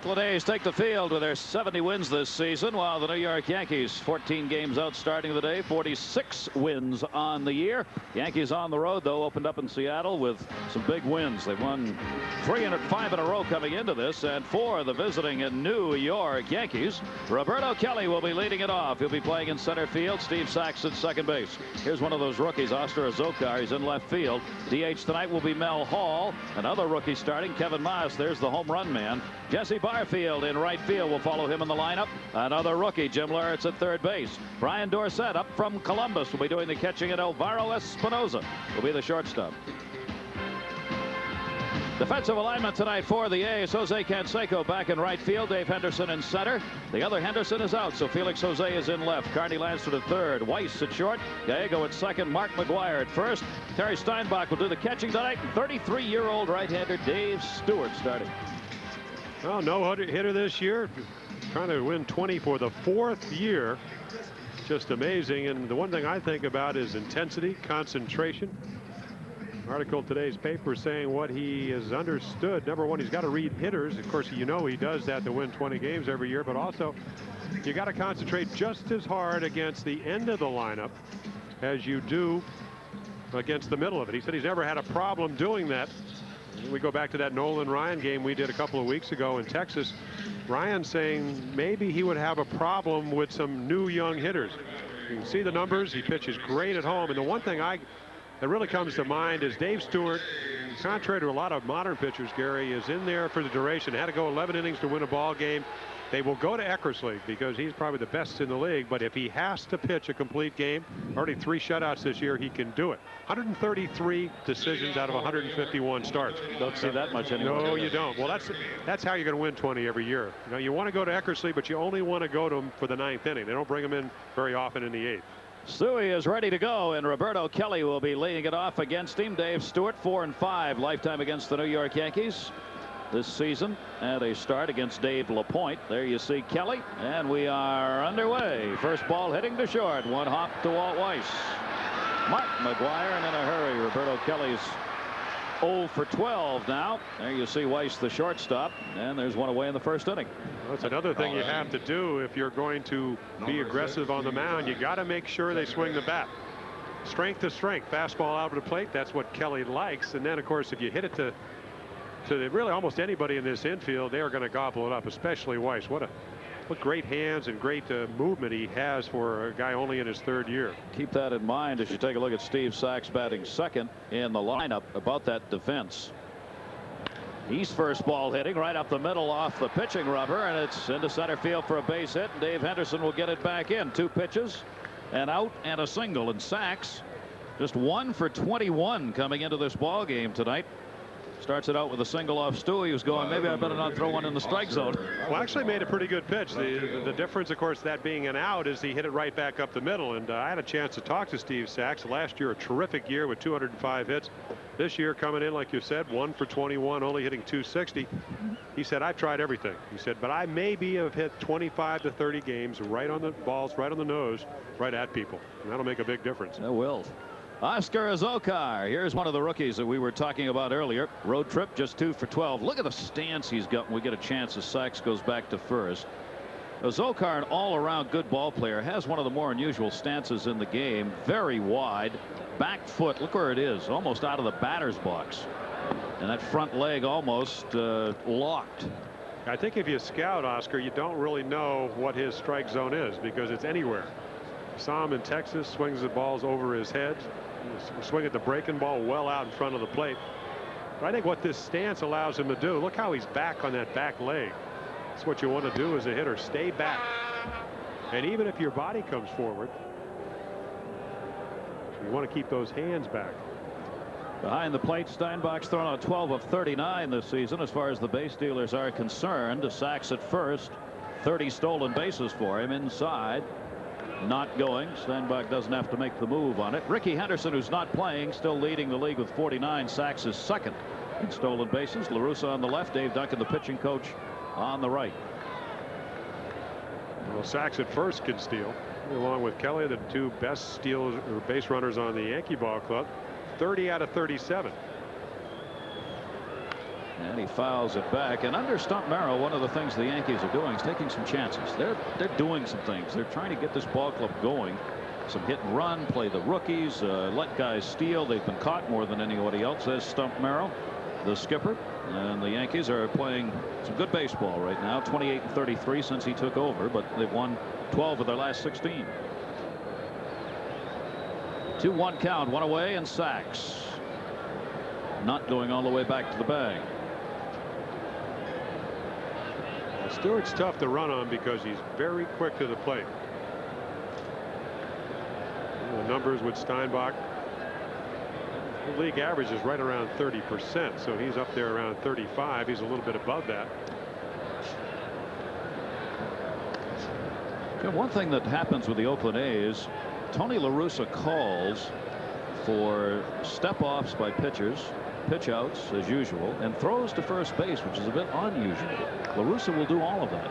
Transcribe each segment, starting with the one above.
Oakland A's take the field with their 70 wins this season, while the New York Yankees 14 games out starting the day, 46 wins on the year. Yankees on the road, though, opened up in Seattle with some big wins. They won 5 in a row coming into this, and for the visiting New York Yankees, Roberto Kelly will be leading it off. He'll be playing in center field. Steve Sachs at second base. Here's one of those rookies, Oscar Azokar. He's in left field. DH tonight will be Mel Hall. Another rookie starting, Kevin Maas. There's the home run man. Jesse Barfield in right field will follow him in the lineup. Another rookie, Jim Leyritz at third base. Brian Dorsett up from Columbus will be doing the catching, and Alvaro Espinoza will be the shortstop. Defensive alignment tonight for the A's. Jose Canseco back in right field. Dave Henderson in center. The other Henderson is out, so Felix Jose is in left. Carney Lansford at third. Weiss at short. Gallego at second. Mark McGuire at first. Terry Steinbach will do the catching tonight. 33-year-old right-hander Dave Stewart starting. Well, no hitter this year. Trying to win 20 for the 4th year. Just amazing. And the one thing I think about is intensity, concentration. Article today's paper saying what he has understood. Number one, he's got to read hitters. Of course, you know he does that to win 20 games every year, but also you got to concentrate just as hard against the end of the lineup as you do against the middle of it. He said he's never had a problem doing that. We go back to that Nolan Ryan game we did a couple of weeks ago in Texas. Ryan saying maybe he would have a problem with some new young hitters. You can see the numbers. He pitches great at home. And the one thing that really comes to mind is Dave Stewart, contrary to a lot of modern pitchers, Gary, is in there for the duration. Had to go 11 innings to win a ball game. They will go to Eckersley because he's probably the best in the league. But if he has to pitch a complete game, already 3 shutouts this year, he can do it. 133 decisions out of 151 starts. Don't see that much anymore. No, you don't. Well, that's how you're going to win 20 every year. You know, you want to go to Eckersley, but you only want to go to him for the 9th inning. They don't bring him in very often in the 8th. Stewie is ready to go, and Roberto Kelly will be leading it off against him. Dave Stewart, 4-5 lifetime against the New York Yankees this season, and a start against Dave LaPointe. There you see Kelly, and we are underway. First ball hitting to short. One hop to Walt Weiss. Mark McGuire, and in a hurry, Roberto Kelly's 0 for 12 now. There you see Weiss, the shortstop, and there's one away in the first inning. Well, that's another thing you have to do if you're going to be aggressive on the mound. You got to make sure they swing the bat. Strength to strength. Fastball out of the plate. That's what Kelly likes. And then, of course, if you hit it to really almost anybody in this infield, they are going to gobble it up, especially Weiss. What great hands and great movement he has for a guy only in his 3rd year. Keep that in mind as you take a look at Steve Sachs batting second in the lineup about that defense. He's first ball hitting right up the middle off the pitching rubber, and it's into center field for a base hit, and Dave Henderson will get it back in. 2 pitches, an out and a single, and Sachs just 1 for 21 coming into this ball game tonight. Starts it out with a single off Stewie, who's going, maybe I better not throw one in the strike zone. Well, actually made a pretty good pitch. The difference, of course, that being an out, is he hit it right back up the middle. And I had a chance to talk to Steve Sachs. Last year, a terrific year with 205 hits. This year, coming in, like you said, 1 for 21, only hitting 260. He said, I've tried everything. He said, but I maybe have hit 25 to 30 games right on the balls, right on the nose, right at people. And that'll make a big difference. It will. Oscar Azokar. Here's one of the rookies that we were talking about earlier. Road trip, just 2 for 12. Look at the stance he's got when we get a chance as Sachs goes back to first. Azokar, an all-around good ball player, has one of the more unusual stances in the game. Very wide. Back foot, look where it is, almost out of the batter's box. And that front leg almost locked. I think if you scout Oscar, you don't really know what his strike zone is because it's anywhere. Saw him in Texas, swings the balls over his head. Swing at the breaking ball well out in front of the plate. But I think what this stance allows him to do, look how he's back on that back leg. That's what you want to do as a hitter. Stay back. And even if your body comes forward, you want to keep those hands back. Behind the plate, Steinbach's thrown out 12 of 39 this season as far as the base stealers are concerned. Sachs at first. 30 stolen bases for him inside. Not going. Steinbach doesn't have to make the move on it. Ricky Henderson, who's not playing, still leading the league with 49. Sachs is second in stolen bases. La Russa on the left. Dave Duncan, the pitching coach, on the right. Well, Sachs at first can steal, along with Kelly, the 2 best steals or base runners on the Yankee ball club. 30 out of 37. And he fouls it back. And under Stump Merrill, one of the things the Yankees are doing is taking some chances. They're doing some things. They're trying to get this ball club going. Some hit and run, play the rookies, let guys steal. They've been caught more than anybody else, says Stump Merrill, the skipper. And the Yankees are playing some good baseball right now. 28-33 since he took over, but they've won 12 of their last 16. 2-1 count, one away, and Sachs not going all the way back to the bag. Stewart's tough to run on because he's very quick to the plate. The numbers with Steinbach, the league average is right around 30%, so he's up there around 35. He's a little bit above that. One thing that happens with the Oakland A's, Tony La Russa calls for step-offs by pitchers, pitch-outs as usual, and throws to first base, which is a bit unusual. La Russa will do all of that.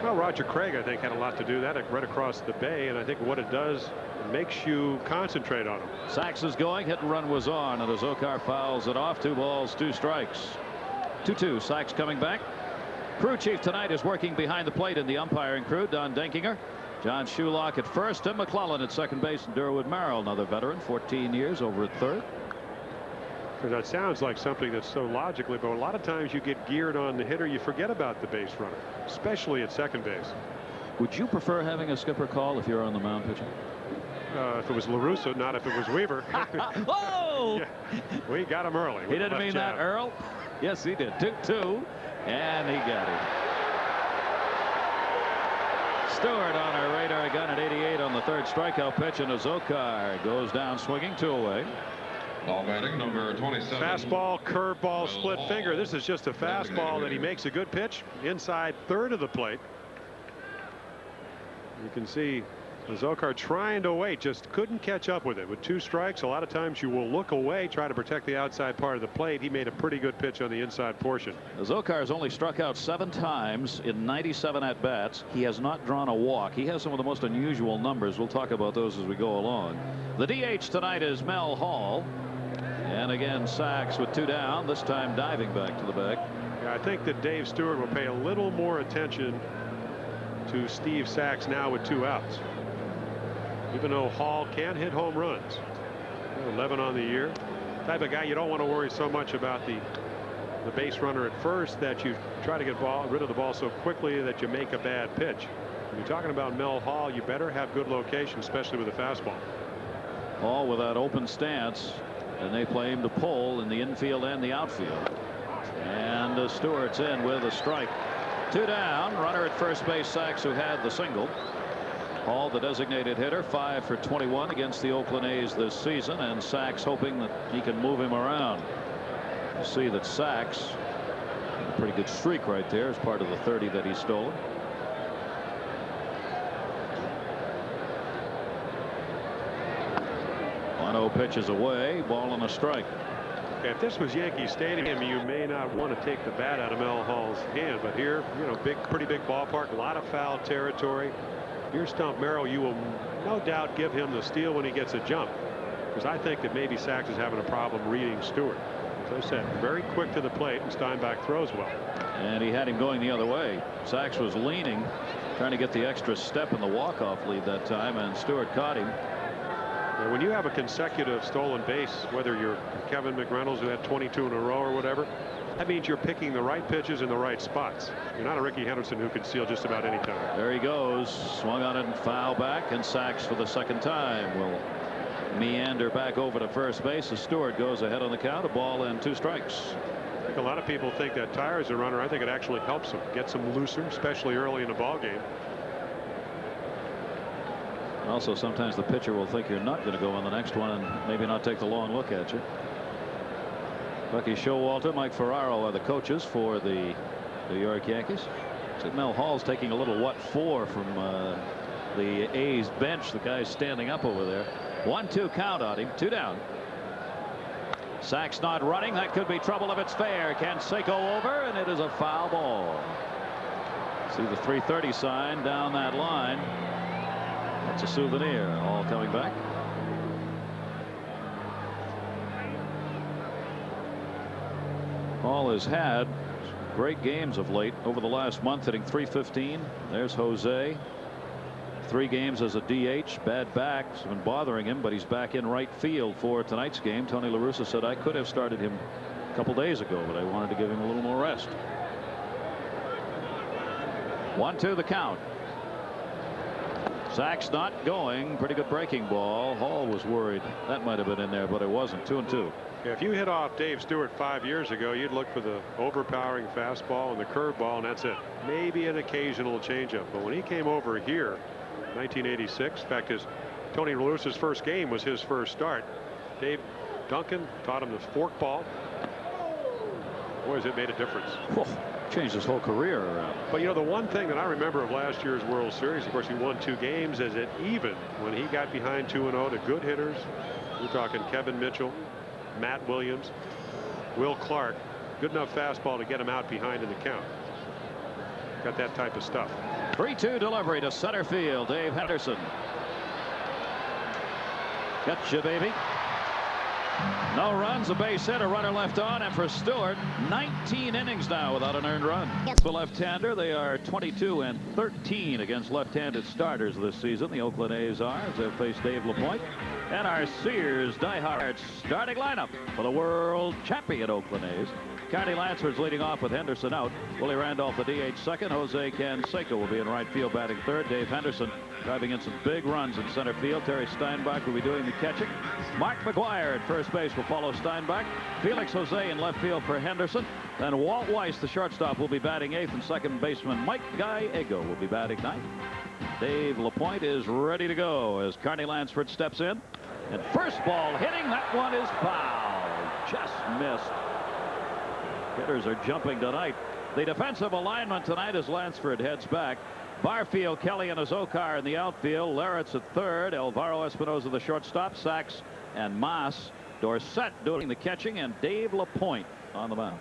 Well, Roger Craig, I think, had a lot to do with that right across the bay, and I think what it does, it makes you concentrate on him. Sachs is going, hit and run was on, and Azócar fouls it off. 2 balls, 2 strikes. 2-2. Sachs coming back. Crew chief tonight is working behind the plate in the umpiring crew. Don Denkinger, John Shulock at first, and McClellan at second base, and Durwood Merrill, another veteran, 14 years, over at third. That sounds like something that's so logically, but a lot of times you get geared on the hitter, you forget about the base runner, especially at second base. Would you prefer having a skipper call if you're on the mound pitching? If it was La Russa, not if it was Weaver. Oh! Yeah, we got him early. He didn't mean that, Earl. Yes, he did. 2-2, and he got him. Stewart on a radar gun at 88 on the third strikeout pitch, and Azócar goes down swinging, 2 away. Ball batting number 27. Fastball, curveball, split finger. This is just a fastball that he makes a good pitch inside third of the plate. You can see Azócar trying to wait, just couldn't catch up with it. With 2 strikes, a lot of times you will look away, try to protect the outside part of the plate. He made a pretty good pitch on the inside portion. Azócar has only struck out 7 times in 97 at bats. He has not drawn a walk. He has some of the most unusual numbers. We'll talk about those as we go along. The DH tonight is Mel Hall. And again, Sachs with 2 down, this time diving back to the bag. Yeah, I think that Dave Stewart will pay a little more attention to Steve Sachs now with 2 outs. Even though Hall can hit home runs, 11 on the year, type of guy you don't want to worry so much about the base runner at first, that you try to get rid of the ball so quickly that you make a bad pitch. When you're talking about Mel Hall, you better have good location, especially with a fastball. Hall with that open stance, and they play him to pull in the infield and the outfield. And Stewart's in with a strike. 2 down, runner at first base, Sachs, who had the single. Hall, the designated hitter, 5 for 21 against the Oakland A's this season, and Sachs hoping that he can move him around. You see that Sachs, a pretty good streak right there, as part of the 30 that he's stolen. Pitches away, ball and a strike. If this was Yankee Stadium, you may not want to take the bat out of Mel Hall's hand, but here, you know, pretty big ballpark, a lot of foul territory. Here's Stump Merrill. You will no doubt give him the steal when he gets a jump, because I think that maybe Sachs is having a problem reading Stewart. As I said, very quick to the plate, and Steinbach throws well. And he had him going the other way. Sachs was leaning, trying to get the extra step in the walk-off lead that time, and Stewart caught him. Now, when you have a consecutive stolen base, whether you're Kevin McReynolds, who had 22 in a row or whatever, that means you're picking the right pitches in the right spots. You're not a Ricky Henderson who can steal just about any time. There he goes, swung on it and foul back, and Sachs for the second time will meander back over to first base as Stewart goes ahead on the count, a ball and 2 strikes. I think a lot of people think that tires a runner. I think it actually helps him, gets him looser, especially early in the ball game. Also, sometimes the pitcher will think you're not going to go on the next one and maybe not take the long look at you. Bucky Showalter, Mike Ferraro are the coaches for the York Yankees. So Mel Hall's taking a little what for from the A's bench. The guy's standing up over there. 1-2 count on him, 2 down. Sachs not running. That could be trouble if it's fair. Canseco over, and it is a foul ball. See the 330 sign down that line. That's a souvenir. All coming back. Hall has had great games of late over the last month, hitting .315. There's Jose. 3 games as a DH. Bad back's been bothering him, but he's back in right field for tonight's game. Tony La Russa said, I could have started him a couple days ago, but I wanted to give him a little more rest. 1-2 the count. Sacks not going. Pretty good breaking ball. Hall was worried that might have been in there, but it wasn't. 2-2. Yeah, if you hit off Dave Stewart 5 years ago, you'd look for the overpowering fastball and the curveball, and that's it. Maybe an occasional changeup. But when he came over here, 1986, in fact, Tony La Russa's first game was his first start. Dave Duncan taught him the forkball. Boy, has it made a difference. Whoa, changed his whole career around. But you know, the one thing that I remember of last year's World Series, of course, he won 2 games, is it even when he got behind 2-0 to good hitters. We're talking Kevin Mitchell, Matt Williams, Will Clark. Good enough fastball to get him out behind in the count. Got that type of stuff. 3-2 delivery to center field. Dave Henderson. Gotcha, baby. No runs, a base hit, a runner left on, and for Stewart, 19 innings now without an earned run. The left-hander, they are 22-13 against left-handed starters this season. The Oakland A's are, as they face Dave LaPointe. And our Sears diehard starting lineup for the world champion Oakland A's. Carney Lansford's leading off with Henderson out. Willie Randolph, the DH second. Jose Canseco will be in right field batting third. Dave Henderson driving in some big runs in center field. Terry Steinbach will be doing the catching. Mark McGuire at first base will follow Steinbach. Felix Jose in left field for Henderson. Then Walt Weiss, the shortstop, will be batting eighth, and second baseman Mike Gallego will be batting ninth. Dave LaPointe is ready to go as Carney Lansford steps in. And first ball hitting, that one is foul. Just missed. Hitters are jumping tonight. The defensive alignment tonight as Lansford heads back. Barfield, Kelly, and Azokar in the outfield. Larretts at third. Alvaro Espinosa the shortstop. Sachs and Moss. Dorsett doing the catching, and Dave LaPointe on the mound.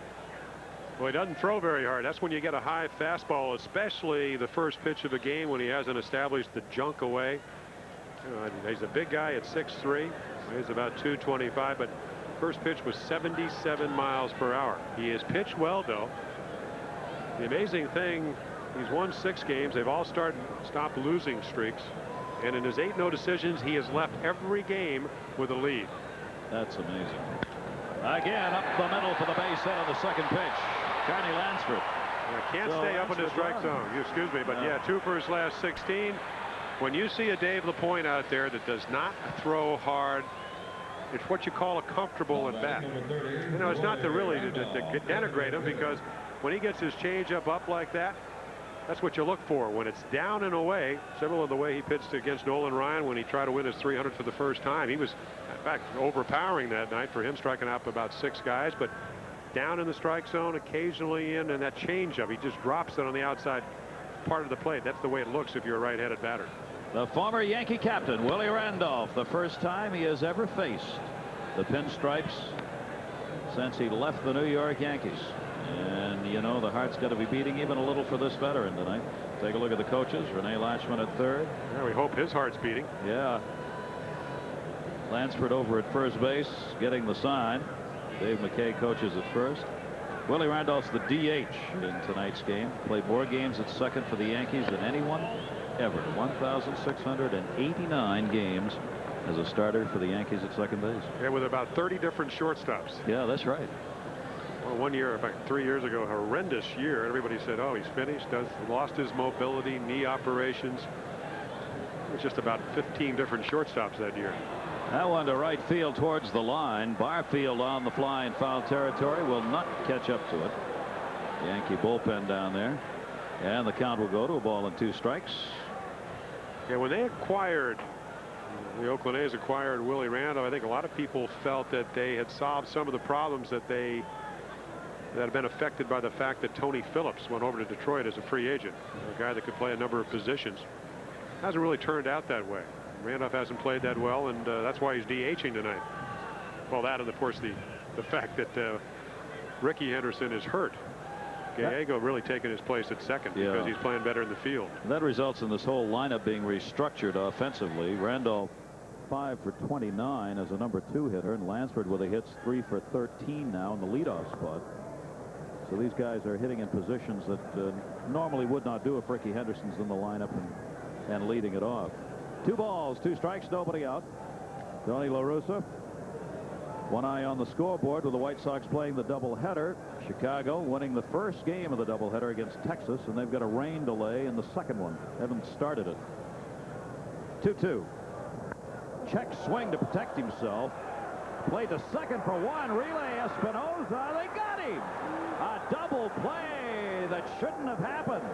Well, he doesn't throw very hard. That's when you get a high fastball, especially the first pitch of a game when he hasn't established the junk away. You know, he's a big guy at 6'3". He's about 225, but first pitch was 77 miles per hour. He has pitched well, though. The amazing thing, he's won 6 games. They've all stopped losing streaks. And in his 8 no decisions, he has left every game with a lead. That's amazing. Again, up the middle for the base hit on the second pitch. Carney Lansford. Can't stay up in the strike zone. Excuse me, but yeah, 2 for his last 16. When you see a Dave LaPointe out there that does not throw hard, it's what you call a comfortable at bat. You know, it's not to really to denigrate him, because when he gets his changeup up like that, that's what you look for. When it's down and away, similar to the way he pitched against Nolan Ryan when he tried to win his 300 for the first time. He was, in fact, overpowering that night for him, striking out about 6 guys, but down in the strike zone, occasionally in, and that changeup, he just drops it on the outside part of the plate. That's the way it looks if you're a right-handed batter. The former Yankee captain, Willie Randolph, the first time he has ever faced the pinstripes since he left the New York Yankees. And, you know, the heart's got to be beating even a little for this veteran tonight. Take a look at the coaches. Rene Lachman at third. Yeah, we hope his heart's beating. Yeah. Lansford over at first base, getting the sign. Dave McKay coaches at first. Willie Randolph's the DH in tonight's game. Played more games at second for the Yankees than anyone ever. 1,689 games as a starter for the Yankees at second base. Yeah, with about 30 different shortstops. Yeah, that's right. Well, one year, about 3 years ago, horrendous year. Everybody said, oh, he's finished. Lost his mobility, knee operations. It was just about 15 different shortstops that year. That one to right field towards the line. Barfield on the fly in foul territory, will not catch up to it. Yankee bullpen down there. And the count will go to a ball and 2 strikes. Yeah, when they acquired, the Oakland A's acquired Willie Randolph, I think a lot of people felt that they had solved some of the problems that had been affected by the fact that Tony Phillips went over to Detroit as a free agent, a guy that could play a number of positions. Hasn't really turned out that way. Randolph hasn't played that well, and that's why he's DHing tonight. Well, that and of course the fact that Ricky Henderson is hurt. Gallego really taking his place at second because he's playing better in the field. That results in this whole lineup being restructured offensively. Randolph 5 for 29 as a number 2 hitter, and Lansford with a hits 3 for 13 now in the leadoff spot. So these guys are hitting in positions that normally would not do if Rickey Henderson's in the lineup and leading it off. 2 balls, 2 strikes, nobody out. Tony La Russa, one eye on the scoreboard with the White Sox playing the doubleheader. Chicago winning the first game of the doubleheader against Texas, and they've got a rain delay in the second one. Haven't started it. 2-2. Check swing to protect himself. Played to second for 1. Relay Espinosa. They got him. A double play that shouldn't have happened.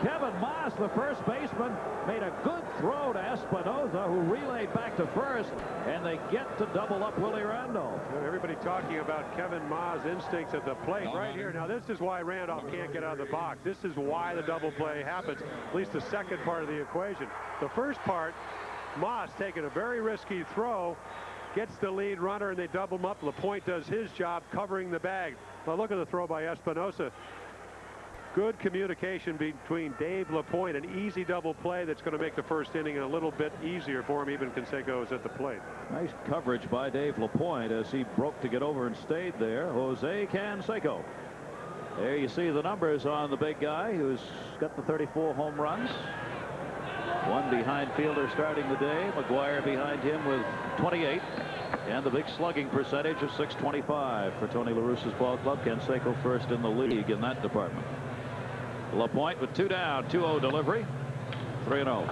Kevin Moss, the first baseman, made a good throw to Espinosa, who relayed back to first, and they get to double up Willie Randolph. Everybody talking about Kevin Moss' instincts at the plate right here. Now, this is why Randolph can't get out of the box. This is why the double play happens, at least the second part of the equation. The first part, Moss taking a very risky throw, gets the lead runner, and they double him up. LaPointe does his job covering the bag. Well, look at the throw by Espinosa. Good communication between Dave LaPointe, an easy double play that's going to make the first inning a little bit easier for him, even Canseco is at the plate. Nice coverage by Dave LaPointe as he broke to get over and stayed there. Jose Canseco. There you see the numbers on the big guy who's got the 34 home runs. One behind fielder starting the day. McGuire behind him with 28. And the big slugging percentage of .625 for Tony La Russa's ball club. Canseco first in the league in that department. LaPointe with 2 down, 2-0 delivery, 3-0.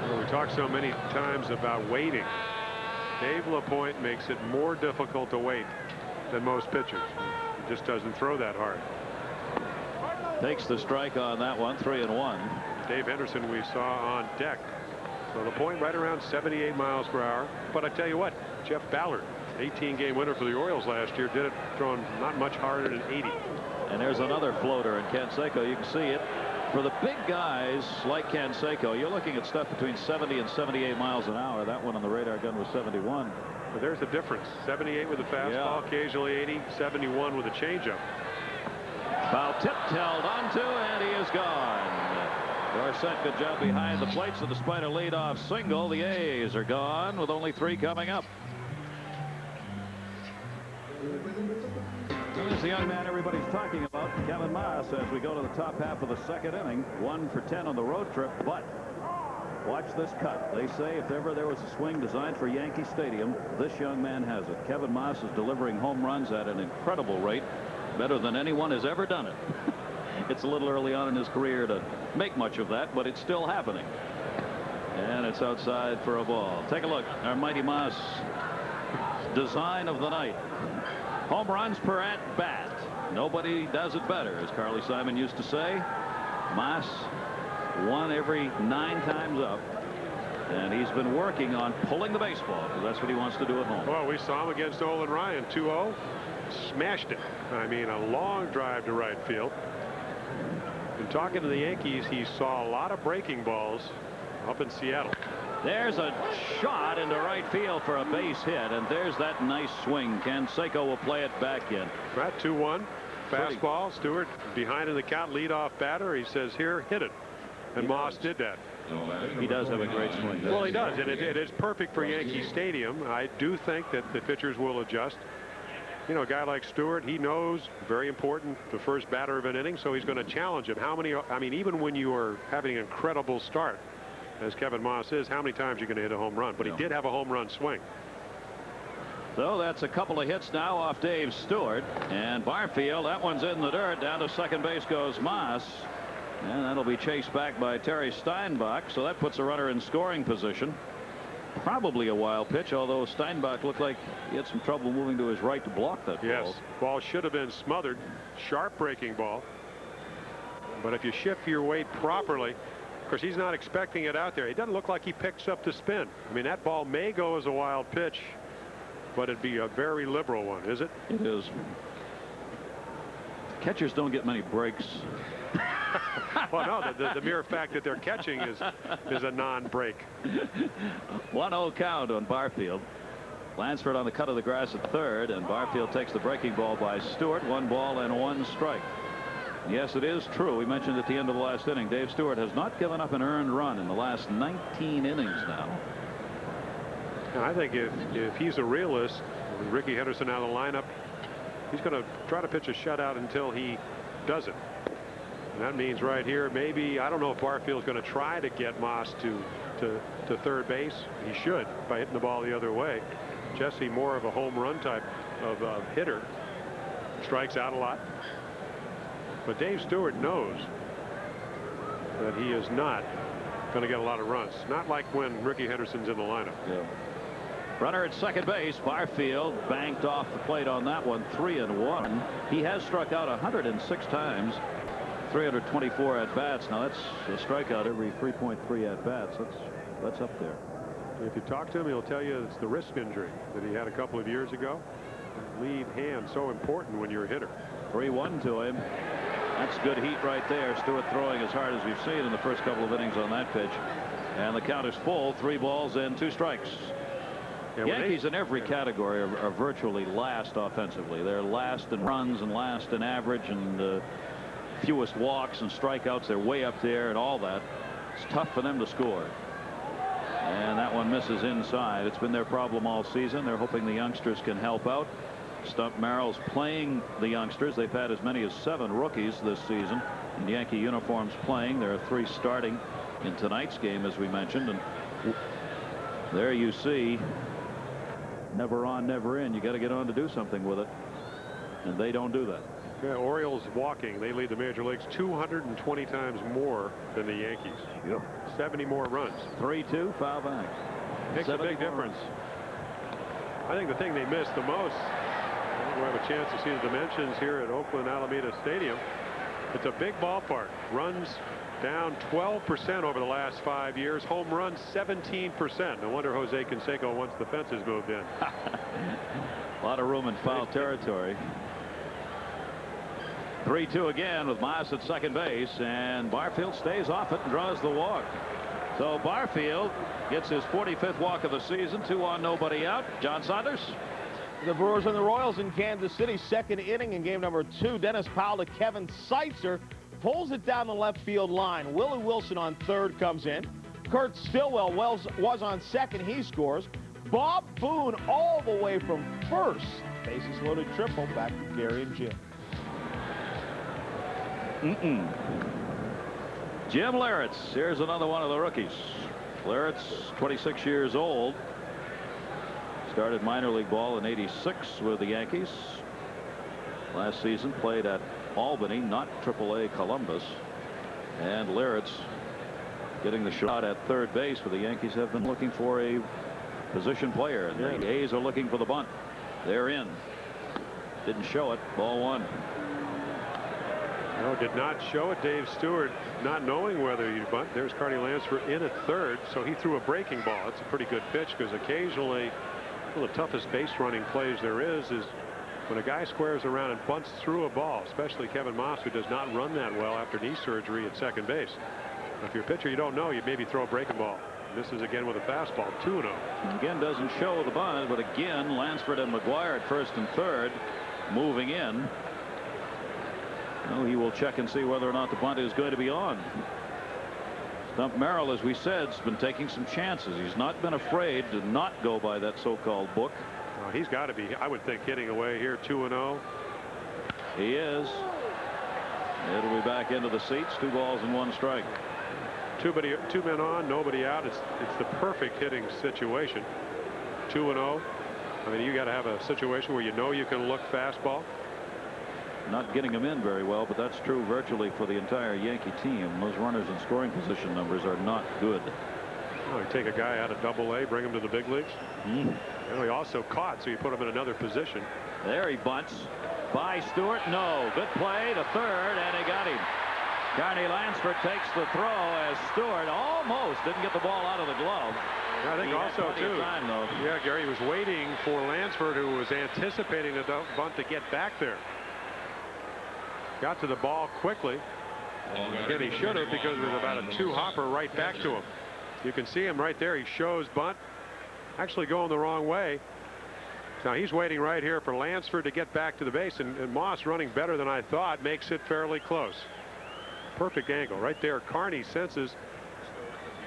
Well, we talked so many times about waiting. Dave LaPointe makes it more difficult to wait than most pitchers. He just doesn't throw that hard. Takes the strike on that one, 3-1. Dave Henderson we saw on deck. So LaPointe right around 78 miles per hour. But I tell you what, Jeff Ballard, 18-game winner for the Orioles last year, did it throwing not much harder than 80. And there's another floater in Canseco. You can see it. For the big guys like Canseco, you're looking at stuff between 70 and 78 miles an hour. That one on the radar gun was 71. But there's the difference. 78 with a fastball, occasionally 80, 71 with a changeup. Foul tipped, held onto, and he is gone. Dorsett, good job behind the plate. So despite a leadoff single, the A's are gone with only 3 coming up. There's the young man everybody's talking about, Kevin Moss, as we go to the top half of the second inning. 1 for 10 on the road trip, but watch this cut. They say if ever there was a swing designed for Yankee Stadium, this young man has it. Kevin Moss is delivering home runs at an incredible rate, better than anyone has ever done it. It's a little early on in his career to make much of that, but it's still happening. And it's outside for a ball. Take a look. Our mighty Moss design of the night. Home runs per at bat. Nobody does it better, as Carly Simon used to say. Moss won every 9 times up, and he's been working on pulling the baseball, because that's what he wants to do at home. Well, we saw him against Olin Ryan, 2-0. Smashed it. I mean, a long drive to right field. And talking to the Yankees, he saw a lot of breaking balls up in Seattle. There's a shot into right field for a base hit, and there's that nice swing. Canseco will play it back in. Right, 2-1. Fastball. Stewart behind in the count, leadoff batter. He says, here, hit it. And Moss did that. He does have a great swing. Well, he does, and it is perfect for Yankee Stadium. I do think that the pitchers will adjust. You know, a guy like Stewart, he knows, very important, the first batter of an inning, so he's going to challenge him. How many, I mean, even when you are having an incredible start, as Kevin Moss is, how many times are you going to hit a home run? But he did have a home run swing. So that's a couple of hits now off Dave Stewart. And Barfield, that one's in the dirt. Down to second base goes Moss. And that'll be chased back by Terry Steinbach. So that puts a runner in scoring position. Probably a wild pitch, although Steinbach looked like he had some trouble moving to his right to block that ball. Yes, ball should have been smothered. Sharp breaking ball. But if you shift your weight properly, of course, he's not expecting it out there. It doesn't look like he picks up the spin. I mean, that ball may go as a wild pitch, but it'd be a very liberal one, is it? It is. Catchers don't get many breaks. Well, no, the mere fact that they're catching is a non-break. 1-0 count on Barfield. Lansford on the cut of the grass at third, and Barfield takes the breaking ball by Stewart. 1 ball and 1 strike. Yes, it is true. We mentioned at the end of the last inning, Dave Stewart has not given up an earned run in the last 19 innings now. And I think if he's a realist, with Ricky Henderson out of the lineup, he's going to try to pitch a shutout until he doesn't. And that means right here, maybe, I don't know if Barfield's going to try to get Moss to third base. He should, by hitting the ball the other way. Jesse, more of a home run type of hitter, strikes out a lot. But Dave Stewart knows that he is not going to get a lot of runs. Not like when Ricky Henderson's in the lineup. Yeah. Runner at second base. Barfield banked off the plate on that one. 3-1. He has struck out 106 times. 324 at bats. Now that's a strikeout every 3.3 at bats. That's up there. If you talk to him, he'll tell you it's the wrist injury that he had a couple of years ago. Lead hand so important when you're a hitter. 3-1 to him. That's good heat right there. Stewart throwing as hard as we've seen in the first couple of innings on that pitch. And the count is full. 3 balls and 2 strikes. Yeah, Yankees in every category are virtually last offensively. They're last in runs and last in average and fewest walks and strikeouts. They're way up there and all that. It's tough for them to score. And that one misses inside. It's been their problem all season. They're hoping the youngsters can help out. Stump Merrill's playing the youngsters. They've had as many as 7 rookies this season in Yankee uniforms playing. There are 3 starting in tonight's game, as we mentioned. And there you see, never on, never in. You got to get on to do something with it. And they don't do that. Yeah, Orioles walking. They lead the major leagues 220 times more than the Yankees. Yep. 70 more runs. 3-2, foul back. Makes a big difference. I think the thing they missed the most, we'll have a chance to see the dimensions here at Oakland Alameda Stadium. It's a big ballpark. Runs down 12% over the last 5 years. Home runs 17%. No wonder Jose Canseco wants the fences moved in. A lot of room in foul territory. 3-2 again with Moss at second base, and Barfield stays off it and draws the walk. So Barfield gets his 45th walk of the season. 2 on, nobody out. John Saunders. The Brewers and the Royals in Kansas City. Second inning in game number 2. Dennis Powell to Kevin Seitzer. Pulls it down the left field line. Willie Wilson on third comes in. Kurt Stillwell was on second. He scores. Bob Boone all the way from first. Bases loaded triple. Back to Gary and Jim. Jim Leyritz. Here's another one of the rookies. Leyritz, 26 years old. Started minor league ball in '86 with the Yankees. Last season played at Albany, not AAA Columbus. And Leyritz getting the shot at third base, for the Yankees have been looking for a position player. And the A's are looking for the bunt. They're in. Didn't show it. Ball 1. No, did not show it. Dave Stewart not knowing whether you bunt. There's Carney Lansford in at third, so he threw a breaking ball. That's a pretty good pitch, because occasionally one of the toughest base running plays there is when a guy squares around and bunts through a ball, especially Kevin Moss, who does not run that well after knee surgery at second base. If you're a pitcher you don't know, you'd maybe throw a breaking ball. This is again with a fastball. 2-0. Again, doesn't show the bunt, but again Lansford and McGuire at first and third moving in. Well, he will check and see whether or not the bunt is going to be on. Stump Merrill, as we said, has been taking some chances. He's not been afraid to not go by that so-called book. He's got to be, I would think, hitting away here. 2-0. He is. It'll be back into the seats. 2 balls and 1 strike. 2 men on, nobody out. It's the perfect hitting situation. 2-0. I mean, you got to have a situation where you know you can look fastball. Not getting them in very well, but that's true virtually for the entire Yankee team. Those runners in scoring position numbers are not good. Well, you take a guy out of Double-A, bring him to the big leagues. And he also caught, so you put him in another position. There he bunts by Stewart. No. Good play to third, and he got him. Carney Lansford takes the throw as Stewart almost didn't get the ball out of the glove. I think also, too, time, though. Yeah, Gary was waiting for Lansford, who was anticipating the bunt, to get back there. Got to the ball quickly. Again, he should have, because it was about a 2-hopper right back to him. You can see him right there. He shows bunt. Actually going the wrong way. Now he's waiting right here for Lansford to get back to the base, and Moss, running better than I thought, makes it fairly close. Perfect angle right there. Carney senses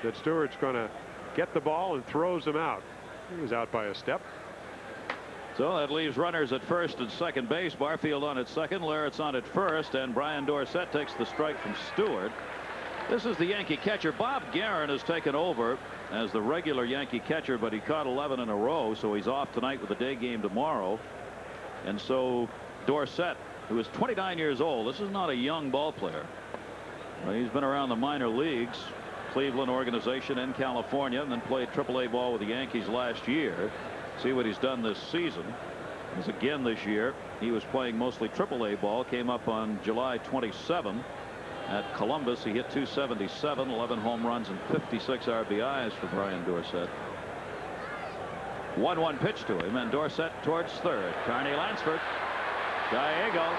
that Stewart's going to get the ball and throws him out. He was out by a step. So that leaves runners at first and second base. Barfield on at second, Larrett's on at first, and Brian Dorsett takes the strike from Stewart. This is the Yankee catcher. Bob Guerin has taken over as the regular Yankee catcher, but he caught 11 in a row, so he's off tonight with a day game tomorrow. And so Dorsett, who is 29 years old, this is not a young ball player. He's been around the minor leagues, Cleveland organization in California, and then played AAA ball with the Yankees last year. See what he's done this season. As again this year, he was playing mostly AAA ball. Came up on July 27 at Columbus. He hit .277, 11 home runs, and 56 RBIs for Brian Dorsett. 1-1 pitch to him, and Dorsett towards third. Carney Lansford, Gallego,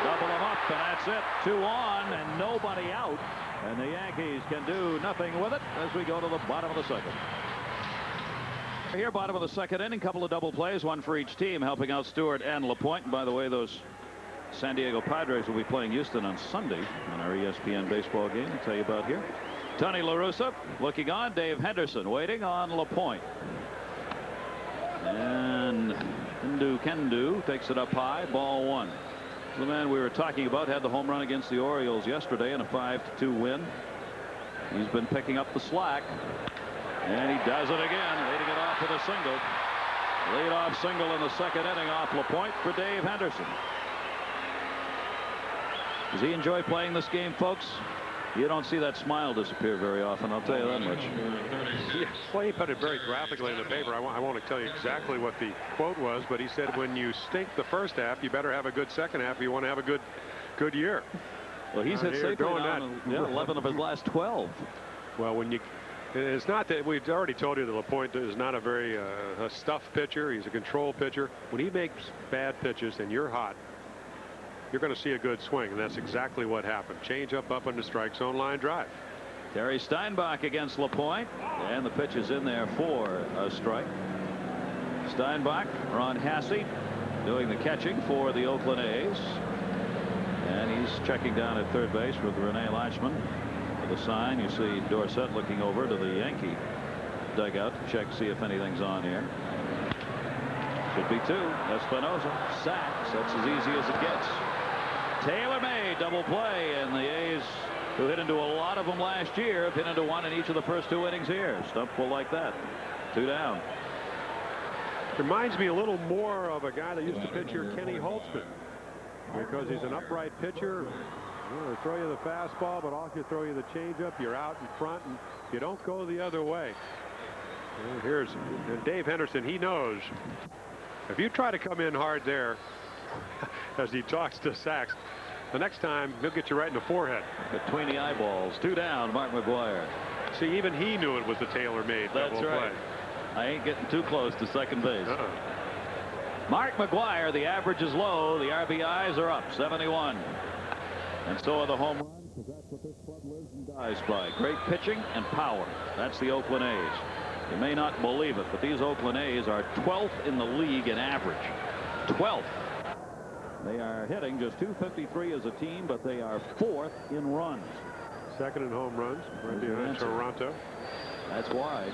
double him up, and that's it. 2 on and nobody out, and the Yankees can do nothing with it as we go to the bottom of the second. Here, bottom of the second inning, couple of double plays, one for each team, helping out Stewart and LaPointe. And by the way, those San Diego Padres will be playing Houston on Sunday on our ESPN baseball game. I'll tell you about here. Tony La Russa looking on. Dave Henderson waiting on LaPointe. And Kendu takes it up high. Ball 1. The man we were talking about had the home run against the Orioles yesterday in a 5-2 win. He's been picking up the slack. And he does it again, leading it off with a single. Lead-off single in the second inning off LaPointe for Dave Henderson. Does he enjoy playing this game, folks? You don't see that smile disappear very often, I'll tell you that much. Yeah, well, he put it very graphically in the paper. I won't tell you exactly what the quote was, but he said when you stink the first half, you better have a good second half if you want to have a good year. Well, he's hit safely down 11 of his last 12. Well, when you... It's not that we've already told you that LaPointe is not a very a stuff pitcher. He's a control pitcher. When he makes bad pitches and you're hot, you're going to see a good swing, and that's exactly what happened. Change up into strike zone, line drive. Terry Steinbach against LaPointe, and the pitch is in there for a strike. Steinbach, Ron Hasse doing the catching for the Oakland A's, and he's checking down at third base with Rene Lachemann. The sign, you see Dorsett looking over to the Yankee dugout to check, see if anything's on here. Should be 2. Espinosa sacks. That's as easy as it gets. Taylor made double play, and the A's, who hit into a lot of them last year, have hit into one in each of the first 2 innings here. Stump pull like that. 2 down. Reminds me a little more of a guy that used to pitch here, Kenny Holtzman, because he's an upright pitcher. He'll throw you the fastball, but also throw you the changeup. You're out in front, and you don't go the other way. And here's Dave Henderson. He knows if you try to come in hard there, as he talks to Sachs, the next time he'll get you right in the forehead. Between the eyeballs. 2 down, Mark McGwire. See, even he knew it was the tailor-made double play. I ain't getting too close to second base. Mark McGwire, the average is low. The RBIs are up, 71. And so are the home runs, because that's what this club lives and dies by. Great pitching and power. That's the Oakland A's. You may not believe it, but these Oakland A's are 12th in the league in average. 12th. They are hitting just .253 as a team, but they are 4th in runs. Second in home runs, right behind Toronto. That's why.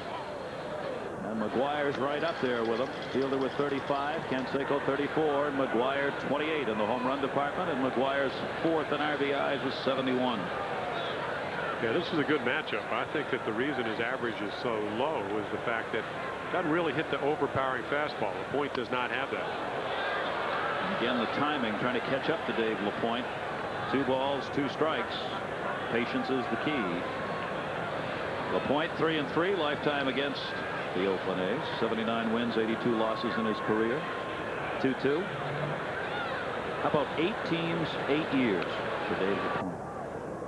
And McGuire's right up there with him. Fielder with 35, Canseco 34, and McGwire 28 in the home run department, and McGuire's 4th in RBIs with 71. Yeah, this is a good matchup. I think that the reason his average is so low is the fact that he doesn't really hit the overpowering fastball. LaPointe does not have that. And again, the timing, trying to catch up to Dave LaPointe. 2 balls, 2 strikes. Patience is the key. LaPointe 3-3 lifetime against the Oakland A's. 79 wins, 82 losses in his career. 2-2. How about 8 teams, 8 years for Dave LaPointe?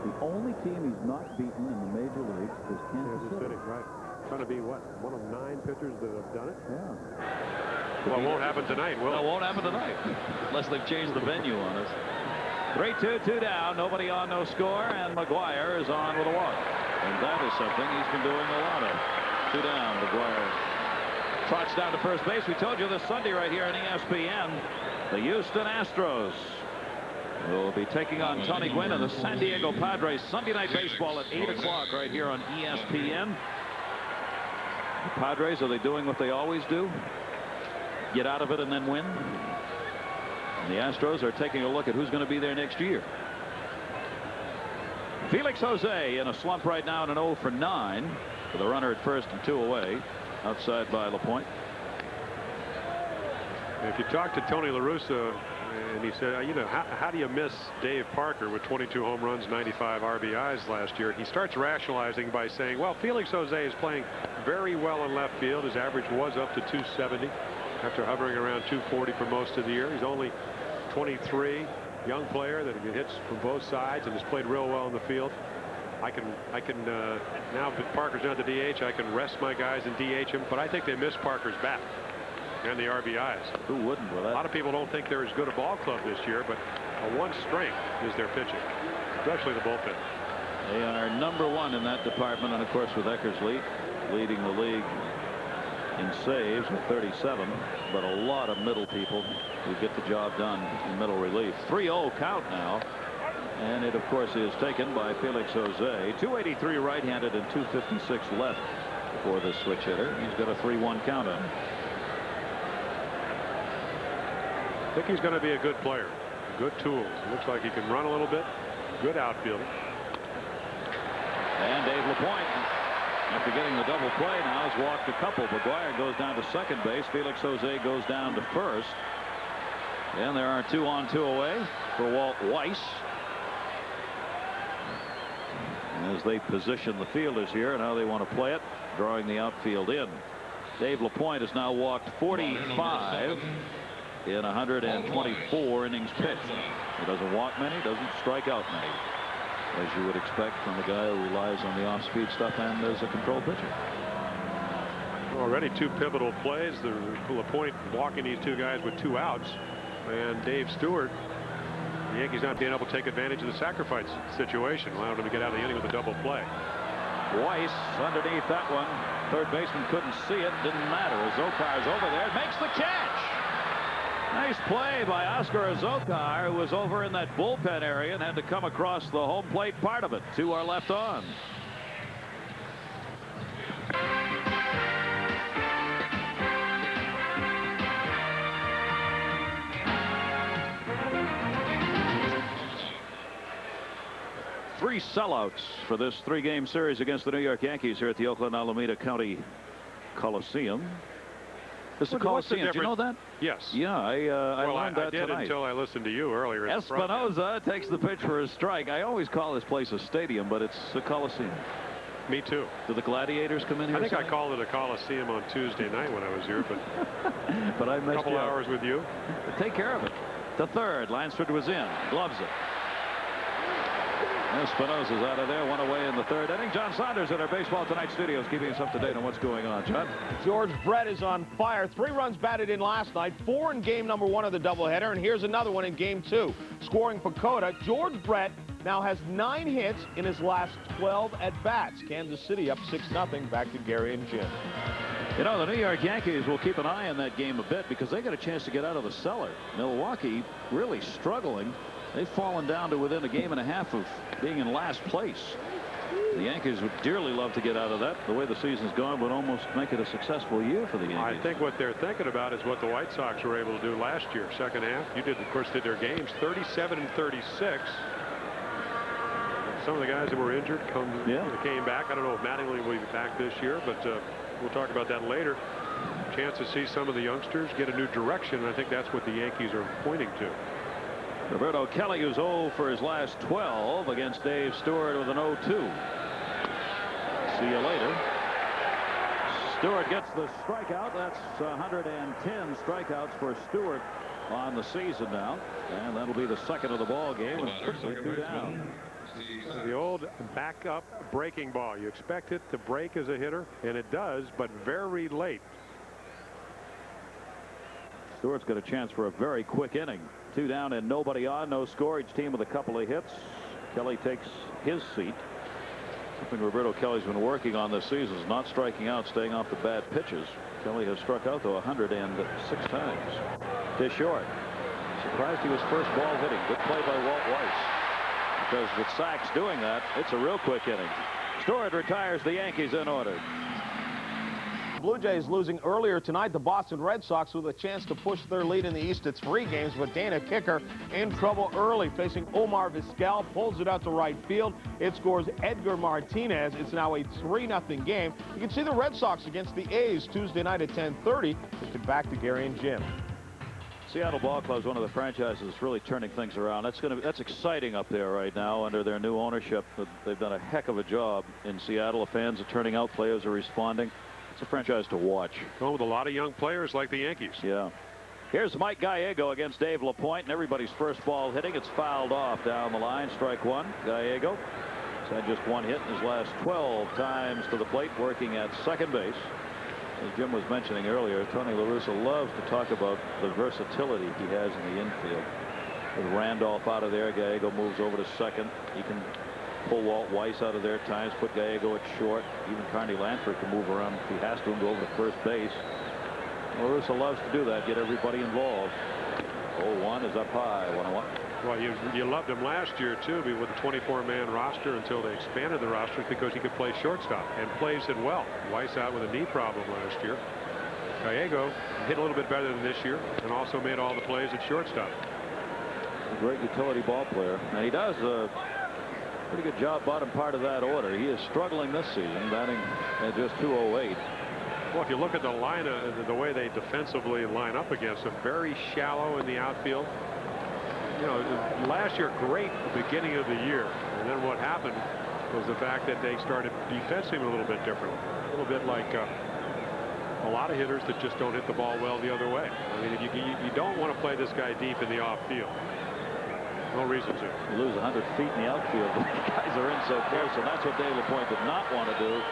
The only team he's not beaten in the major leagues is Kansas City. Right. Trying to be what? One of 9 pitchers that have done it? Yeah. Well, it won't happen tonight, will it? No, it won't happen tonight. Unless they've changed the venue on us. 3-2, 2 down. Nobody on, no score. And McGwire is on with a walk. And that is something he's been doing a lot of. 2 down. McGwire trots down to first base. We told you this Sunday right here on ESPN, the Houston Astros will be taking on Tony Gwynn and the San Diego Padres. Sunday Night Baseball at 8 o'clock right here on ESPN. The Padres, are they doing what they always do? Get out of it and then win? And the Astros are taking a look at who's going to be there next year. Felix Jose in a slump right now in an 0 for 9 with a runner at first and 2 away outside by LaPointe. If you talk to Tony La Russa, and he said, you know, how do you miss Dave Parker with 22 home runs, 95 RBIs last year? He starts rationalizing by saying, well, Felix Jose is playing very well in left field. His average was up to 270 after hovering around 240 for most of the year. He's only 23, young player that hits from both sides and has played real well in the field. I can now that Parker's not the DH, I can rest my guys and DH him, but I think they miss Parker's bat and the RBIs. Who wouldn't with that? A lot of people don't think they're as good a ball club this year, but one strength is their pitching, especially the bullpen. They are #1 in that department, and of course with Eckersley leading the league in saves with 37, but a lot of middle people who get the job done in middle relief. 3-0 count now, and it of course is taken by Felix Jose. 283 right-handed and 256 left for the switch hitter. He's got a 3-1 count on him. I think he's going to be a good player. Good tools. It looks like he can run a little bit. Good outfielder. And Dave LaPointe, after getting the double play, now has walked a couple. McGuire goes down to second base. Felix Jose goes down to first. And there are 2 on 2 away for Walt Weiss. As they position the fielders here and how they want to play it, drawing the outfield in. Dave LaPointe has now walked 45 in 124 innings pitched. He doesn't walk many, doesn't strike out many, as you would expect from a guy who relies on the off-speed stuff and as a control pitcher. Already 2 pivotal plays. The LaPointe walking these 2 guys with 2 outs, and Dave Stewart, the Yankees not being able to take advantage of the sacrifice situation, allowed him to get out of the inning with a double play. Weiss underneath that one. Third baseman couldn't see it. Didn't matter. Azokar's over there. Makes the catch. Nice play by Oscar Azokar, who was over in that bullpen area and had to come across the home plate part of it. 2 are left on. Three sellouts for this 3-game series against the New York Yankees here at the Oakland Alameda County Coliseum. This is a Coliseum. Do you know that? Yes. Yeah, I learned that I did tonight. until I listened to you earlier. Espinoza takes the pitch for a strike. I always call this place a stadium, but it's a Coliseum. Me too. Do the Gladiators come in here? I think I called it a Coliseum on Tuesday night when I was here, but but I missed a couple hours with you. But take care of it. The third, Lansford was in, gloves it. Espinosa's out of there, 1 away in the 3rd inning. John Saunders at our Baseball Tonight studios, keeping us up to date on what's going on. John? George Brett is on fire. 3 runs batted in last night, 4 in game #1 of the doubleheader, and here's another one in game 2. Scoring for Coda, George Brett now has 9 hits in his last 12 at-bats. Kansas City up 6-0. Back to Gary and Jim. You know, the New York Yankees will keep an eye on that game a bit because they got a chance to get out of the cellar. Milwaukee really struggling. They've fallen down to within a game and a half of being in last place. The Yankees would dearly love to get out of that. The way the season's gone would almost make it a successful year for the Yankees. I think what they're thinking about is what the White Sox were able to do last year, second half. You did, of course, did their games 37 and 36. Some of the guys that were injured came back. I don't know if Mattingly will be back this year, but we'll talk about that later. Chance to see some of the youngsters get a new direction, and I think that's what the Yankees are pointing to. Roberto Kelly, who's 0 for his last 12 against Dave Stewart with an 0-2. See you later. Stewart gets the strikeout. That's 110 strikeouts for Stewart on the season now, and that'll be the 2nd of the ball game with quickly 2 down. The old backup breaking ball. You expect it to break as a hitter, and it does, but very late. Stewart's got a chance for a very quick inning. 2 down and nobody on. No score. Each team with a couple of hits. Kelly takes his seat. Something Roberto Kelly's been working on this season is not striking out, staying off the bad pitches. Kelly has struck out, though, 106 times. To short. Surprised he was first ball hitting. Good play by Walt Weiss. Because with Sachs doing that, it's a real quick inning. Stewart retires the Yankees in order. Blue Jays losing earlier tonight. The Boston Red Sox with a chance to push their lead in the East. It's 3 games, but Dana Kicker in trouble early, facing Omar Vizquel. Pulls it out to right field. It scores Edgar Martinez. It's now a 3-0 game. You can see the Red Sox against the A's Tuesday night at 10:30. Let's get back to Gary and Jim. Seattle Ball Club is one of the franchises that's really turning things around. That's exciting up there right now under their new ownership. They've done a heck of a job in Seattle. The fans are turning out. Players are responding. It's a franchise to watch. Going with a lot of young players like the Yankees. Yeah. Here's Mike Gallego against Dave LaPointe, and everybody's first ball hitting. It's fouled off down the line. Strike 1. Gallego has had just 1 hit in his last 12 times to the plate, working at second base. As Jim was mentioning earlier, Tony La Russa loves to talk about the versatility he has in the infield. With Randolph out of there, Gallego moves over to second. He can pull Walt Weiss out of there at times, put Gallego at short. Even Carney Lansford can move around if he has to and go over to first base. La Russa loves to do that, get everybody involved. 0-1 is up high, 1-1. Well, you loved him last year, too, with a 24-man roster until they expanded the roster because he could play shortstop and plays it well. Weiss out with a knee problem last year. Gallego hit a little bit better than this year and also made all the plays at shortstop. A great utility ball player. And he does a pretty good job bottom part of that order. He is struggling this season, batting at just 208. Well, if you look at the line, the way they defensively line up against him, very shallow in the outfield. You know, last year, great beginning of the year. And then what happened was the fact that they started defensing a little bit differently. A little bit like a lot of hitters that just don't hit the ball well the other way. I mean, you don't want to play this guy deep in the off field. No reason to. You lose 100 feet in the outfield. The guys are in so close, and that's what Dave LaPointe did not want to do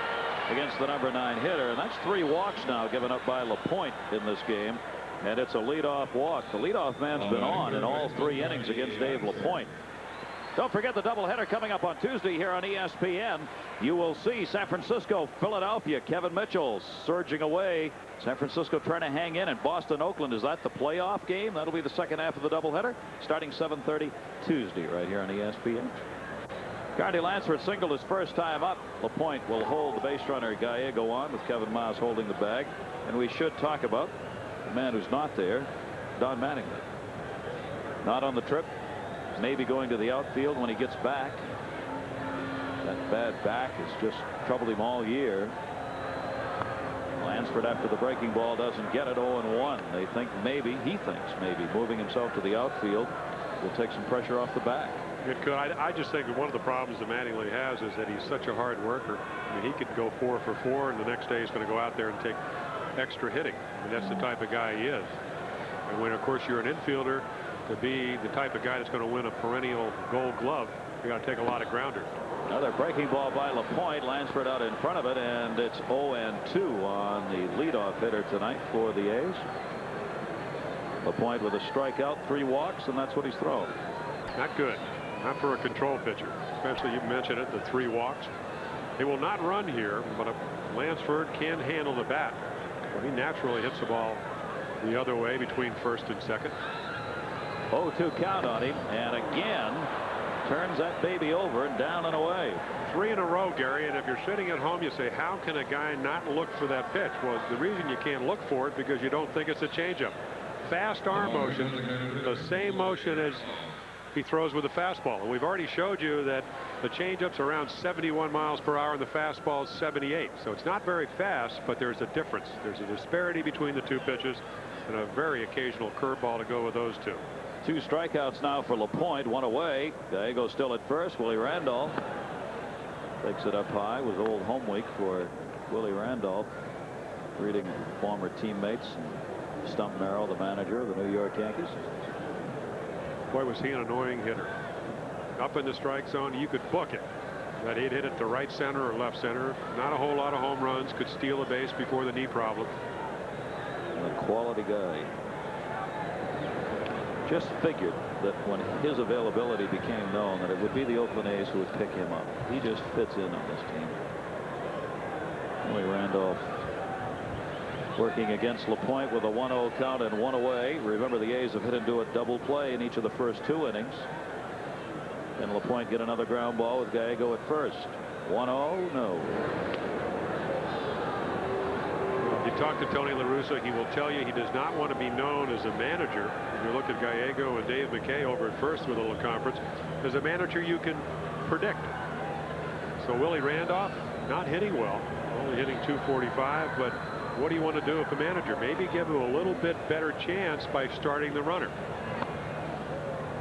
against the number 9 hitter. And that's 3 walks now given up by LaPointe in this game. And it's a leadoff walk. The leadoff man's been on in all 3 innings against Dave LaPointe. Don't forget the doubleheader coming up on Tuesday here on ESPN. You will see San Francisco, Philadelphia. Kevin Mitchell surging away. San Francisco trying to hang in. And Boston, Oakland. Is that the playoff game? That'll be the second half of the doubleheader starting 7:30 Tuesday right here on ESPN. Carney Lansford singled his first time up. LaPointe will hold the base runner Gallego on with Kevin Miles holding the bag. And we should talk about the man who's not there, Don Mattingly. Not on the trip. Maybe going to the outfield when he gets back. That bad back has just troubled him all year. Lansford, after the breaking ball, doesn't get it. 0-1. They think maybe, he thinks maybe, moving himself to the outfield will take some pressure off the back. It could. I just think that one of the problems that Mattingly has is that he's such a hard worker. I mean, he could go 4 for 4, and the next day he's going to go out there and take extra hitting. And that's the type of guy he is. And when, of course, you're an infielder, to be the type of guy that's going to win a perennial Gold Glove, you got to take a lot of grounders. Another breaking ball by LaPointe. Lansford out in front of it, and it's 0-2 on the leadoff hitter tonight for the A's. LaPointe with a strikeout, 3 walks, and that's what he's thrown. Not good. Not for a control pitcher. Especially, you mentioned it, the 3 walks. They will not run here, but Lansford can handle the bat. Well, he naturally hits the ball the other way between first and second. 0-2 count on him, and again turns that baby over and down and away. 3 in a row, Gary, and if you're sitting at home, you say, how can a guy not look for that pitch? Well, the reason you can't look for it because you don't think it's a changeup. Fast arm motion, the same motion as he throws with a fastball. And we've already showed you that the changeup's around 71 miles per hour and the fastball is 78. So it's not very fast, but there's a difference. There's a disparity between the 2 pitches and a very occasional curveball to go with those 2. 2 strikeouts now for LaPointe, 1 away. Gallego still at first. Willie Randolph takes it up high. It was old home week for Willie Randolph, greeting former teammates. Stump Merrill, the manager of the New York Yankees. Boy, was he an annoying hitter. Up in the strike zone, you could book it that he'd hit it to right center or left center. Not a whole lot of home runs. Could steal a base before the knee problem. And a quality guy. Just figured that when his availability became known that it would be the Oakland A's who would pick him up. He just fits in on this team. Willie Randolph working against LaPointe with a 1-0 count and 1 away. Remember, the A's have hit into a double play in each of the first 2 innings. And LaPointe get another ground ball with Gallego at first. 1-0, no. talk to Tony La Russa, he will tell you he does not want to be known as a manager. If you look at Gallego and Dave McKay over at first with a little conference, as a manager you can predict. So Willie Randolph not hitting well, only hitting .245, but what do you want to do if a manager? Maybe give him a little bit better chance by starting the runner.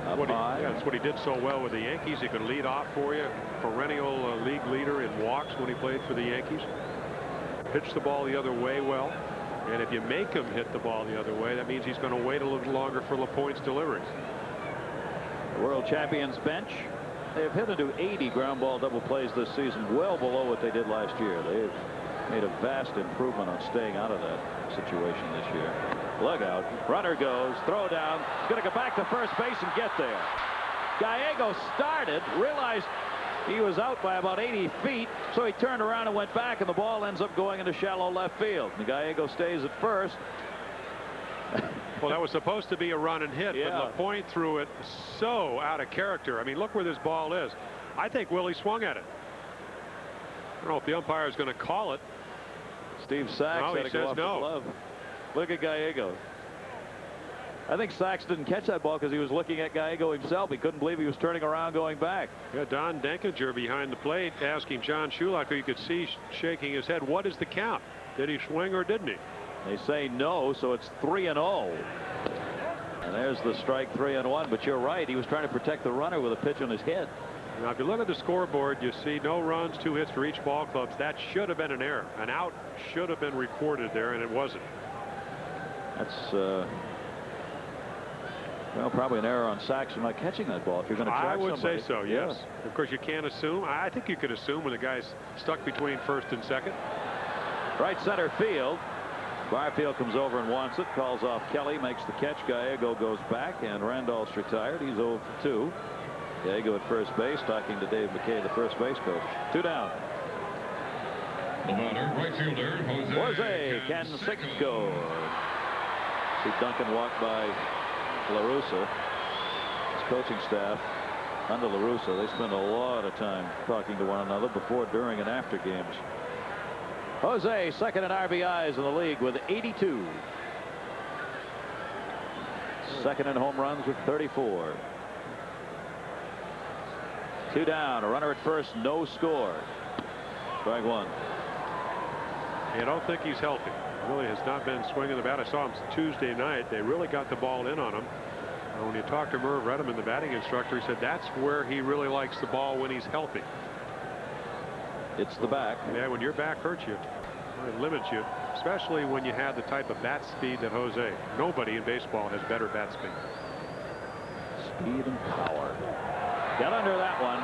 That's what he did so well with the Yankees. He could lead off for you, perennial league leader in walks when he played for the Yankees. Pitch the ball the other way well, and if you make him hit the ball the other way, that means he's going to wait a little longer for LaPointe's deliveries. The world champions bench, they've hit into 80 ground ball double plays this season, well below what they did last year. They've made a vast improvement on staying out of that situation this year. Look out, runner goes, throw down, he's going to go back to first base and get there. Gallego started, realized he was out by about 80 feet, so he turned around and went back, and the ball ends up going into shallow left field. And Gallego stays at first. Well, that was supposed to be a run and hit, Yeah. but LaPointe threw it so out of character. I mean, look where this ball is. I think Willie swung at it. I don't know if the umpire is going to call it. Steve Sachs had to go off the glove. Look at Gallego. I think Sachs didn't catch that ball because he was looking at Gallego himself. He couldn't believe he was turning around going back. Yeah, Don Denkinger behind the plate asking John Shulak, who you could see shaking his head, what is the count? Did he swing or didn't he? They say no, so it's 3-0. And there's the strike, 3-1. But you're right, he was trying to protect the runner with a pitch on his head. Now, if you look at the scoreboard, you see no runs, 2 hits for each ball club. That should have been an error. An out should have been recorded there, and it wasn't. That's well, probably an error on Sachs for not catching that ball. If you're going to charge somebody. I would say so, yes. Yeah. Of course, you can't assume. I think you could assume when the guy's stuck between first and second. Right center field. Barfield comes over and wants it. Calls off Kelly. Makes the catch. Gallego goes back, and Randolph's retired. He's 0 for 2. Gallego at first base, talking to Dave McKay, the first base coach. 2 down. The batter, right fielder, Jose Canseco. See Duncan walk by La Russa. His coaching staff under La Russa, they spend a lot of time talking to one another before, during, and after games. Jose second in RBIs in the league with 82. Second in home runs with 34. 2 down, a runner at first, no score. Strike 1. I don't think he's healthy. Really has not been swinging the bat. I saw him Tuesday night. They really got the ball in on him. And when you talk to Merv Redeman, the batting instructor, he said that's where he really likes the ball when he's healthy. It's the back. Yeah, when your back hurts you, it limits you, especially when you have the type of bat speed that Jose. Nobody in baseball has better bat speed. Speed and power. Got under that one.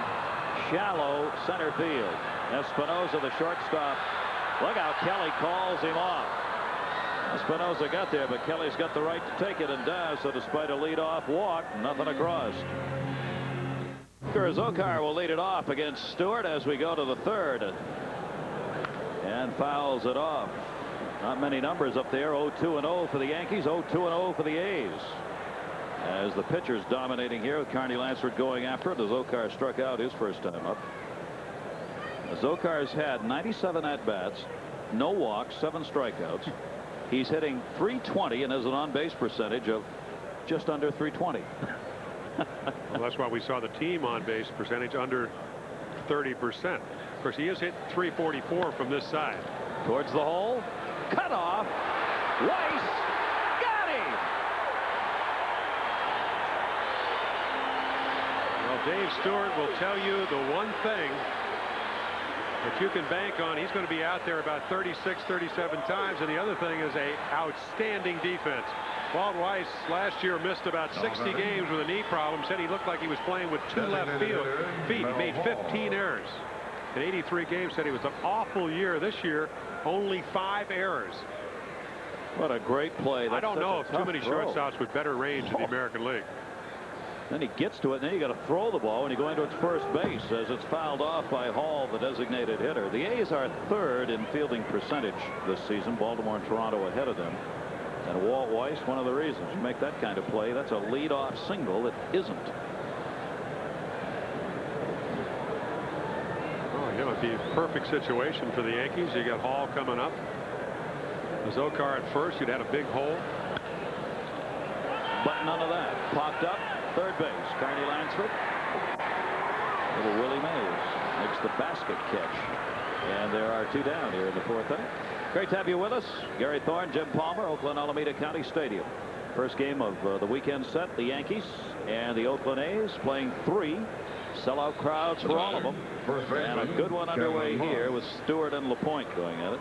Shallow center field. Espinosa, the shortstop. Look out, Kelly calls him off. Espinosa got there, but Kelly's got the right to take it and does. So despite a leadoff walk, nothing across. Zokar will lead it off against Stewart as we go to the third. And fouls it off. Not many numbers up there. 0-2-0 for the Yankees. 0-2-0 for the A's. As the pitchers dominating here with Carney Lansford going after it as Zokar struck out his first time up. Zokar's had 97 at-bats, no walks, 7 strikeouts. He's hitting .320 and has an on-base percentage of just under .320. Well, that's why we saw the team on-base percentage under 30%. Of course, he has hit .344 from this side. Towards the hole. Cut off. Weiss got him. Well, Dave Stewart will tell you the one thing that you can bank on. He's going to be out there about 36, 37 times. And the other thing is a outstanding defense. Walt Weiss last year missed about 60 games with a knee problem. Said he looked like he was playing with 2 left feet. He made 15 errors in 83 games. Said he was an awful year. This year, only 5 errors. What a great play. That's I don't know if too many throw. shortstops with better range in the American League. Then he gets to it, and then you got to throw the ball when you go into its first base as it's fouled off by Hall, the designated hitter. The A's are 3rd in fielding percentage this season. Baltimore and Toronto ahead of them. And Walt Weiss, one of the reasons you make that kind of play. That's a leadoff single that isn't. Oh, yeah, it would be a perfect situation for the Yankees. You got Hall coming up. As Okar at first, you'd had a big hole. But none of that. Popped up. Third base. Carney Lansford. Little Willie Mays makes the basket catch. And there are 2 down here in the 4th inning. Great to have you with us. Gary Thorne, Jim Palmer, Oakland Alameda County Stadium. First game of the weekend set. The Yankees and the Oakland A's playing 3. Sellout crowds for all of them. And a good one underway here with Stewart and LaPointe going at it.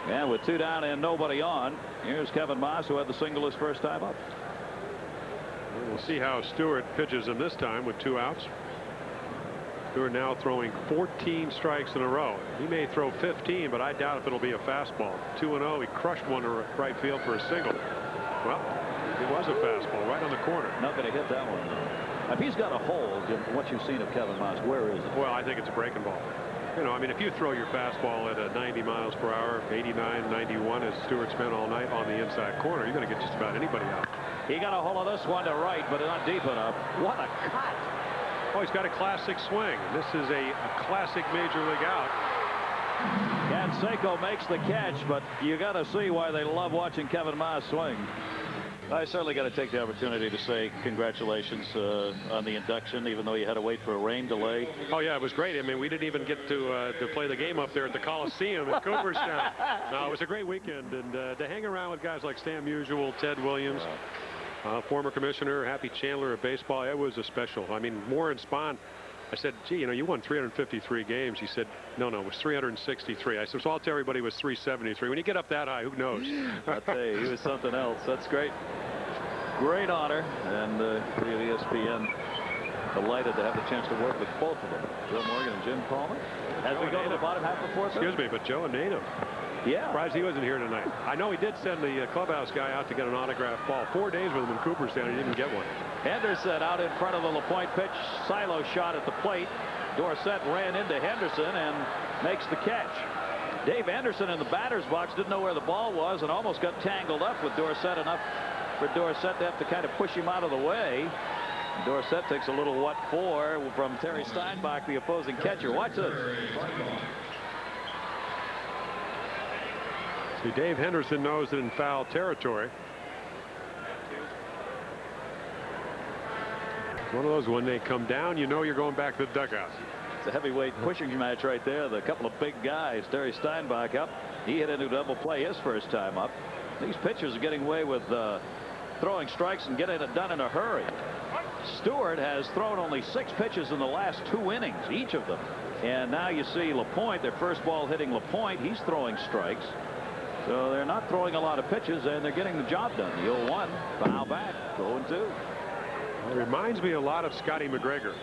And with 2 down and nobody on, here's Kevin Moss, who had the single his first time up. We'll see how Stewart pitches him this time with 2 outs. Stewart now throwing 14 strikes in a row. He may throw 15, but I doubt if it'll be a fastball. 2-0. He crushed one to right field for a single. Well, it was a fastball right on the corner. Not going to hit that one, though. If he's got a hold, what you've seen of Kevin Moss, where is it? Well, I think it's a breaking ball. You know, I mean, if you throw your fastball at 90 miles per hour, 89, 91, as Stewart's been all night on the inside corner, you're going to get just about anybody out. He got a hold of this one to right, but not deep enough. What a cut. Oh, he's got a classic swing. This is a classic major league out. Canseco makes the catch, but you got to see why they love watching Kevin Moss swing. I certainly got to take the opportunity to say congratulations on the induction, even though you had to wait for a rain delay. Oh, yeah, it was great. I mean, we didn't even get to play the game up there at the Coliseum in Cooperstown. No, it was a great weekend, and to hang around with guys like Stan Musial, Ted Williams, former commissioner, Happy Chandler of baseball, it was a special. I mean, Warren Spahn, I said, gee, you know, you won 353 games. He said, no, it was 363. I said, so I'll tell everybody it was 373. When you get up that high, who knows? I'll tell you, he was something else. That's great. Great honor, and for ESPN, delighted to have the chance to work with both of them, Joe Morgan and Jim Palmer. As we go to the bottom half of the 4th. Excuse me, but Joe and Native. Yeah. Surprised he wasn't here tonight. I know he did send the clubhouse guy out to get an autographed ball. 4 days with him in Cooperstown. He didn't get one. Henderson out in front of the LaPointe pitch. Silo shot at the plate. Dorsett ran into Henderson and makes the catch. Dave Anderson in the batter's box didn't know where the ball was and almost got tangled up with Dorsett, enough for Dorsett to have to kind of push him out of the way. Dorsett takes a little what for from Terry Steinbach, the opposing catcher. Watch this. See, Dave Henderson knows that in foul territory. One of those, when they come down, you know you're going back to the dugout. It's a heavyweight pushing match right there. The couple of big guys. Terry Steinbach up. He hit into double play his first time up. These pitchers are getting away with throwing strikes and getting it done in a hurry. Stewart has thrown only 6 pitches in the last 2 innings, each of them. And now you see LaPointe, their first ball hitting LaPointe. He's throwing strikes. So they're not throwing a lot of pitches, and they're getting the job done. The 0-1, foul back, 0-2. It reminds me a lot of Scotty McGregor,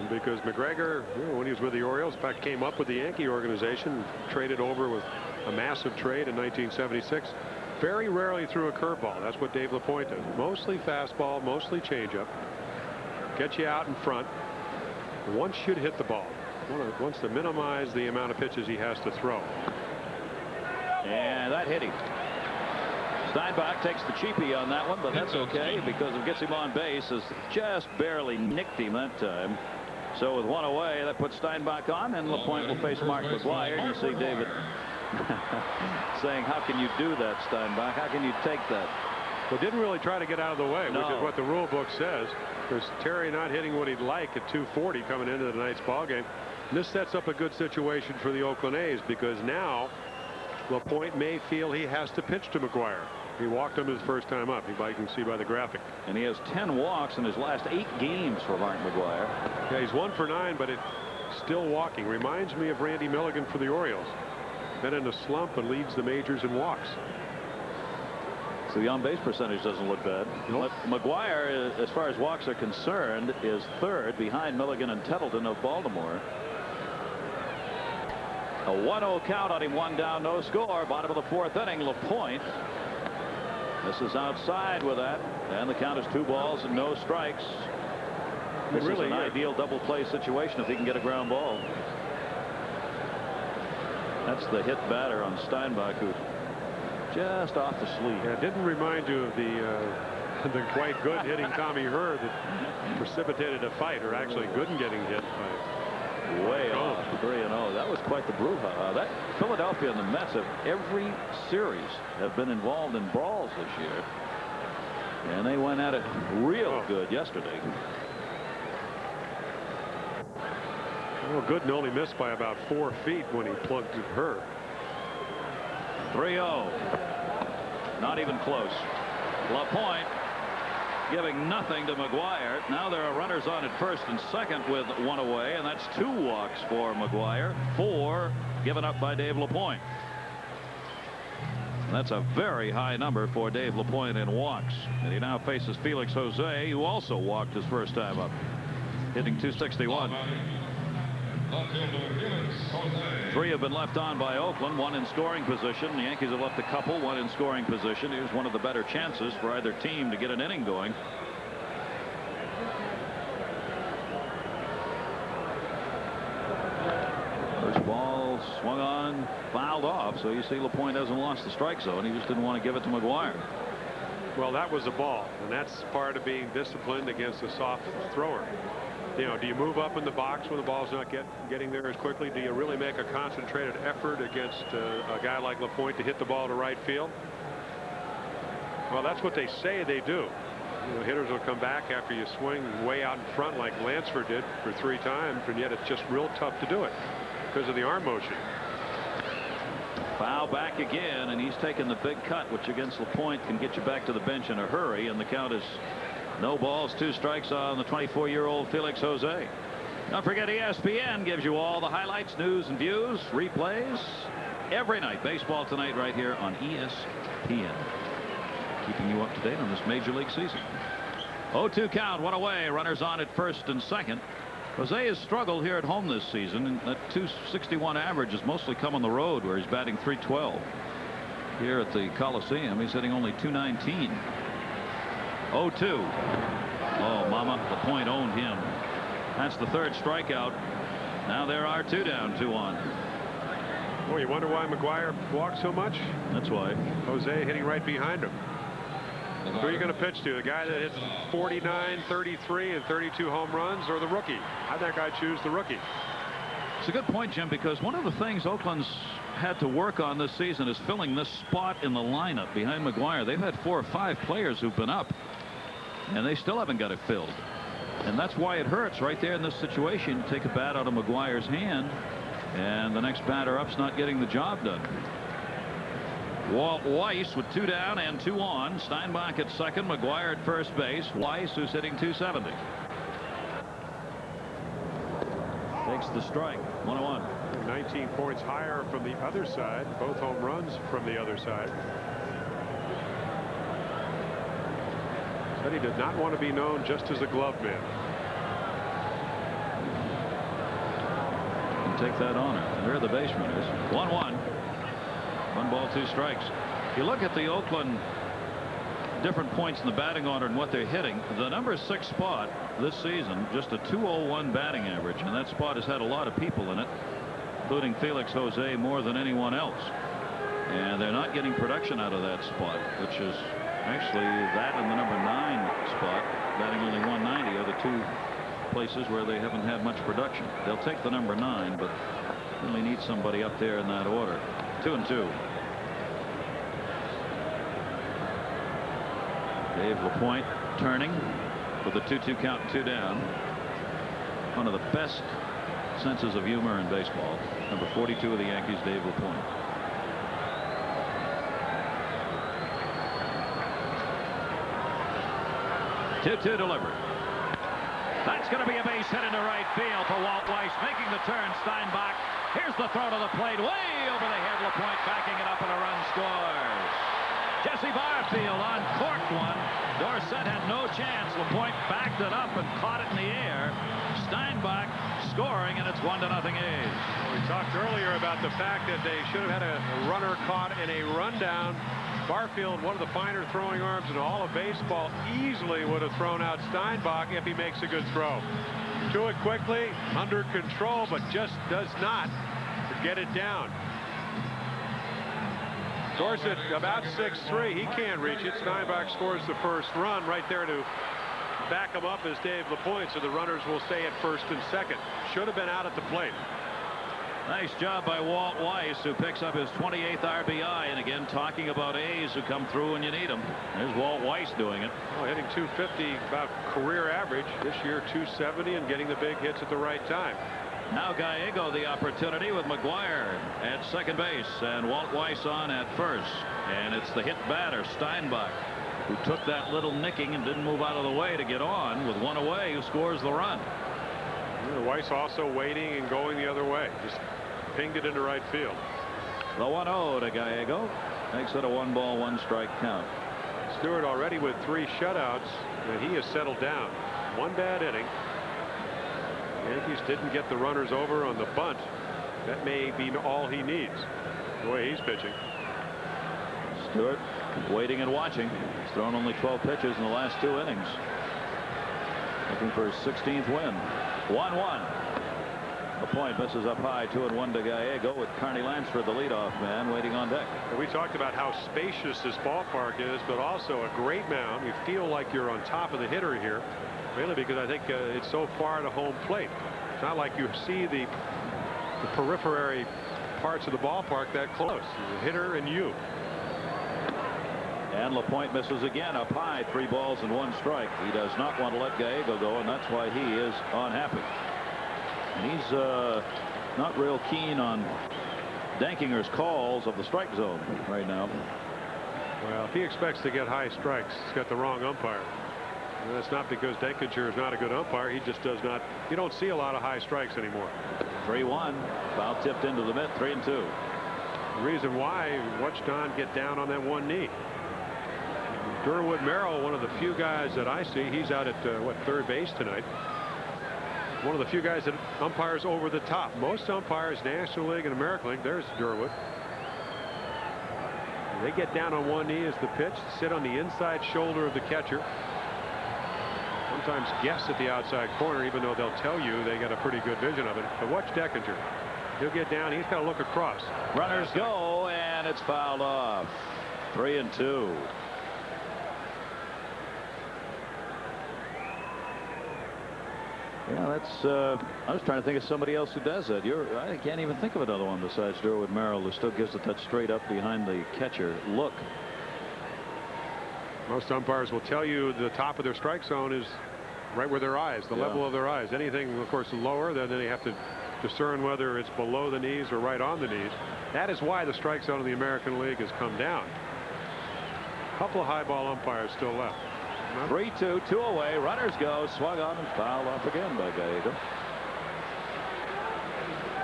because McGregor, you know, when he was with the Orioles, in fact, came up with the Yankee organization, traded over with a massive trade in 1976. Very rarely threw a curveball. That's what Dave LaPointe did. Mostly fastball, mostly changeup. Get you out in front. Once you'd hit the ball. Wants to minimize the amount of pitches he has to throw. And that hit him. Steinbach takes the cheapie on that one, but that's okay because it gets him on base. Has just barely nicked him that time. So with 1 away, that puts Steinbach on, and LaPointe will face Mark McGwire. You see David saying, how can you do that, Steinbach? How can you take that? Well, didn't really try to get out of the way, which is what the rule book says. There's Terry not hitting what he'd like at 240 coming into tonight's ball game. And this sets up a good situation for the Oakland A's, because now LaPointe may feel he has to pitch to McGwire. He walked him his first time up. You can see by the graphic. And he has 10 walks in his last 8 games for Mark McGwire. Yeah, he's 1 for 9, but it's still walking. Reminds me of Randy Milligan for the Orioles. Been in a slump and leads the majors in walks. So the on-base percentage doesn't look bad. Nope. McGwire, as far as walks are concerned, is 3rd behind Milligan and Tettleton of Baltimore. A 1-0 count on him, 1 down, no score. Bottom of the 4th inning, LaPointe. This is outside with that, and the count is 2 balls and no strikes. This is an ideal double play situation if he can get a ground ball. That's the hit batter on Steinbach, who just off the sleeve. Yeah, it didn't remind you of the quite good hitting Tommy Hurd that precipitated a fight, or actually Gooden getting hit by way off. 3-0. That was quite the brouhaha. That Philadelphia and the Mets have every series have been involved in brawls this year, and they went at it real good yesterday. Well, Gooden only missed by about 4 feet when he plugged her. 3-0. Not even close. LaPointe giving nothing to McGuire. Now there are runners on at first and second with 1 away, and that's 2 walks for McGuire, 4 given up by Dave LaPointe. That's a very high number for Dave LaPointe in walks, and he now faces Felix Jose, who also walked his first time up, hitting .261. 3 have been left on by Oakland, 1 in scoring position. The Yankees have left a couple, 1 in scoring position. Here's one of the better chances for either team to get an inning going. First ball swung on, fouled off, so you see LaPointe hasn't lost the strike zone. He just didn't want to give it to McGuire. Well, that was a ball, and that's part of being disciplined against a soft thrower. You know, do you move up in the box when the ball's not getting there as quickly? Do you really make a concentrated effort against a guy like LaPointe to hit the ball to right field? Well, that's what they say they do. You know, hitters will come back after you swing way out in front like Lansford did for 3 times, and yet it's just real tough to do it because of the arm motion. Foul back again, and he's taking the big cut, which against LaPointe can get you back to the bench in a hurry, and the count is no balls, 2 strikes on the 24-year-old Felix Jose. Don't forget, ESPN gives you all the highlights, news and views, replays every night. Baseball tonight right here on ESPN. Keeping you up to date on this major league season. 0-2 count, 1 away. Runners on at first and second. Jose has struggled here at home this season, and that .261 average has mostly come on the road, where he's batting .312. Here at the Coliseum, he's hitting only .219. 0-2. Oh, mama, LaPointe owned him. That's the 3rd strikeout. Now there are 2 down, 2 on. Well, you wonder why McGuire walks so much? That's why. Jose hitting right behind him. Who are you going to pitch to? The guy that hits 49, 33, and 32 home runs, or the rookie? I think I'd choose the rookie. It's a good point, Jim, because one of the things Oakland's had to work on this season is filling this spot in the lineup behind McGuire. They've had 4 or 5 players who've been up, and they still haven't got it filled. And that's why it hurts right there in this situation. Take a bat out of McGuire's hand, and the next batter up's not getting the job done. Walt Weiss with 2 down and 2 on. Steinbach at second, McGuire at first base. Weiss, who's hitting .270. Takes the strike. 1-1. 19 points higher from the other side. Both home runs from the other side. Said he did not want to be known just as a glove man. And take that honor. There the baseman is. 1-1. 1 ball, 2 strikes. You look at the Oakland different points in the batting order and what they're hitting. The number 6 spot this season, just a .201 batting average, and that spot has had a lot of people in it, including Felix Jose, more than anyone else. And they're not getting production out of that spot, which is actually that and the number 9 spot, batting only .190, are the 2 places where they haven't had much production. They'll take the number 9, but really need somebody up there in that order. 2-2. Dave LaPointe turning with a 2-2 count and 2 down. One of the best senses of humor in baseball. Number 42 of the Yankees, Dave LaPointe. Two delivered. That's going to be a base hit into right field for Walt Weiss, making the turn. Steinbach. Here's the throw to the plate, way over the head. LaPointe backing it up, and a run scores. Jesse Barfield uncorked one. Dorsett had no chance. LaPointe backed it up and caught it in the air. Steinbach scoring, and it's 1-0 A's. We talked earlier about the fact that they should have had a runner caught in a rundown. Barfield, one of the finer throwing arms in all of baseball, easily would have thrown out Steinbach if he makes a good throw. To it quickly, under control, but just does not get it down. Dorsett about 6'3". He can't reach it. Steinbach scores the first run right there to back him up as Dave LaPointe, so the runners will stay at first and second. Should have been out at the plate. Nice job by Walt Weiss, who picks up his 28th RBI. And again, talking about A's who come through when you need them. There's Walt Weiss doing it. Oh, hitting 250, about career average. This year 270, and getting the big hits at the right time. Now Gallego the opportunity with McGuire at second base and Walt Weiss on at first. And it's the hit batter, Steinbach, who took that little nicking and didn't move out of the way to get on with one away, who scores the run. Weiss also waiting and going the other way. Just pinged it into right field. The 1-0 to Gallego makes it a 1-ball 1-strike count. Stewart already with 3 shutouts, and he has settled down. 1 bad inning. Yankees didn't get the runners over on the bunt. That may be all he needs, the way he's pitching. Stewart waiting and watching. He's thrown only 12 pitches in the last 2 innings. Looking for his 16th win. 1-1. LaPointe misses up high. 2-1 to Gallego with Carney Lansford, the leadoff man, waiting on deck. We talked about how spacious this ballpark is, but also a great mound. You feel like you're on top of the hitter here, really, because I think it's so far to home plate. It's not like you see the periphery parts of the ballpark that close. The hitter and you. And LaPointe misses again up high. 3 balls and 1 strike. He does not want to let Gallego go, and that's why he is unhappy. And he's not real keen on Dankinger's calls of the strike zone right now. Well, if he expects to get high strikes, he's got the wrong umpire. And that's not because Dankinger is not a good umpire. He just does not. You don't see a lot of high strikes anymore. 3-1. Foul tipped into the mitt. 3-2. The reason why, watch Don get down on that one knee. Durwood Merrill, one of the few guys that I see, he's out at third base tonight. One of the few guys that umpires over the top. Most umpires, National League and American League, there's Durwood. They get down on one knee as the pitch, sit on the inside shoulder of the catcher. Sometimes guess at the outside corner, even though they'll tell you they got a pretty good vision of it. But watch Deckinger. He'll get down. He's got to look across. Runners go, and it's fouled off. 3-2. Yeah, that's. I was trying to think of somebody else who does that. I can't even think of another one besides Durwood Merrill, who still gives it that straight up behind the catcher look. Most umpires will tell you the top of their strike zone is right where their eyes, the level of their eyes. Anything, of course, lower, then they have to discern whether it's below the knees or right on the knees. That is why the strike zone in the American League has come down. A couple of high ball umpires still left. 3-2, 2 away. Runners go. Swung on and fouled off again by Gallego.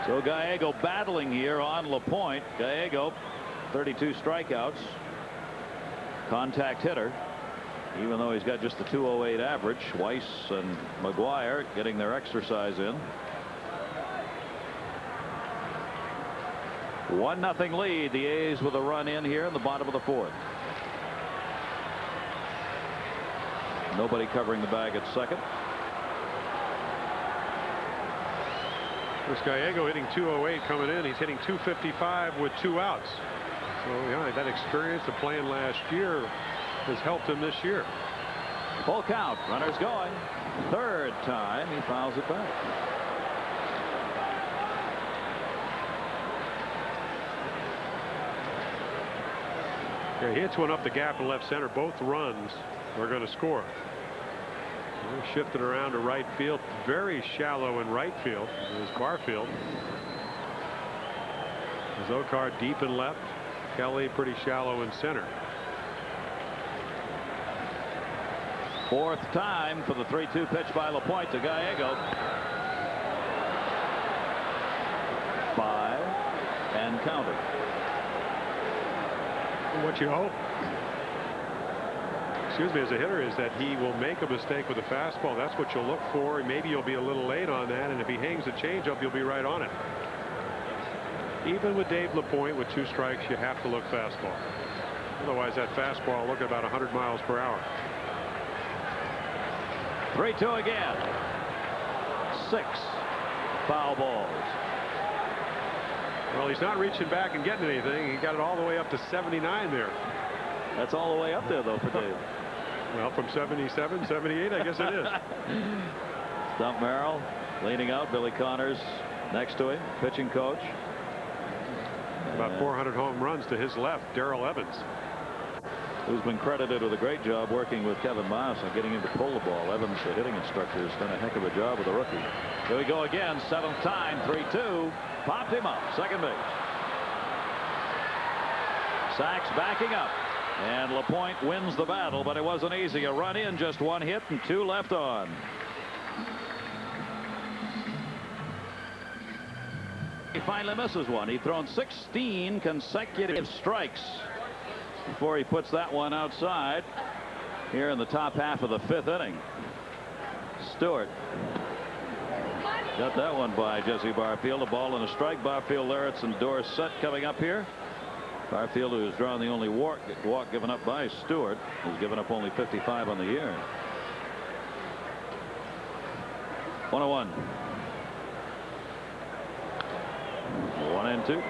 So Gallego battling here on LaPointe. Gallego, 32 strikeouts. Contact hitter. Even though he's got just the 208 average. Weiss and McGuire getting their exercise in. 1-0 lead. The A's with a run in here in the bottom of the 4th. Nobody covering the bag at second. This Gallego hitting 208 coming in. He's hitting 255 with 2 outs. So yeah, that experience of playing last year has helped him this year. Full count. Runners going. 3rd time he fouls it back. Yeah, he hits one up the gap in left center. Both runs are going to score. Shifted around to right field. Very shallow in right field is Barfield. Zokar deep in left. Kelly pretty shallow in center. 4th time for the 3-2 pitch by LaPointe to Gallego. 5 and counting. What you hope, excuse me, as a hitter, is that he will make a mistake with a fastball. That's what you'll look for, and maybe you'll be a little late on that, and if he hangs a changeup, you'll be right on it. Even with Dave LaPointe with 2 strikes, you have to look fastball. Otherwise, that fastball will look at about 100 miles per hour. 3-2 again. 6 foul balls. Well, he's not reaching back and getting anything. He got it all the way up to 79 there. That's all the way up there, though, for Dave. Well, from 77, 78, I guess it is. Stump Merrill leaning out. Billy Connors next to him, pitching coach. About 400 home runs to his left, Darrell Evans, who's been credited with a great job working with Kevin Moss on getting him to pull the ball. Evans, the hitting instructor, has done a heck of a job with the rookie. Here we go again. 7th time. 3-2. Popped him up. Second base. Sachs backing up. And LaPointe wins the battle, but it wasn't easy. A run in, just 1 hit, and 2 left on. He finally misses one. He'd thrown 16 consecutive strikes before he puts that one outside here in the top half of the 5th inning. Stewart got that one by Jesse Barfield. A ball and a strike. Barfield, Lawrence, and Dorsett coming up here. Barfield, who has drawn the only walk given up by Stewart, has given up only 55 on the year. 1-1. 1-2.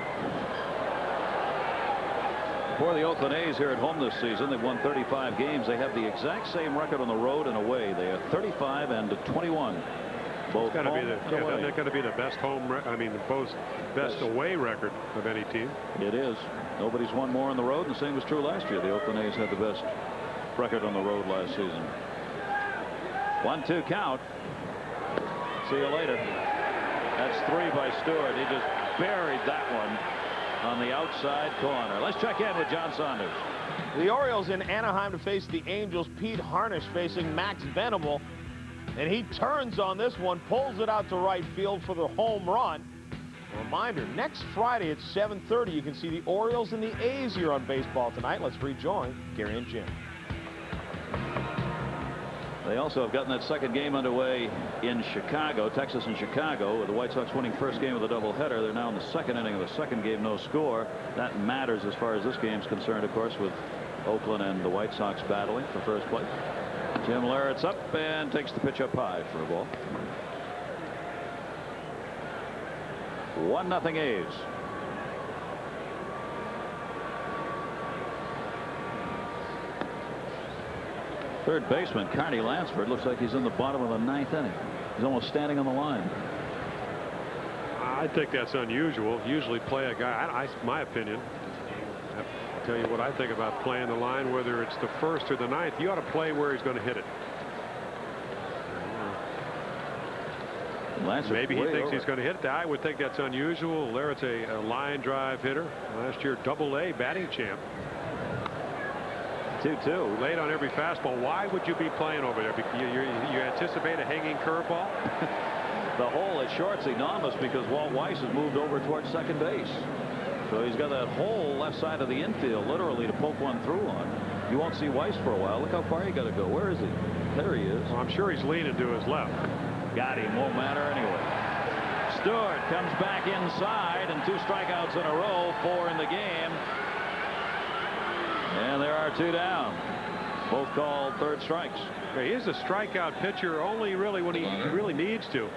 For the Oakland A's here at home this season, they've won 35 games. They have the exact same record on the road and away. They are 35 and 21. Both Doesn't that got to be the best home? Best away record of any team. It is. Nobody's won more on the road, and the same was true last year. The Oakland A's had the best record on the road last season. 1-2 count. See you later. That's 3 by Stewart. He just buried that one on the outside corner. Let's check in with John Saunders. The Orioles in Anaheim to face the Angels. Pete Harnisch facing Max Venable. And he turns on this one, pulls it out to right field for the home run. A reminder, next Friday at 7:30, you can see the Orioles and the A's here on Baseball Tonight. Let's rejoin Gary and Jim. They also have gotten that second game underway in Chicago, Texas and Chicago, with the White Sox winning first game of the doubleheader. They're now in the second inning of the second game, no score. That matters as far as this game's concerned, of course, with Oakland and the White Sox battling for first place. Jim Leyritz up and takes the pitch up high for a ball. 1-0 A's. Third baseman Carney Lansford looks like he's in the bottom of the 9th inning. He's almost standing on the line. I think that's unusual. Usually play a guy. My opinion. I'll tell you what I think about playing the line, whether it's the 1st or the 9th. You ought to play where he's going to hit it. Maybe he thinks he's going to hit it. I would think that's unusual. Leyritz, a line drive hitter. Last year, Double-A batting champ. 2-2. Late on every fastball. Why would you be playing over there? You anticipate a hanging curveball? The hole at short's enormous because Walt Weiss has moved over towards second base. So he's got that hole left side of the infield literally to poke one through on. You won't see Weiss for a while. Look how far you got to go. Where is he? There he is. Well, I'm sure he's leaning to his left. Got him. Won't matter anyway. Stewart comes back inside, and 2 strikeouts in a row, 4 in the game. And there are 2 down. Both called third strikes. He is a strikeout pitcher only really when he really needs to.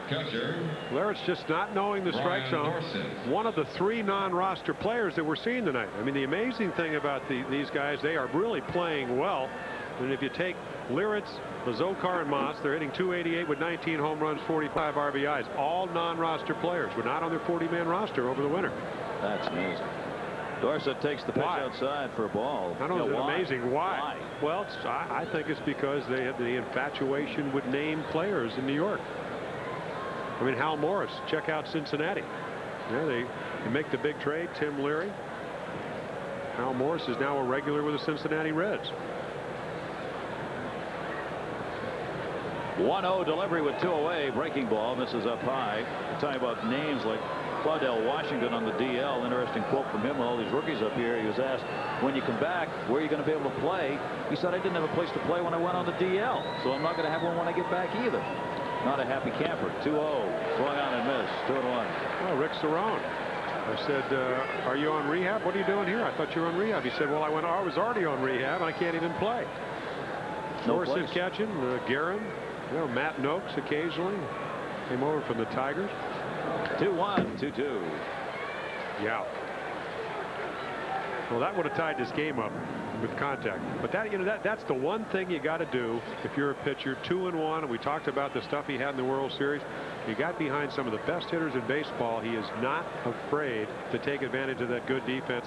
Leyritz just not knowing the strike zone. One of the 3 non-roster players that we're seeing tonight. I mean, the amazing thing about these guys, they are really playing well. And if you take Leyritz, Lazokar, and Moss, they're hitting .288 with 19 home runs, 45 RBIs. All non-roster players. We're not on their 40-man roster over the winter. That's amazing. Dorsett takes the pitch outside for a ball. I don't know. It's amazing. Why? Well, I think it's because they have the infatuation with named players in New York. I mean, Hal Morris, check out Cincinnati. Yeah, they make the big trade. Tim Leary. Hal Morris is now a regular with the Cincinnati Reds. 1-0 delivery with 2 away. Breaking ball misses up high. We're talking about names like Claudell Washington on the DL. Interesting quote from him with all these rookies up here. He was asked, when you come back, where are you going to be able to play? He said, I didn't have a place to play when I went on the DL, so I'm not going to have one when I get back either. Not a happy camper. 2-0. Swung on and missed. 2-1. Oh, Rick Cerrone. I said, are you on rehab? What are you doing here? I thought you were on rehab. He said, well, I was already on rehab, and I can't even play. Dorsett catching, Guerin, Matt Noakes occasionally. Came over from the Tigers. 2-1, 2-2. Yeah. Well, that would have tied this game up with contact. But that's the one thing you got to do if you're a pitcher. 2-1, and we talked about the stuff he had in the World Series. He got behind some of the best hitters in baseball. He is not afraid to take advantage of that good defense,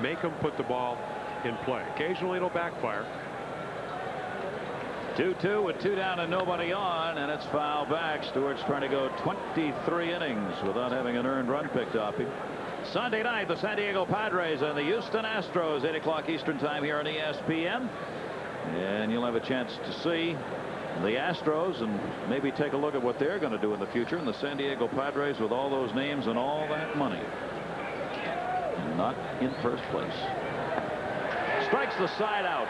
make them put the ball in play. Occasionally it'll backfire. 2-2 with 2 down and nobody on, and it's foul back. Stewart's trying to go 23 innings without having an earned run picked off him. Sunday night, the San Diego Padres and the Houston Astros, 8 o'clock Eastern time here on ESPN. And you'll have a chance to see the Astros and maybe take a look at what they're going to do in the future. And the San Diego Padres, with all those names and all that money, not in first place. Strikes the side out.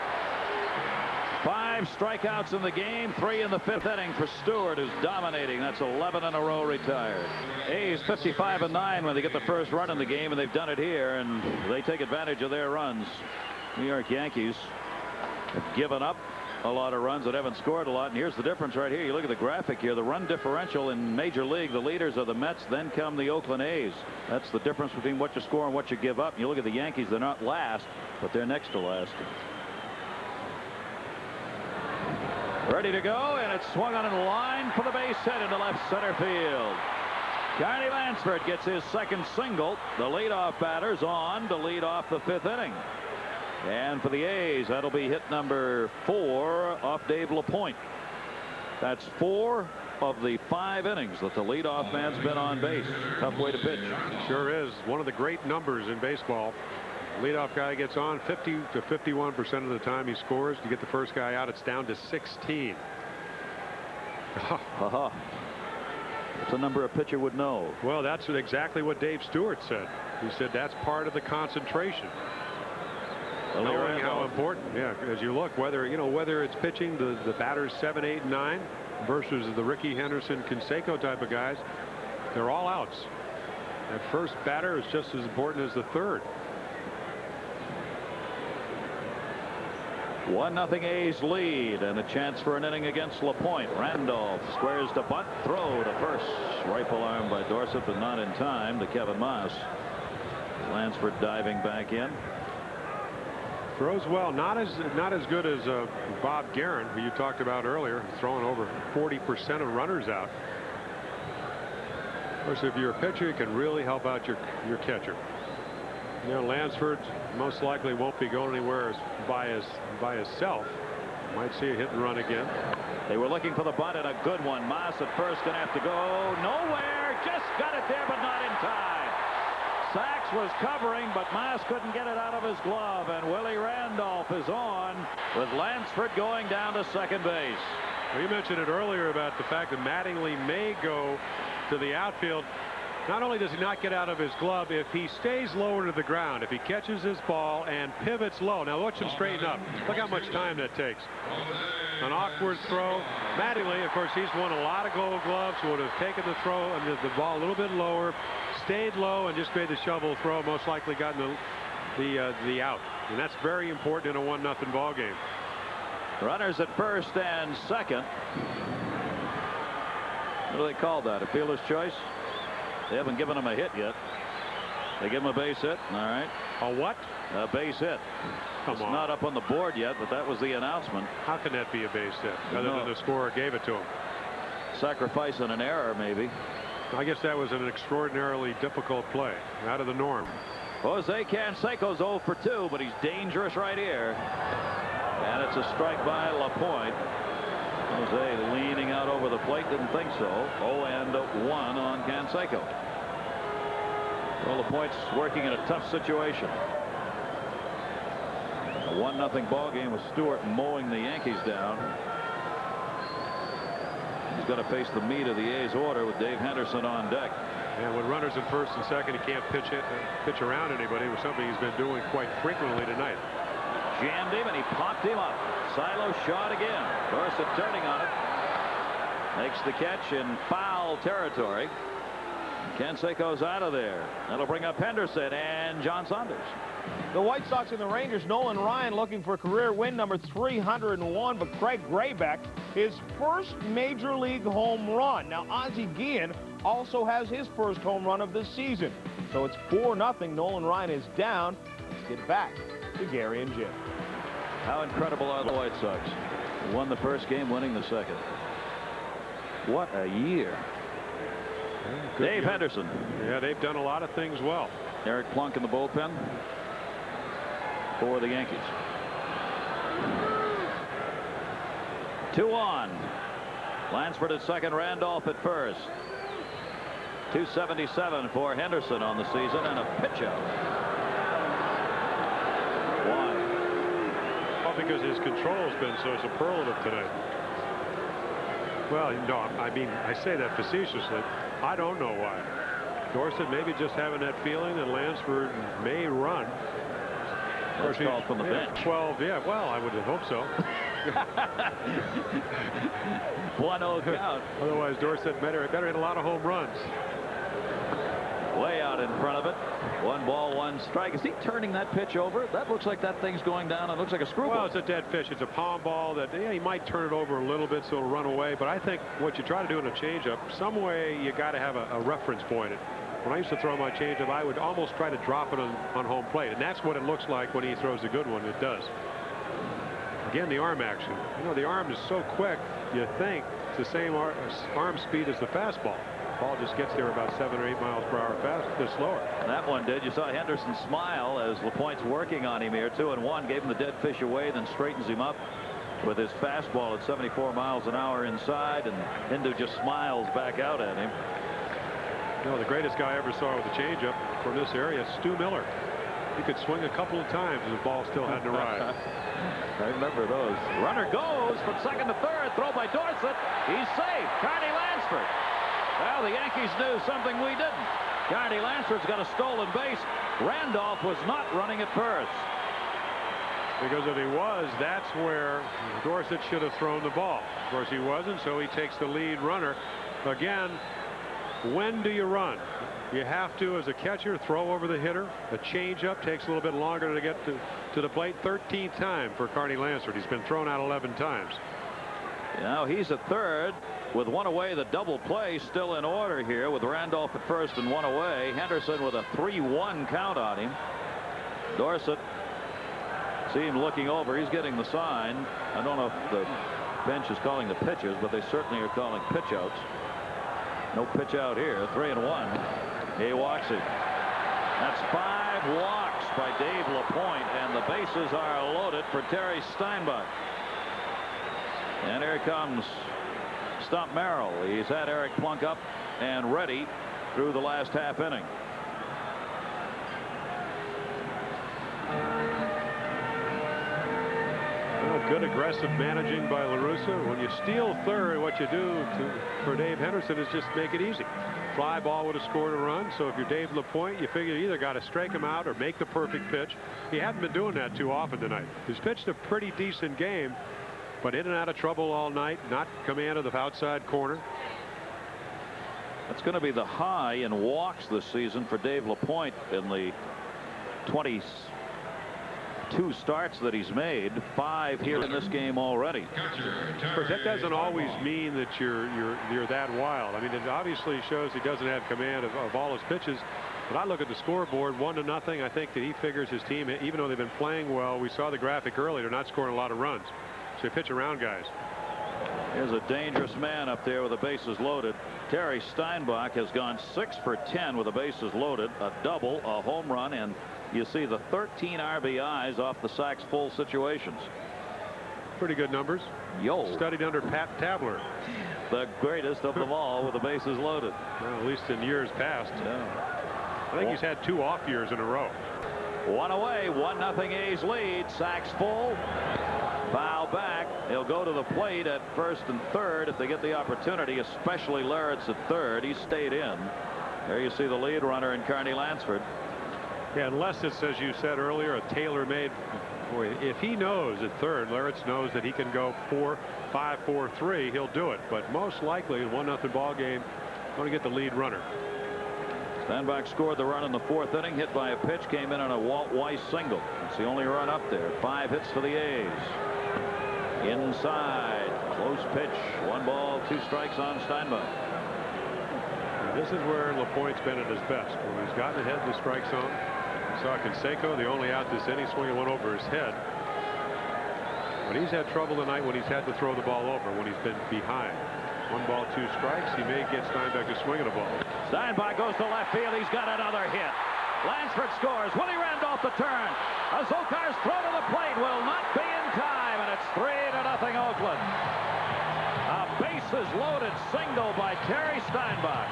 5 strikeouts in the game, 3 in the 5th inning for Stewart, who's dominating. That's 11 in a row retired. A's 55-9 when they get the first run in the game, and they've done it here, and they take advantage of their runs. New York Yankees have given up a lot of runs that haven't scored a lot, and here's the difference right here. You look at the graphic here, the run differential in Major League. The leaders are the Mets, then come the Oakland A's. That's the difference between what you score and what you give up. And you look at the Yankees, they're not last, but they're next to last. Ready to go, and it's swung on in line for the base hit into left center field. Carney Lansford gets his second single. The leadoff batter's on to lead off the 5th inning. And for the A's, that'll be hit number 4 off Dave LaPointe. That's 4 of the 5 innings that the leadoff man's been on base. Tough way to pitch. Sure is. One of the great numbers in baseball. Leadoff guy gets on 50 to 51% of the time he scores. You get the first guy out, it's down to 16. It's a number a pitcher would know. Well, that's exactly what Dave Stewart said. He said that's part of the concentration. Knowing how important, yeah, as you look, whether it's pitching the batters 7, 8, 9 versus the Ricky Henderson, Canseco type of guys, they're all outs. That first batter is just as important as the third. 1-0 A's lead, and a chance for an inning against LaPointe. Randolph squares to bunt, throw to first. Rifle arm by Dorsett, but not in time to Kevin Moss. Lansford diving back in. Throws well, not as good as Bob Guerin, who you talked about earlier, throwing over 40% of runners out. Of course, if you're a pitcher, you can really help out your catcher. Lansford most likely won't be going anywhere by himself. Might see a hit and run again. They were looking for the bunt, and a good one. Moss at first going to have to go nowhere. Just got it there, but not in time. Sachs was covering, but Moss couldn't get it out of his glove, and Willie Randolph is on with Lansford going down to second base. Well, you mentioned it earlier about the fact that Mattingly may go to the outfield. Not only does he not get out of his glove, if he stays lower to the ground, if he catches his ball and pivots low. Now watch him straighten up. Look how much time that takes. An awkward throw. Mattingly, of course, he's won a lot of Gold Gloves. Would have taken the throw and the ball a little bit lower, stayed low, and just made the shovel throw. Most likely gotten the out. And that's very important in a 1-0 ball game. Runners at first and second. What do they call that? A fielder's choice? They haven't given him a hit yet. They give him a base hit. All right. A what? A base hit. It's not up on the board yet, but that was the announcement. How can that be a base hit other than the scorer gave it to him? Sacrifice and an error, maybe. I guess that was an extraordinarily difficult play. Out of the norm. Jose Canseco's 0 for 2, but he's dangerous right here. And it's a strike by LaPointe. Jose leaning out over the plate, didn't think so. 0-1 on Canseco. Well, LaPointe's working in a tough situation. A 1-0 ball game with Stewart mowing the Yankees down. He's going to face the meat of the A's order with Dave Henderson on deck. And when runners in first and second, he can't pitch around anybody. It was something he's been doing quite frequently tonight. Jammed him, and he popped him up. Silo shot again. Dorsett turning on it. Makes the catch in foul territory. Canseco's out of there. That'll bring up Henderson and John Saunders. The White Sox and the Rangers, Nolan Ryan looking for career win number 301, but Craig Graybeck, his first major league home run. Now, Ozzie Guillen also has his first home run of the season. So it's 4-0. Nolan Ryan is down. it back to Gary and Jim. How incredible are the White Sox? Won the first game, winning the second. What a year. Dave Henderson. Yeah, they've done a lot of things well. Eric Plunk in the bullpen for the Yankees. 2 on. Lansford at second, Randolph at first. 277 for Henderson on the season, and a pitch out. Why? Well, because his control has been so superlative tonight. Well, no, I mean, I say that facetiously. I don't know why. Dorsett maybe just having that feeling that Lansford may run. Of course, called from the bench. 12, yeah, well, I would hope so. 1-0 count. Otherwise, Dorsett better hit a lot of home runs. Way out in front of it. 1 ball, 1 strike. Is he turning that pitch over? That looks like that thing's going down. It looks like a screwball. Well, it's a dead fish. It's a palm ball that, yeah, he might turn it over a little bit so it'll run away. But I think what you try to do in a changeup, some way you got to have a reference point. When I used to throw my changeup, I would almost try to drop it on home plate. And that's what it looks like when he throws a good one. It does. Again, the arm action. You know, the arm is so quick, you think it's the same arm speed as the fastball. Ball just gets there about 7 or 8 miles per hour faster, slower. That one did. You saw Henderson smile as LaPointe's working on him here. 2-1, gave him the dead fish away, then straightens him up with his fastball at 74 miles an hour inside, and Hindu just smiles back out at him. You know, the greatest guy I ever saw with a changeup from this area, Stu Miller. He could swing a couple of times and the ball still hadn't arrived. I remember those. Runner goes from second to third. Throw by Dorsett. He's safe. Carney Lansford. Well, the Yankees knew something we didn't. Carney Lansford's got a stolen base. Randolph was not running at first. Because if he was, that's where Dorsett should have thrown the ball. Of course, he wasn't, so he takes the lead runner. Again, when do you run? You have to, as a catcher, throw over the hitter. A changeup takes a little bit longer to get to the plate. 13th time for Carney Lansford. He's been thrown out 11 times. Now he's at third with 1 away. The double play still in order here with Randolph at first and 1 away. Henderson with a 3-1 count on him. Dorsett, see him looking over. He's getting the sign. I don't know if the bench is calling the pitches, but they certainly are calling pitch outs. No pitch out here. 3-1. He walks it. That's 5 walks by Dave LaPointe, and the bases are loaded for Terry Steinbach. And here comes Stump Merrill. He's had Eric Plunk up and ready through the last half inning. Well, good aggressive managing by La Russa. When you steal third, what you do for Dave Henderson is just make it easy. Fly ball would have scored a run. So if you're Dave LaPointe, you figure you either got to strike him out or make the perfect pitch. He hadn't been doing that too often tonight. He's pitched a pretty decent game, but in and out of trouble all night. Not command of the outside corner. That's going to be the high in walks this season for Dave LaPointe in the 22 starts that he's made. 5 here in this game already. Of course, that doesn't always mean that you're that wild. I mean, it obviously shows he doesn't have command of all his pitches. But I look at the scoreboard, 1-0. I think that he figures his team, even though they've been playing well, we saw the graphic earlier, they're not scoring a lot of runs. So they pitch around guys. Here's a dangerous man up there with the bases loaded. Terry Steinbach has gone 6 for 10 with the bases loaded, a double, a home run, and you see the 13 RBIs off the Sox full situations. Pretty good numbers. Yo. Studied under Pat Tabler. The greatest of them all with the bases loaded. Well, at least in years past. Yeah. I think he's had 2 off years in a row. 1 away, 1-0 A's lead. Sox full. Foul back. He'll go to the plate at first and third if they get the opportunity, especially Larrett's at third. He stayed in. There you see the lead runner in Carney Lansford. Yeah, unless it's, as you said earlier, a tailor-made. Boy, if he knows at third, Larretts knows that he can go 4-5, 4-3, he'll do it. But most likely, 1-0 ball game, going to get the lead runner. Steinbach scored the run in the 4th inning, hit by a pitch, came in on a Walt Weiss single. It's the only run up there. 5 hits for the A's. Inside, close pitch. 1 ball, 2 strikes on Steinbach. This is where LaPointe's been at his best, when he's gotten ahead of the strike zone. Saw Canseco, the only out this inning, swinging one over his head. But he's had trouble tonight when he's had to throw the ball over, when he's been behind. 1 ball, 2 strikes. He may get Steinbach to swing at a ball. Steinbach goes to left field. He's got another hit. Lansford scores. Willie Randolph the turn. Azokar's throw to the plate will not be in time, and it's 3-0 Oakland. A bases loaded single by Terry Steinbach.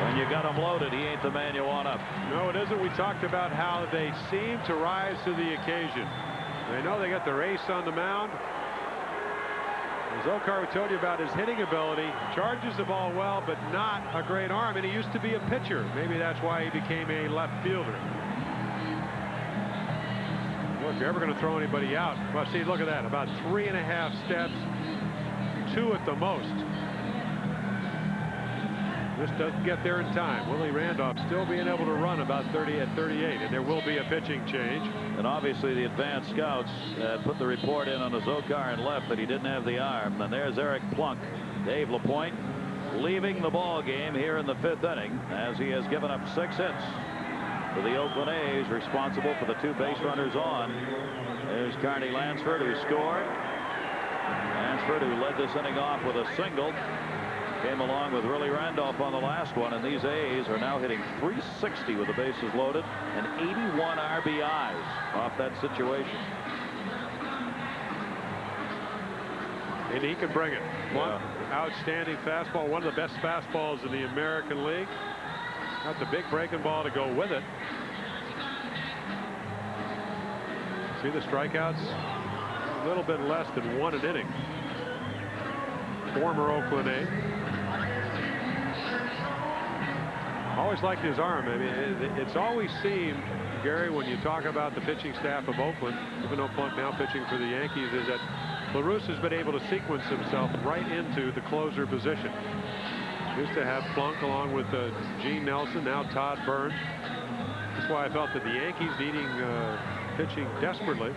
When you got him loaded, he ain't the man you want up. No, it isn't. We talked about how they seem to rise to the occasion. They know they got their ace on the mound. As Okar told you about his hitting ability, charges the ball well, but not a great arm, and he used to be a pitcher. Maybe that's why he became a left fielder. Well, if you're ever going to throw anybody out, well, see, look at that, about 3.5 steps, 2 at the most. This doesn't get there in time. Willie Randolph still being able to run about 30 at 38, and there will be a pitching change. And obviously the advanced scouts put the report in on Azokar and left that he didn't have the arm. And there's Eric Plunk. Dave LaPointe leaving the ball game here in the 5th inning as he has given up 6 hits for the Oakland A's, responsible for the 2 base runners on. There's Carney Lansford, who scored. Lansford, who led this inning off with a single, came along with Willie Randolph on the last one, and these A's are now hitting .360 with the bases loaded and 81 RBIs off that situation. And he can bring it. One outstanding fastball, one of the best fastballs in the American League. Got the big breaking ball to go with it. See the strikeouts? A little bit less than 1 an inning. Former Oakland A. Always liked his arm. I mean, it's always seemed, Gary, when you talk about the pitching staff of Oakland, even though Plunk now pitching for the Yankees, is that LaRusse has been able to sequence himself right into the closer position. Used to have Plunk along with Gene Nelson, now Todd Burns. That's why I felt that the Yankees needing pitching desperately.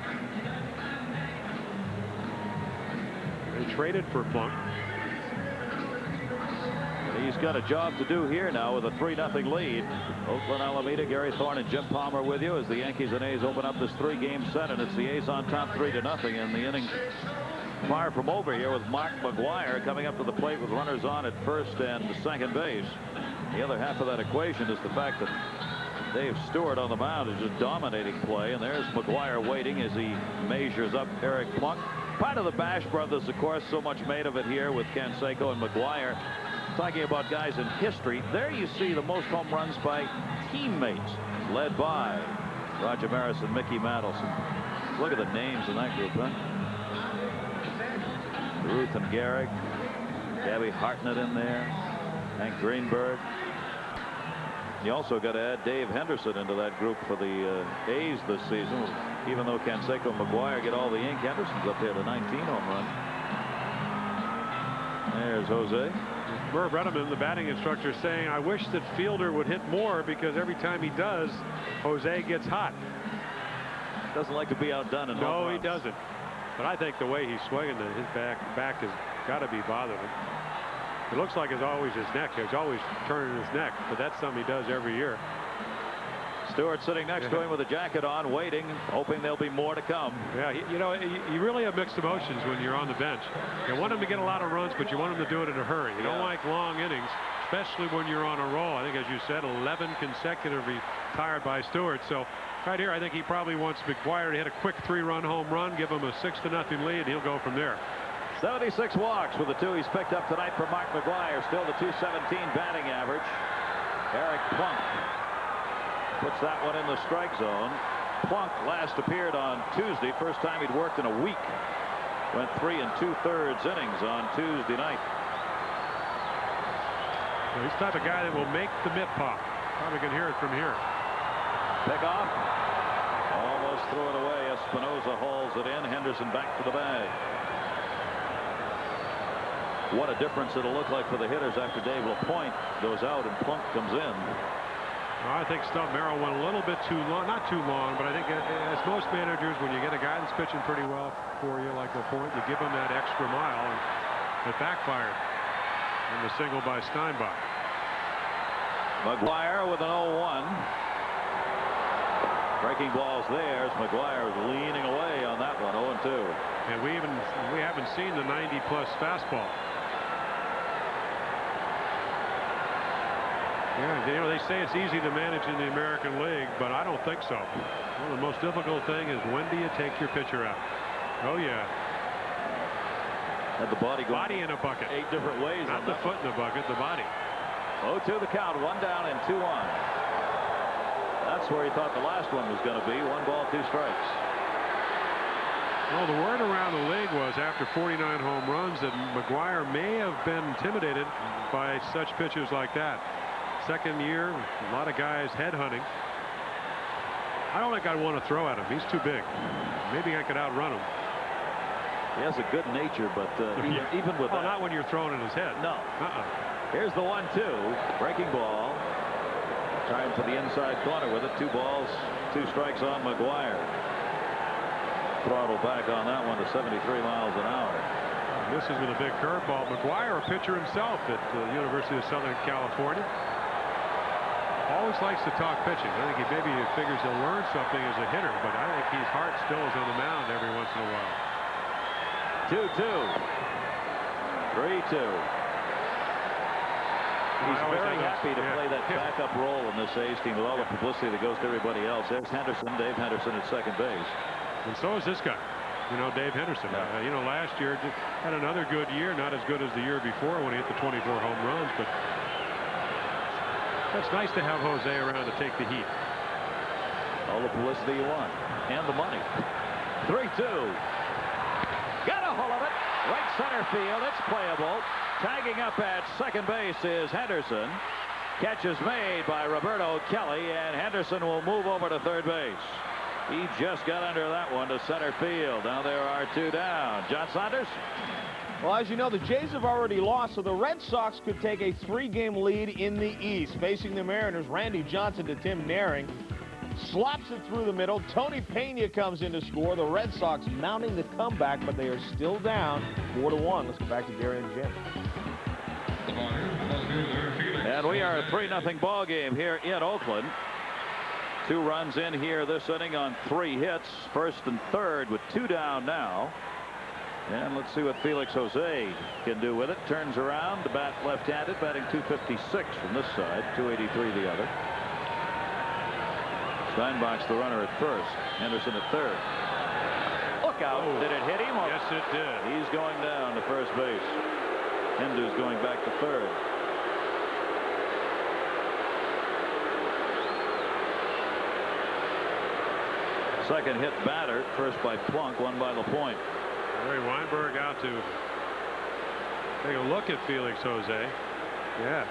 They traded for Plunk. He's got a job to do here now with a 3-0 lead. Oakland, Alameda, Gary Thorne and Jim Palmer with you as the Yankees and A's open up this 3-game set, and it's the A's on top 3-0, and the inning far from over here with Mark McGwire coming up to the plate with runners on at first and second base. The other half of that equation is the fact that Dave Stewart on the mound is just dominating play, and there's McGwire waiting as he measures up Eric Plunk. Part of the Bash brothers, of course, so much made of it here with Canseco and McGwire. Talking about guys in history, there you see the most home runs by teammates, led by Roger Maris and Mickey Mantle. Look at the names in that group, huh? Ruth and Gehrig, Gabby Hartnett in there, Hank Greenberg. You also got to add Dave Henderson into that group for the A's this season. Even though Canseco and McGwire get all the ink, Henderson's up there to 19 home runs. There's Jose. Merv Redeman, the batting instructor, saying, I wish that Fielder would hit more because every time he does, Jose gets hot. Doesn't like to be outdone in home runs. No, he doesn't. But I think the way he's swinging, his back has got to be bothering him. It looks like it's always his neck. He's always turning his neck, but that's something he does every year. Stewart sitting next to him with a jacket on, waiting, hoping there'll be more to come. Yeah, you know, you really have mixed emotions when you're on the bench. You want him to get a lot of runs, but you want him to do it in a hurry. You don't like long innings, especially when you're on a roll. I think, as you said, 11 consecutively retired by Stewart. So right here, I think he probably wants McGwire to hit a quick 3-run home run, give him a 6-0 lead, and he'll go from there. 76 walks with the 2 he's picked up tonight for Mark McGwire. Still the .217 batting average. Eric Plunk puts that one in the strike zone. Plunk last appeared on Tuesday. First time he'd worked in a week. Went 3 2/3 innings on Tuesday night. Well, he's the type of guy that will make the mitt pop. Probably can hear it from here. Pick off. Almost threw it away. Espinosa hauls it in. Henderson back to the bag. What a difference it'll look like for the hitters after Dave LaPointe goes out and Plunk comes in. Well, I think Stump Merrill went a little bit too long, not too long, but I think as most managers, when you get a guy that's pitching pretty well for you like LaPointe, you give him that extra mile, and it backfired on the single by Steinbach. McGuire with an 0-1. Breaking balls there as McGuire is leaning away on that one. 0-2. And we haven't seen the 90-plus fastball. Yeah, you know, they say it's easy to manage in the American League, but I don't think so. Well, the most difficult thing is when do you take your pitcher out? Oh yeah. Had the body going in a bucket. 8 different ways. Not the foot in the bucket, the body. 0-2 the count. 1 down and 2 on. That's where he thought the last one was going to be. 1 ball, 2 strikes. Well, the word around the league was after 49 home runs that McGuire may have been intimidated by such pitches like that. Second year, a lot of guys headhunting. I don't think I'd want to throw at him. He's too big. Maybe I could outrun him. He has a good nature, but even with that. Not when you're throwing at his head. No. Here's the 1-2. Breaking ball. Trying for the inside corner with it. 2 balls, 2 strikes on McGuire. Throttle back on that one to 73 miles an hour. This is with a big curveball. McGuire, a pitcher himself at the University of Southern California. Always likes to talk pitching. I think he maybe figures he'll learn something as a hitter, but I think his heart still is on the mound every once in a while. 2-2. 3-2. He's very happy to play that backup role in this A's team with all the publicity that goes to everybody else. There's Henderson, Dave Henderson at second base. And so is this guy, you know, Dave Henderson. You know, last year had another good year, not as good as the year before when he hit the 24 home runs, but that's nice to have Jose around to take the heat. All the publicity you want and the money. 3-2. Got a hold of it. Right center field. It's playable. Tagging up at second base is Henderson. Catch is made by Roberto Kelly, and Henderson will move over to third base. He just got under that one to center field. Now there are 2 down. John Saunders. Well, as you know, the Jays have already lost, so the Red Sox could take a 3-game lead in the East. Facing the Mariners, Randy Johnson to Tim Naring. Slaps it through the middle. Tony Pena comes in to score. The Red Sox mounting the comeback, but they are still down 4-1. Let's go back to Gary and Jim. And we are a 3-0 ball game here in Oakland. 2 runs in here this inning on 3 hits. First and third with 2 down now. And let's see what Felix Jose can do with it. Turns around to bat left-handed, batting .256 from this side, .283 the other. Steinbach's the runner at first. Henderson at third. Look out. Oh. Did it hit him? Yes, it did. He's going down to first base. Hender's going back to third. Second hit batter, first by Plunk, one by LaPointe. Ray Weinberg out to take a look at Felix Jose. Yeah.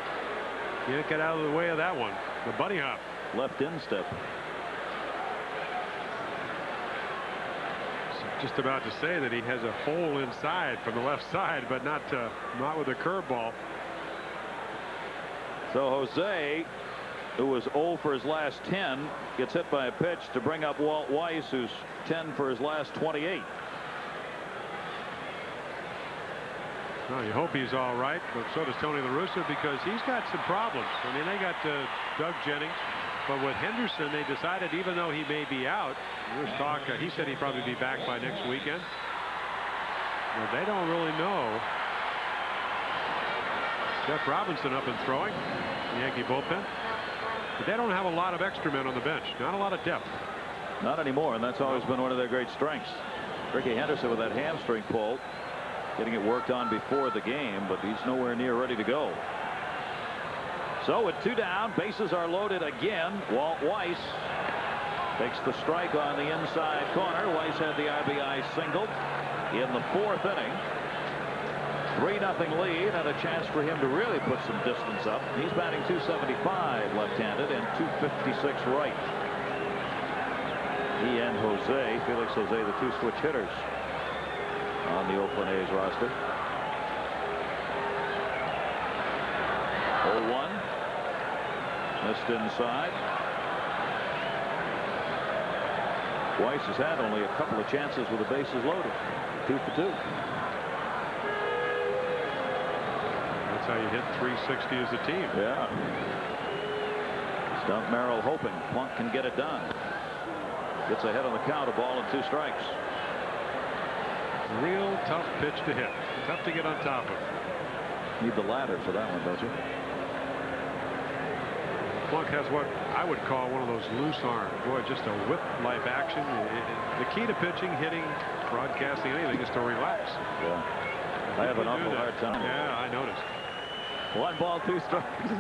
Can't get out of the way of that one. The bunny hop. Left instep. Just about to say that he has a hole inside from the left side, but not with a curveball. So Jose, who was 0 for his last 10, gets hit by a pitch to bring up Walt Weiss, who's 10 for his last 28. Well, you hope he's all right, but so does Tony La Russa, because he's got some problems. I mean, they got Doug Jennings, but with Henderson, they decided even though he may be out, there's talk, he said he'd probably be back by next weekend. Well, they don't really know. Jeff Robinson up and throwing, the Yankee bullpen. But they don't have a lot of extra men on the bench, not a lot of depth. Not anymore, and that's always been one of their great strengths. Ricky Henderson with that hamstring pull, getting it worked on before the game, but he's nowhere near ready to go. So with 2 down, bases are loaded again. Walt Weiss takes the strike on the inside corner. Weiss had the RBI single in the 4th inning. 3-0 lead and a chance for him to really put some distance up. He's batting .275 left-handed and .256 right. He and Jose, Felix Jose, the 2 switch hitters on the Oakland A's roster. 0-1. Missed inside. Weiss has had only a couple of chances with the bases loaded. 2 for 2. That's how you hit 360 as a team. Yeah. Stump Merrill hoping Plunk can get it done. Gets ahead on the count. A ball and 2 strikes. Real tough pitch to hit. Tough to get on top of. Need the ladder for that one, don't you? Plunk has what I would call one of those loose arms. Boy, just a whip-like action. The key to pitching, hitting, broadcasting, anything is to relax. Yeah. I have an awful hard time. Yeah, I noticed. 1 ball, 2 strikes.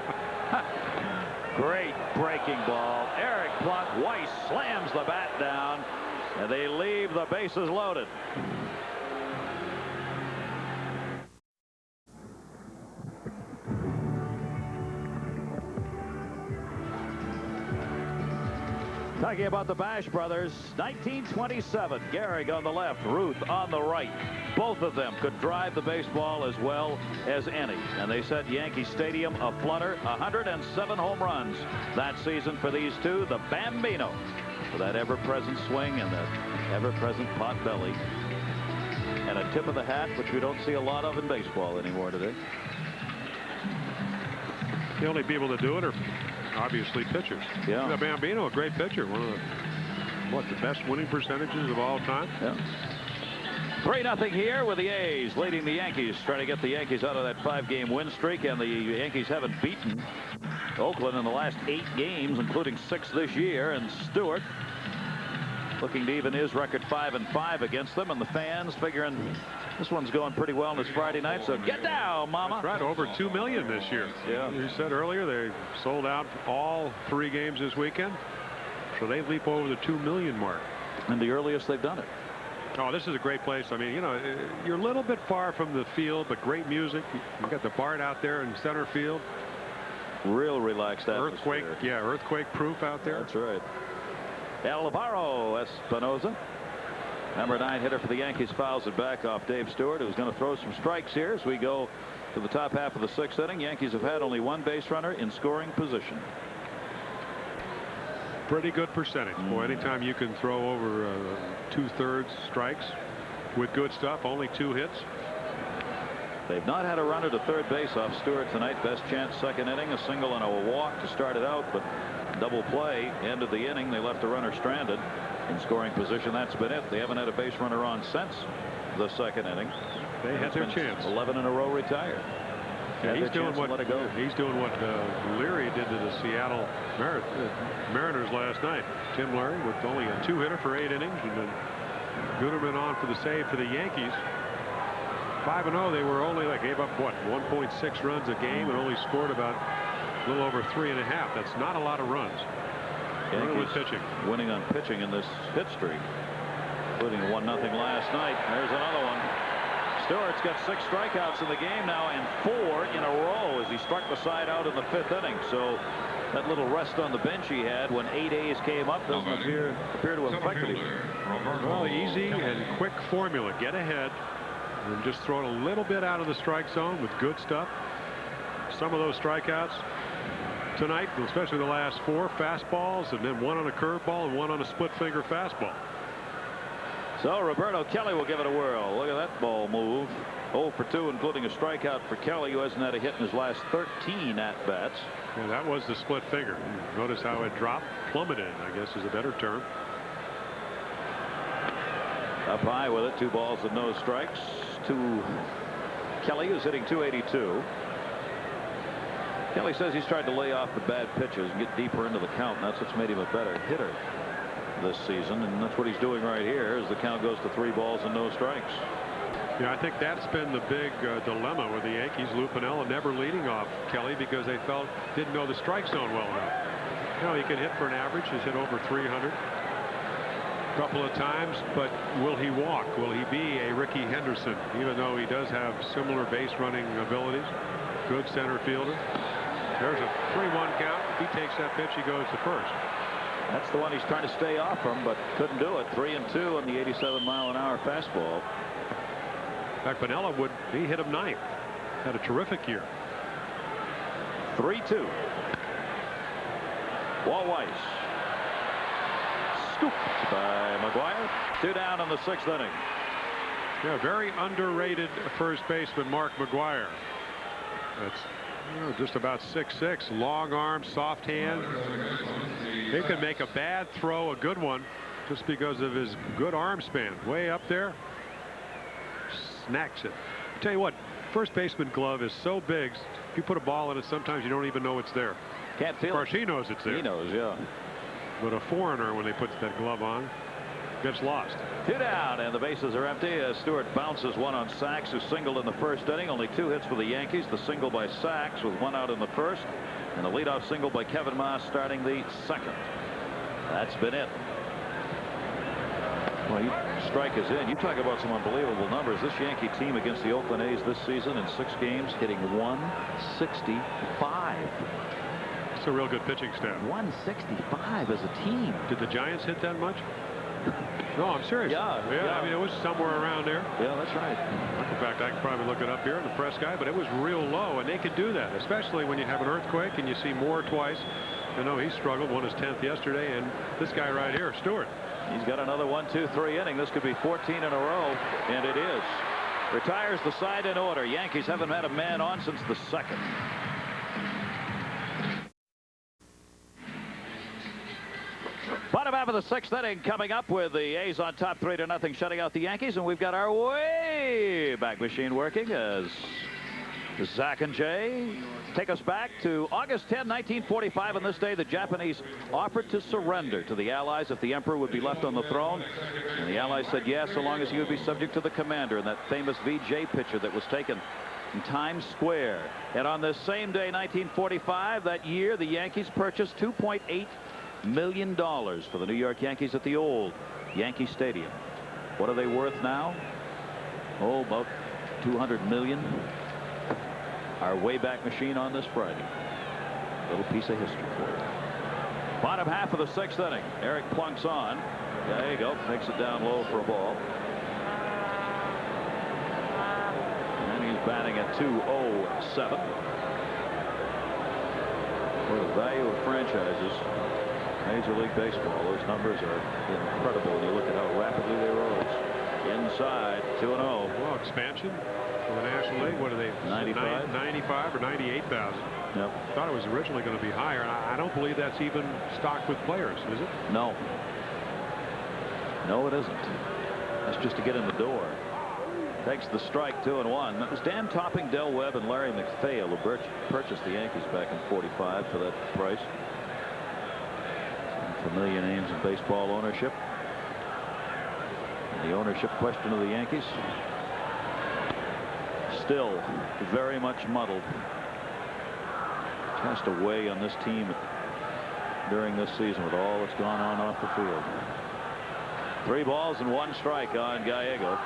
Great breaking ball. Eric Plunk. Weiss slams the bat down, and they leave the bases loaded. Talking about the Bash brothers, 1927, Gehrig on the left, Ruth on the right. Both of them could drive the baseball as well as any. And they set Yankee Stadium aflutter. 107 home runs that season for these two. The Bambino, with that ever-present swing and that ever-present pot belly. And a tip of the hat, which we don't see a lot of in baseball anymore today. The only people that do it are obviously pitchers. Yeah. The Bambino, a great pitcher. One of the best winning percentages of all time. Yeah. 3-0 here with the A's leading the Yankees, trying to get the Yankees out of that 5-game win streak, and the Yankees haven't beaten Oakland in the last 8 games, including 6 this year. And Stewart looking to even his record 5-5 against them, and the fans figuring this one's going pretty well on this Friday night, so get down, mama. That's right, over 2 million this year. Yeah. You said earlier they sold out all 3 games this weekend, so they leap over the 2 million mark. And the earliest they've done it. Oh, this is a great place. I mean, you know, you're a little bit far from the field, but great music. You got the Bart out there in center field. Real relaxed atmosphere. Earthquake, yeah, earthquake proof out there. That's right. Alvaro Espinosa, number 9 hitter for the Yankees, fouls it back off Dave Stewart, who's going to throw some strikes here as we go to the top half of the 6th inning. Yankees have had only 1 base runner in scoring position. Pretty good percentage. Boy, anytime you can throw over 2/3 strikes with good stuff, only 2 hits. They've not had a runner to third base off Stewart tonight. Best chance 2nd inning, a single and a walk to start it out, but double play end of the inning. They left the runner stranded in scoring position. That's been it. They haven't had a base runner on since the 2nd inning. They had their chance. 11 in a row retired. Yeah, he's doing what Leary did to the Seattle Mariners last night. Tim Leary with only a 2-hitter for 8 innings, and then Gooderman on for the save for the Yankees. 5-0. They were only gave up what, 1.6 runs a game, and only scored about a little over 3.5. That's not a lot of runs. Yankees pitching, winning on pitching in this hit streak, including a 1-0 last night. There's another one. Stewart's got 6 strikeouts in the game now, and 4 in a row as he struck the side out in the 5th inning. So that little rest on the bench he had when 8 A's came up doesn't appear to have affected him. Well, easy and quick formula. Get ahead and just throw it a little bit out of the strike zone with good stuff. Some of those strikeouts tonight, especially the last 4 fastballs, and then 1 on a curveball and 1 on a split finger fastball. So Roberto Kelly will give it a whirl. Look at that ball move. 0 for 2, including a strikeout for Kelly, who hasn't had a hit in his last 13 at-bats. Yeah, that was the split finger. Notice how it dropped, plummeted, I guess is a better term. Up high with it, 2 balls and no strikes to Kelly, who's hitting .282. Kelly says he's tried to lay off the bad pitches and get deeper into the count, and that's what's made him a better hitter this season, and that's what he's doing right here as the count goes to 3 balls and no strikes. Yeah, I think that's been the big dilemma with the Yankees. Lou Piniella never leading off Kelly because they didn't know the strike zone well enough. You know, he can hit for an average. He's hit over 300 a couple of times, but will he walk? Will he be a Ricky Henderson, even though he does have similar base running abilities? Good center fielder. There's a 3-1 count. If he takes that pitch, he goes to first. That's the one he's trying to stay off from, but couldn't do it. 3-2 on the 87-mile-an-hour fastball. In fact, Piniella he hit him 9th. Had a terrific year. 3-2. Wall Weiss. Scooped by McGuire. 2 down in the 6th inning. Yeah, very underrated first baseman Mark McGuire. That's just about 6'6", long arm, soft hand. He can make a bad throw a good one just because of his good arm span. Way up there. Snacks it. I tell you what, first baseman glove is so big. If you put a ball in it, sometimes you don't even know it's there. Can't feel it. Of course, he knows it's there. He knows, yeah. But a foreigner, when they put that glove on, gets lost. 2 down, and the bases are empty as Stewart bounces one on Sachs, who singled in the 1st inning. Only 2 hits for the Yankees. The single by Sachs with 1 out in the 1st, and the leadoff single by Kevin Moss starting the 2nd. That's been it. Well, strike is in. You talk about some unbelievable numbers. This Yankee team against the Oakland A's this season in 6 games hitting 165. It's a real good pitching staff. 165 as a team. Did the Giants hit that much? No, I'm serious. Yeah. I mean, it was somewhere around there. Yeah, that's right. In fact, I can probably look it up here in the press guy, but it was real low, and they could do that, especially when you have an earthquake and you see Moore twice. You know, he struggled, won his 10th yesterday, and this guy right here, Stewart. He's got another 1-2-3 inning. This could be 14 in a row, and it is. Retires the side in order. Yankees haven't had a man on since the 2nd. Bottom half of the 6th inning coming up with the A's on top 3-0, shutting out the Yankees, and we've got our way back machine working as Zach and Jay take us back to August 10, 1945. On this day, the Japanese offered to surrender to the Allies if the Emperor would be left on the throne, and the Allies said yes, so long as he would be subject to the commander in that famous VJ picture that was taken in Times Square. And on this same day, 1945, that year, the Yankees purchased $2.8 million for the New York Yankees at the old Yankee Stadium. What are they worth now? Oh, about $200 million. Our way back machine on this Friday. Little piece of history for you. Bottom half of the 6th inning. Eric plunks on. There you go. Makes it down low for a ball. And he's batting at 207. For the value of franchises, Major League Baseball, those numbers are incredible when you look at how rapidly they rose. Inside, 2-0. Well, expansion for the National League. What are they? 95? 95 or 98,000. Yep. Thought it was originally going to be higher. And I don't believe that's even stocked with players, is it? No. No, it isn't. That's just to get in the door. Takes the strike, 2-1. That was Dan Topping, Del Webb, and Larry McPhail who purchased the Yankees back in '45 for that price. Familiar names in baseball ownership. The ownership question of the Yankees still very much muddled. Cast away on this team during this season with all that's gone on off the field. 3 balls and 1 strike on Gallego.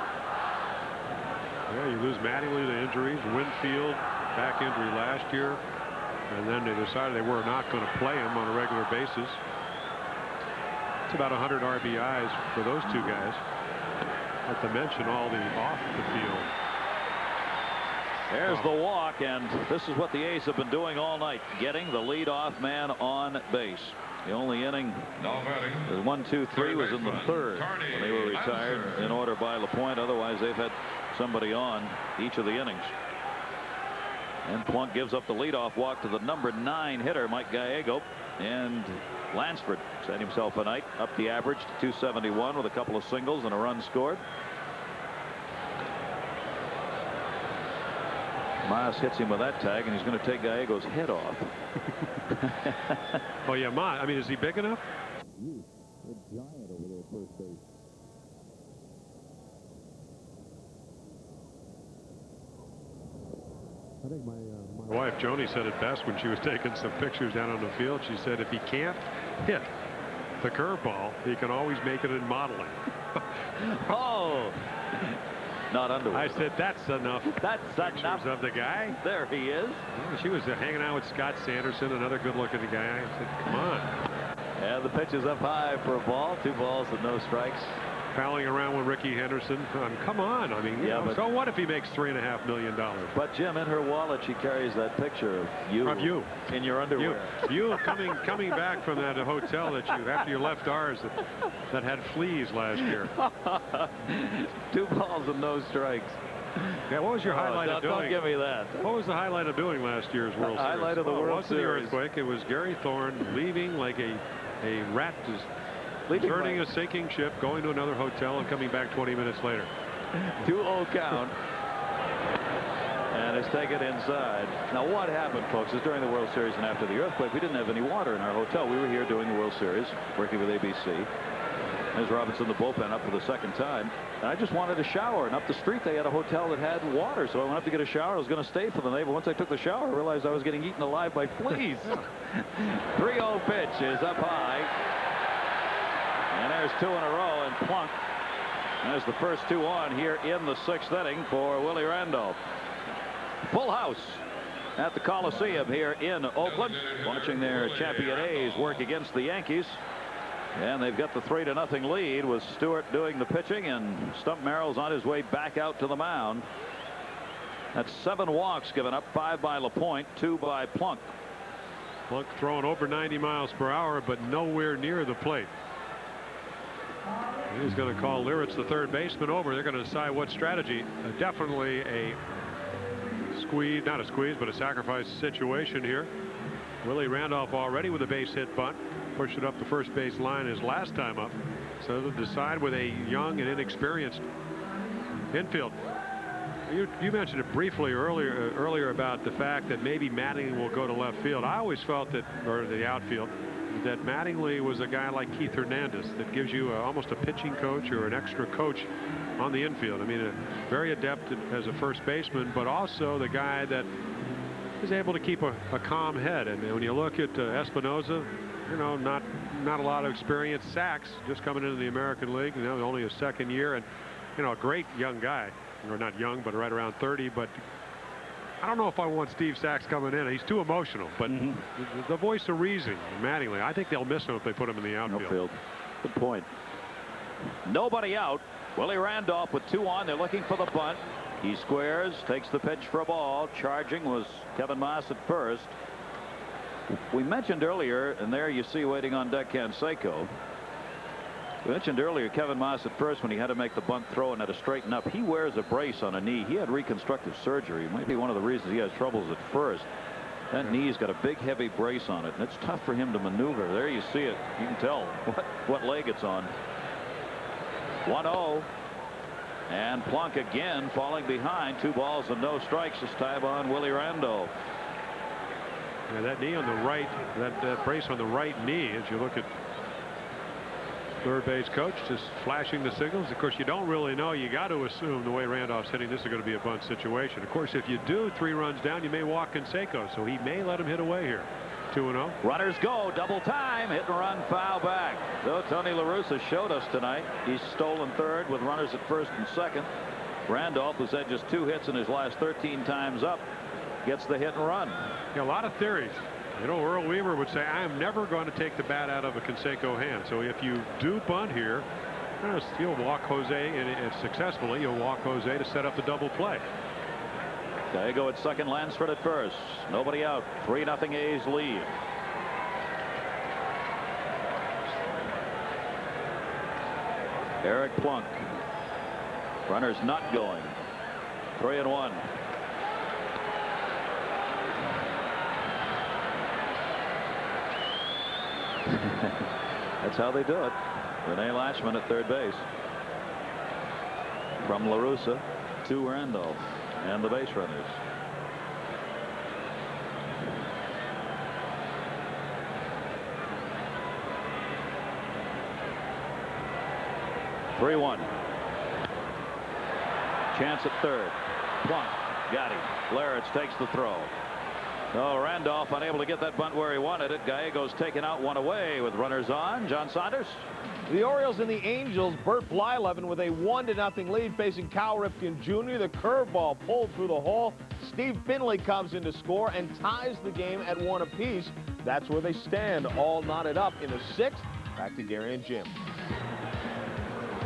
Yeah, you lose Mattingly to injuries, Winfield back injury last year, and then they decided they were not going to play him on a regular basis. It's about 100 RBIs for those 2 guys. Not to mention all the off the field. There's the walk, and this is what the A's have been doing all night, getting the leadoff man on base. The only inning, the 1-2-3 was in the 3rd when they were retired in order by LaPointe. Otherwise, they've had somebody on each of the innings. And Plunk gives up the leadoff walk to the number 9 hitter, Mike Gallego, and Lansford set himself a night, up the average to 271 with a couple of singles and a run scored. Moss hits him with that tag, and he's going to take Gallego's head off. Oh yeah, Moss. I mean, is he big enough? A giant over there at first base. I think my wife Joni said it best when she was taking some pictures down on the field. She said if he can't hit the curveball, he can always make it in modeling. Oh, not underwood. I said that's enough. That's pictures enough of the guy. There he is. Yeah, she was hanging out with Scott Sanderson, another good-looking guy. I said, come on. And the pitch is up high for a ball. 2 balls and no strikes. palling around with Ricky Henderson. Come on. I mean, yeah, so what if he makes $3.5 million? But Jim, in her wallet, she carries that picture of you in your underwear. You coming back from that hotel that you after you left ours that had fleas last year. 2 balls and no strikes. Yeah, what was your highlight of doing? Don't give me that. What was the highlight of doing last year's World Series? Highlight of the World Series. It wasn't the earthquake. It was Gary Thorne leaving like a rat, deserting a sinking ship, going to another hotel, and coming back 20 minutes later. 2-0 count. And it's taken inside. Now, what happened, folks, is during the World Series and after the earthquake, we didn't have any water in our hotel. We were here doing the World Series, working with ABC. There's Robinson, the bullpen, up for the second time. And I just wanted a shower. And up the street, they had a hotel that had water. So I went up to get a shower. I was going to stay for the night. But once I took the shower, I realized I was getting eaten alive by fleas. 3-0 pitch is up high. And there's 2 in a row. And plunk. There's the first 2 on here in the 6th inning for Willie Randolph. Full house at the Coliseum here in Oakland, watching their champion A's work against the Yankees. And they've got the 3-0 lead with Stewart doing the pitching, and Stump Merrill's on his way back out to the mound. That's 7 walks given up, 5 by LaPointe, 2 by Plunk. Plunk throwing over 90 miles per hour, but nowhere near the plate. He's going to call Liritz, the third baseman, over. They're going to decide what strategy. Definitely a squeeze, not a squeeze, but a sacrifice situation here. Willie Randolph already with a base hit bunt. Pushed it up the first base line his last time up. So they'll decide with a young and inexperienced infield. You mentioned it briefly earlier about the fact that maybe Mattingly will go to left field. I always felt that, or the outfield, that Mattingly was a guy like Keith Hernandez that gives you almost a pitching coach or an extra coach on the infield. I mean, very adept as a first baseman, but also the guy that is able to keep a calm head. And when you look at Espinosa, you know, not a lot of experience. Sachs just coming into the American League, you know, only his 2nd year, and you know, a great young guy, or not young, but right around 30. But I don't know if I want Steve Sachs coming in. He's too emotional. But the voice of reason, Mattingly, I think they'll miss him if they put him in the outfield. Good point. Nobody out. Willie Randolph with 2 on. They're looking for the bunt. He squares, takes the pitch for a ball. Charging was Kevin Moss at first. We mentioned earlier, and there you see waiting on deck Canseco. We mentioned earlier Kevin Moss at first when he had to make the bunt throw and had to straighten up. He wears a brace on a knee. He had reconstructive surgery. It might be one of the reasons he has troubles at first. That knee's got a big heavy brace on it, and it's tough for him to maneuver. There you see it. You can tell what leg it's on. 1-0. And Plunk again falling behind. 2 balls and no strikes this time on Willie Randolph. Yeah, that knee on the right, that brace on the right knee, as you look at third base coach just flashing the signals. Of course, you don't really know. You got to assume the way Randolph's hitting, this is going to be a bunt situation. Of course, if you do 3 runs down, you may walk Canseco, so he may let him hit away here. 2-0. Runners go, double time, hit and run, foul back. So Tony La Russa showed us tonight. He's stolen third with runners at first and second. Randolph, who's had just 2 hits in his last 13 times up, gets the hit and run. Yeah, a lot of theories. You know, Earl Weaver would say, I am never going to take the bat out of a Canseco hand. So if you do bunt here, you'll walk Jose, and successfully, you'll walk Jose to set up the double play. Gallego at second, Lansford at first. Nobody out. 3-0 A's lead. Eric Plunk. Runners not going. 3-1. That's how they do it. Rene Lashman at third base. From La Russa to Randolph and the base runners. (3-1). Chance at third. Plunk got him. Liritz takes the throw. Oh, Randolph unable to get that bunt where he wanted it. Gallego's taken out, 1 away with runners on. John Saunders. The Orioles and the Angels. Bert Blyleven with a 1-0 lead facing Cal Ripken Jr. The curveball pulled through the hole. Steve Finley comes in to score and ties the game at 1 apiece. That's where they stand, all knotted up in the 6th. Back to Gary and Jim.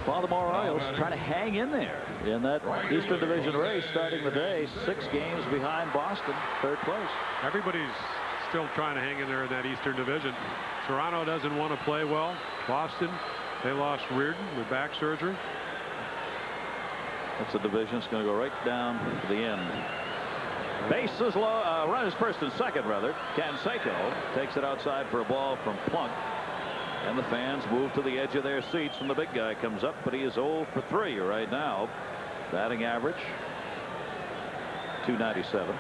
Baltimore Orioles trying to hang in there in that Eastern Division race, starting the day 6 games behind Boston, 3rd place. Everybody's still trying to hang in there in that Eastern Division. Toronto doesn't want to play well. Boston, they lost Reardon with back surgery. That's a division. It's going to go right down to the end. Bases low. Runners first and second, rather. Canseco takes it outside for a ball from Plunk. And the fans move to the edge of their seats when the big guy comes up, but he is 0 for 3 right now. Batting average .297.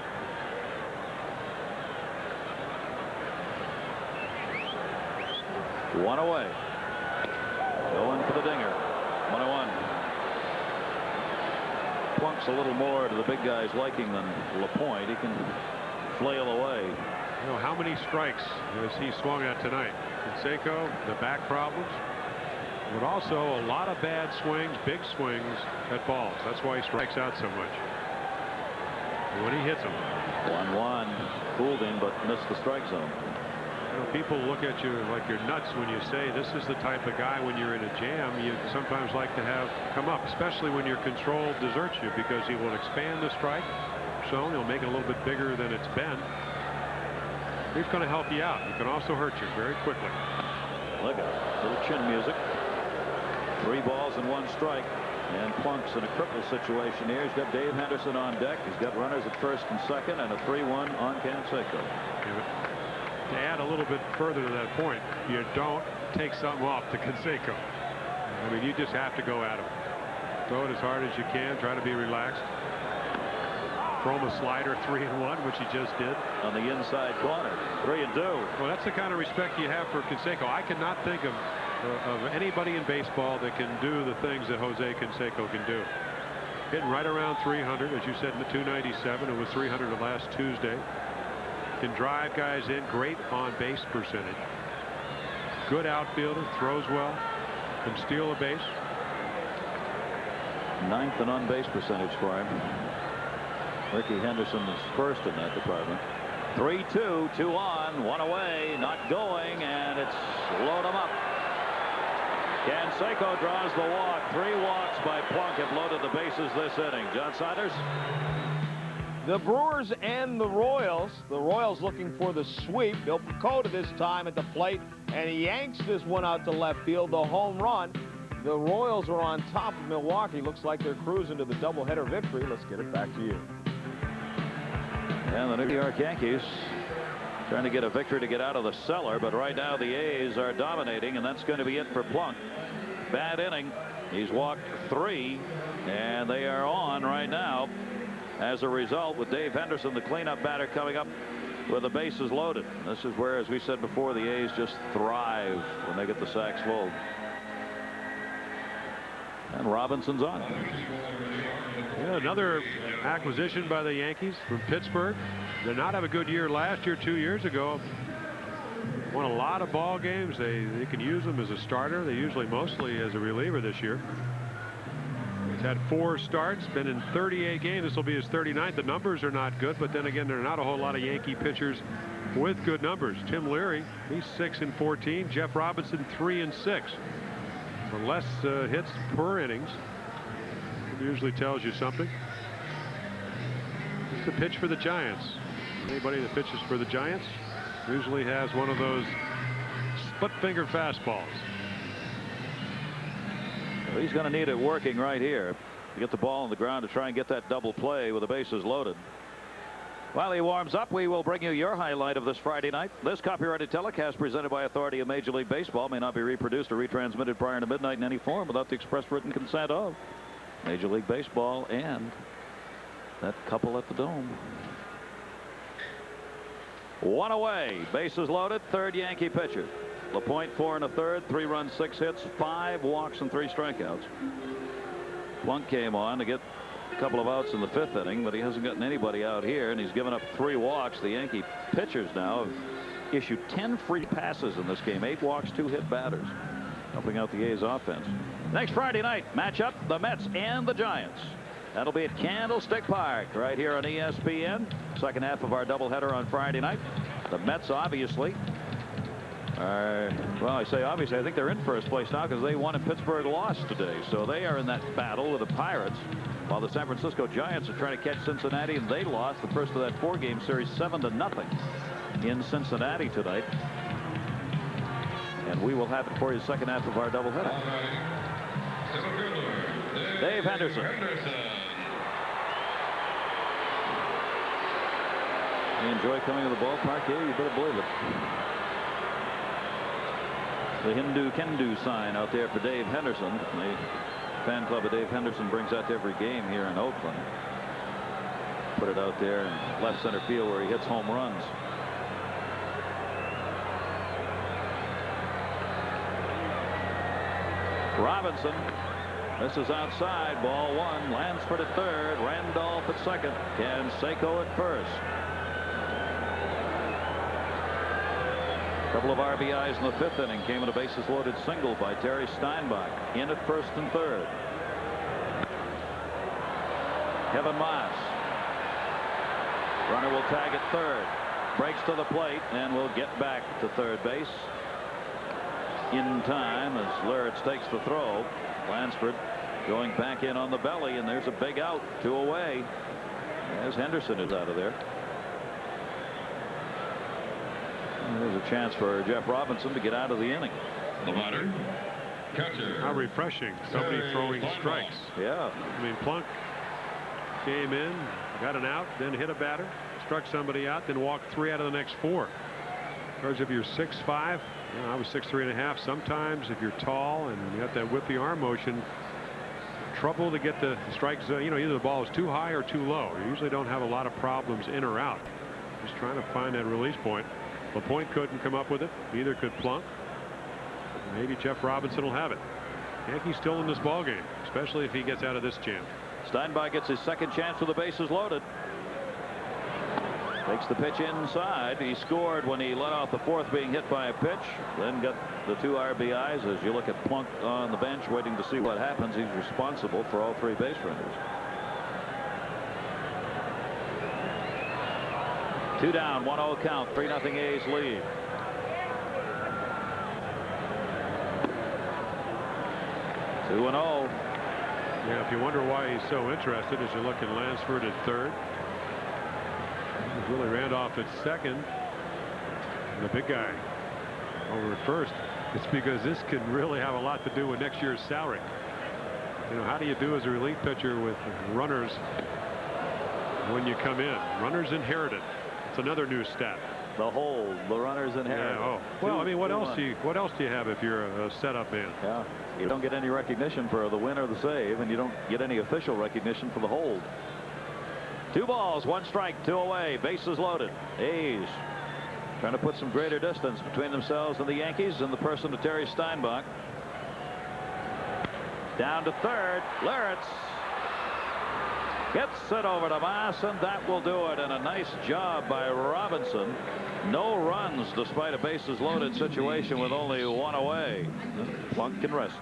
One away. Going for the dinger. 1-1. Plunk's a little more to the big guy's liking than LaPointe. He can flail away. You know, how many strikes has he swung at tonight? Canseco, the back problems, but also a lot of bad swings, big swings at balls. That's why he strikes out so much. And when he hits them. 1-1. Fooled him, but missed the strike zone. You know, people look at you like you're nuts when you say this is the type of guy when you're in a jam you sometimes like to have come up, especially when your control deserts you, because he will expand the strike zone. He'll make it a little bit bigger than it's been. He's going to help you out. He can also hurt you very quickly. Look at it. Little chin music. 3 balls and 1 strike. And Plunk's in a cripple situation here. He's got Dave Henderson on deck. He's got runners at first and second and a 3-1 on Canseco. To add a little bit further to that point, you don't take something off to Canseco. I mean, you just have to go at him. Throw it as hard as you can. Try to be relaxed. Throw him a slider, 3-1, which he just did. On the inside corner, 3-2. Well, that's the kind of respect you have for Canseco. I cannot think of anybody in baseball that can do the things that Jose Canseco can do. Hitting right around 300, as you said, in the 297. It was 300 last Tuesday. Can drive guys in. Great on base percentage. Good outfielder. Throws well. Can steal a base. 9th in on base percentage for him. Ricky Henderson is first in that department. 3-2, 2 on, 1 away, not going, and it's load him up. Canseco draws the walk. 3 walks by Plunk have loaded the bases this inning. John Siders. The Brewers and the Royals looking for the sweep. Bill Pecota this time at the plate, and he yanks this one out to left field, the home run. The Royals are on top of Milwaukee. Looks like they're cruising to the doubleheader victory. Let's get it back to you. And the New York Yankees trying to get a victory to get out of the cellar, but right now the A's are dominating, and that's going to be it for Plunk. Bad inning. He's walked 3, and they are on right now. As a result, with Dave Henderson, the cleanup batter, coming up with the bases loaded. This is where, as we said before, the A's just thrive when they get the sacks full. And Robinson's on. Yeah, another acquisition by the Yankees from Pittsburgh. Did not have a good year last year. 2 years ago, won a lot of ball games. They can use him as a starter. They usually mostly as a reliever this year. He's had 4 starts, been in 38 games. This will be his 39th. The numbers are not good, but then again, there are not a whole lot of Yankee pitchers with good numbers. Tim Leary, he's 6-14. Jeff Robinson, 3-6. For less hits per innings. It usually tells you something. It's a pitch for the Giants. Anybody that pitches for the Giants usually has one of those split finger fastballs. Well, he's going to need it working right here to get the ball on the ground to try and get that double play with the bases loaded. While he warms up, we will bring you your highlight of this Friday night. This copyrighted telecast presented by authority of Major League Baseball may not be reproduced or retransmitted prior to midnight in any form without the express written consent of Major League Baseball and that couple at the Dome. 1 away. Bases loaded. 3rd Yankee pitcher. LaPointe 4 1/3. 3 runs, 6 hits, 5 walks, and 3 strikeouts. Plunk came on to get a couple of outs in the 5th inning, but he hasn't gotten anybody out here, and he's given up 3 walks. The Yankee pitchers now have issued 10 free passes in this game. 8 walks, 2 hit batters, helping out the A's offense. Next Friday night matchup, the Mets and the Giants. That'll be at Candlestick Park right here on ESPN. Second half of our doubleheader on Friday night. The Mets obviously Well, I say obviously I think they're in first place now because they won and Pittsburgh lost today. So they are in that battle with the Pirates, while the San Francisco Giants are trying to catch Cincinnati, and they lost the first of that 4-game series 7-0 in Cincinnati tonight. And we will have it for you second half of our doubleheader. Dave Henderson. You enjoy coming to the ballpark? Yeah, you better believe it. The Hindu Can-Do sign out there for Dave Henderson. The fan club of Dave Henderson brings out to every game here in Oakland. Put it out there in left center field where he hits home runs. Robinson. This is outside. Ball one. Lansford at third. Randolph at second. Canseco at first. Couple of RBIs in the 5th inning. Came in a bases loaded single by Terry Steinbach. In at first and third. Kevin Moss. Runner will tag at third. Breaks to the plate and will get back to third base in time as Lurich takes the throw. Lansford going back in on the belly, and there's a big out. 2 away as Henderson is out of there. There's a chance for Jeff Robinson to get out of the inning. The batter, catcher. How refreshing. Somebody throwing strikes. Yeah. I mean, Plunk came in, got an out, then hit a batter, struck somebody out, then walked 3 out of the next 4. Whereas if you're 6'5", I was 6'3½". Sometimes if you're tall and you got that whippy arm motion, trouble to get the strike zone. Either the ball is too high or too low. You usually don't have a lot of problems in or out. Just trying to find that release point. LaPointe couldn't come up with it. Neither could Plunk. Maybe Jeff Robinson will have it. Yankees still in this ball game, especially if he gets out of this jam. Steinbach gets his second chance with the bases loaded. Takes the pitch inside. He scored when he let off the 4th being hit by a pitch. Then got the 2 RBIs. As you look at Plunk on the bench waiting to see what happens, he's responsible for all 3 base runners. 2 down, 1-0 count, 3-0 A's lead. Two and 0. Yeah, if you wonder why he's so interested as you look at Lansford at third. Willie Randolph at second. And the big guy over at first. It's because this can really have a lot to do with next year's salary. How do you do as a relief pitcher with runners when you come in? Runners inherited. It's another new stat. The hold, the runners inherited. Yeah, well, I mean, what else do you have if you're a setup man? Yeah, you don't get any recognition for the win or the save, and you don't get any official recognition for the hold. 2 balls, 1 strike, 2 away, bases loaded. A's trying to put some greater distance between themselves and the Yankees, and the person to Terry Steinbach. Down to third, Lurich gets it over to Moss, and that will do it. And a nice job by Robinson. No runs despite a bases loaded situation with only 1 away. Plunk can rest.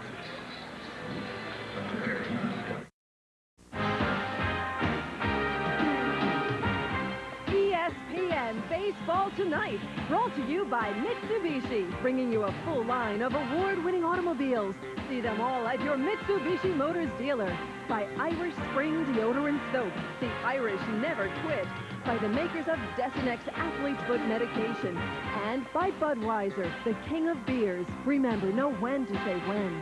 ESPN Baseball Tonight, brought to you by Mitsubishi, bringing you a full line of award-winning automobiles. See them all at your Mitsubishi Motors dealer. By Irish Spring Deodorant Soap, the Irish never quit. By the makers of Desinex Athlete Foot Medication. And by Budweiser, the king of beers. Remember, know when to say when.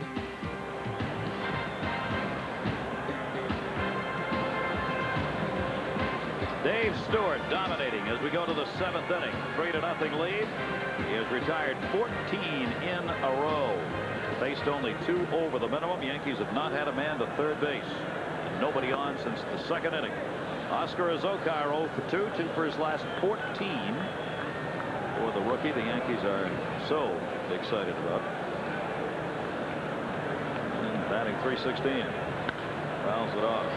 Dave Stewart dominating as we go to the 7th inning. 3-0 lead. He has retired 14 in a row. Faced only 2 over the minimum. Yankees have not had a man to third base. And nobody on since the 2nd inning. Oscar Azokar 0 for 2. 2 for his last 14. For the rookie, the Yankees are so excited about. And batting .316. Fouls it off.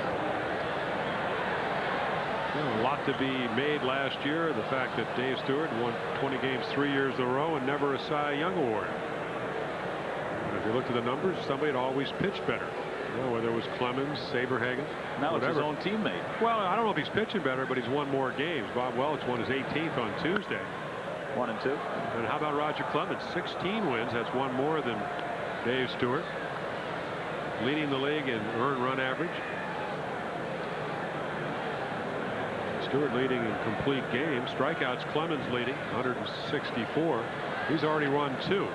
A lot to be made last year. The fact that Dave Stewart won 20 games 3 years in a row and never a Cy Young Award. If you looked at the numbers, somebody had always pitched better. Whether it was Clemens, Saberhagen. Now whatever. It's his own teammate. Well, I don't know if he's pitching better, but he's won more games. Bob Welch won his 18th on Tuesday. 1-2. And how about Roger Clemens? 16 wins. That's one more than Dave Stewart. Leading the league in earned run average. Stewart leading in complete games. Strikeouts, Clemens leading 164. He's already won 2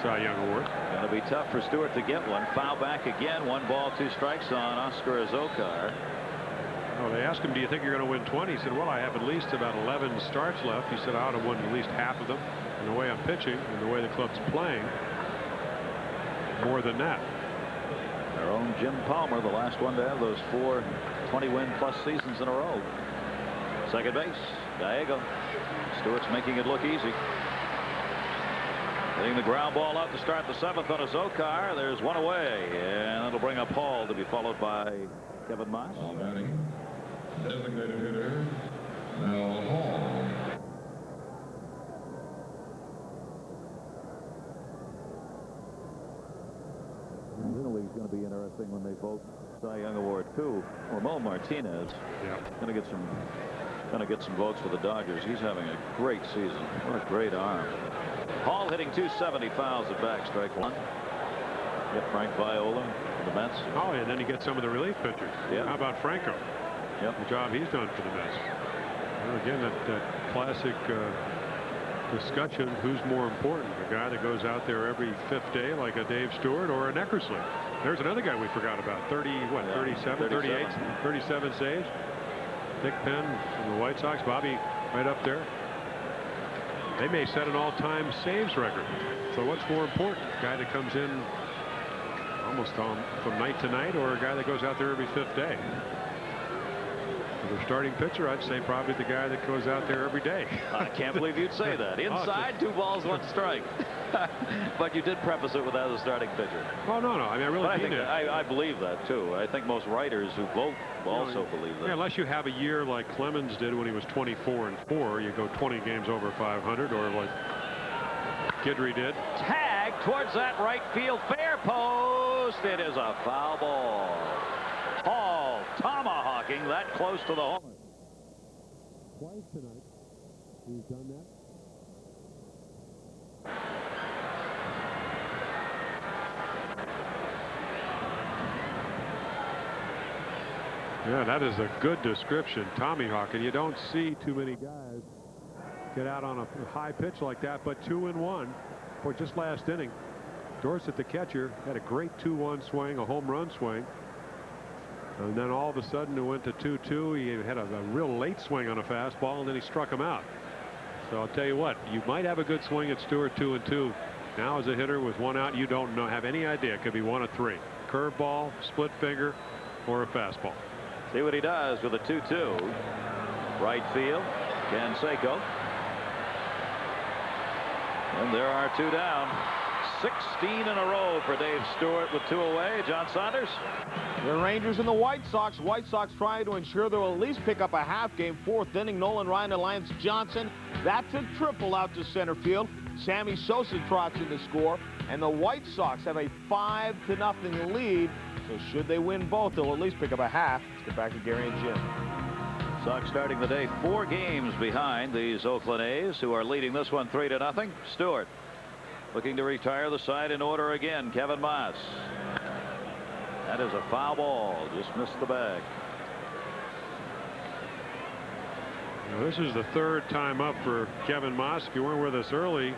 Cy Young Award. Going to be tough for Stewart to get one. Foul back again. 1 ball, 2 strikes on Oscar Azokar. Well, they asked him, do you think you're going to win 20? He said, well, I have at least about 11 starts left. He said, I ought to win at least half of them. And the way I'm pitching and the way the club's playing, more than that. Our own Jim Palmer, the last one to have those 4 20-win-plus seasons in a row. Second base, Gallego. Stewart's making it look easy. Hitting the ground ball out to start the 7th on Azokar. There's one away, and it'll bring up Hall to be followed by Kevin Moss. All batting. Designated hitter, Mel Hall. Little League's going to be interesting when they vote Cy Young Award too. Ramon Martinez going to get some votes for the Dodgers. He's having a great season. What a great arm. Hall hitting .270, fouls it back, strike 1. Get Frank Viola for the Mets. Oh, and then you get some of the relief pitchers. Yeah. How about Franco? Yep. The job he's done for the Mets. Well, again, that classic discussion, who's more important, a guy that goes out there every 5th day like a Dave Stewart or an Eckersley? There's another guy we forgot about. 37 saves. Dick Penn from the White Sox. Bobby right up there. They may set an all-time saves record. So what's more important, a guy that comes in almost from night to night, or a guy that goes out there every 5th day? For the starting pitcher, I'd say probably the guy that goes out there every day. I can't believe you'd say that. Inside, 2 balls, 1 strike. But you did preface it with that as a starting pitcher. Oh, no. I mean, I really mean it. I believe that, too. I think most writers who vote also believe that. Yeah, unless you have a year like Clemens did when he was 24-4, you go 20 games over 500, or like Guidry did. Tag towards that right field fair post. It is a foul ball. Hall tomahawking that close to the home. Twice tonight he's done that. Yeah, that is a good description. Tommyhawking. You don't see too many guys get out on a high pitch like that, but 2-1 for just last inning. Dorsett, the catcher, had a great 2-1 swing, a home run swing. And then all of a sudden it went to 2-2. He had a real late swing on a fastball, and then he struck him out. So I'll tell you what, you might have a good swing at Stewart, 2-2. Now as a hitter with 1 out, you don't have any idea. It could be 1 of 3. Curveball, split finger, or a fastball. See what he does with a 2-2. Right field, Canseco. And there are 2 down. 16 in a row for Dave Stewart with 2 away. John Saunders. The Rangers and the White Sox. White Sox trying to ensure they'll at least pick up a half game. 4th inning. Nolan Ryan to Lance Johnson. That's a triple out to center field. Sammy Sosa trots in to score. And the White Sox have a 5-0 lead. So should they win both, they'll at least pick up a half. Let's get back to Gary and Jim. Sox starting the day 4 games behind these Oakland A's, who are leading this one 3-0. Stewart looking to retire the side in order again. Kevin Moss. That is a foul ball. Just missed the bag. Now, this is the 3rd time up for Kevin Moss. If you weren't with us early,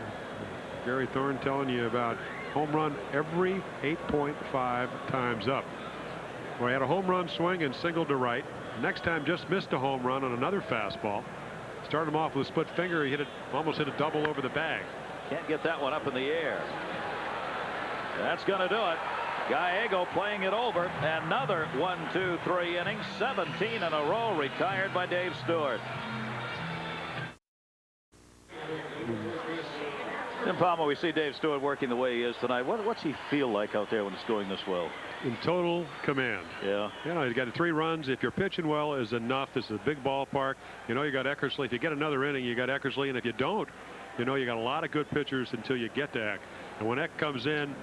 Gary Thorne telling you about home run every 8.5 times up. Well, he had a home run swing and singled to right. Next time just missed a home run on another fastball. Started him off with a split finger. He almost hit a double over the bag. Can't get that one up in the air. That's going to do it. Gallego playing it over. Another 1, 2, 3 innings. 17 in a row retired by Dave Stewart. Jim Palmer, we see Dave Stewart working the way he is tonight. What's he feel like out there when it's going this well? In total command. Yeah. You know, he's got 3 runs. If you're pitching well, is enough. This is a big ballpark. You know, you got Eckersley. If you get another inning, you got Eckersley. And if you don't, you know, you got a lot of good pitchers until you get to Eck. And when Eck comes in,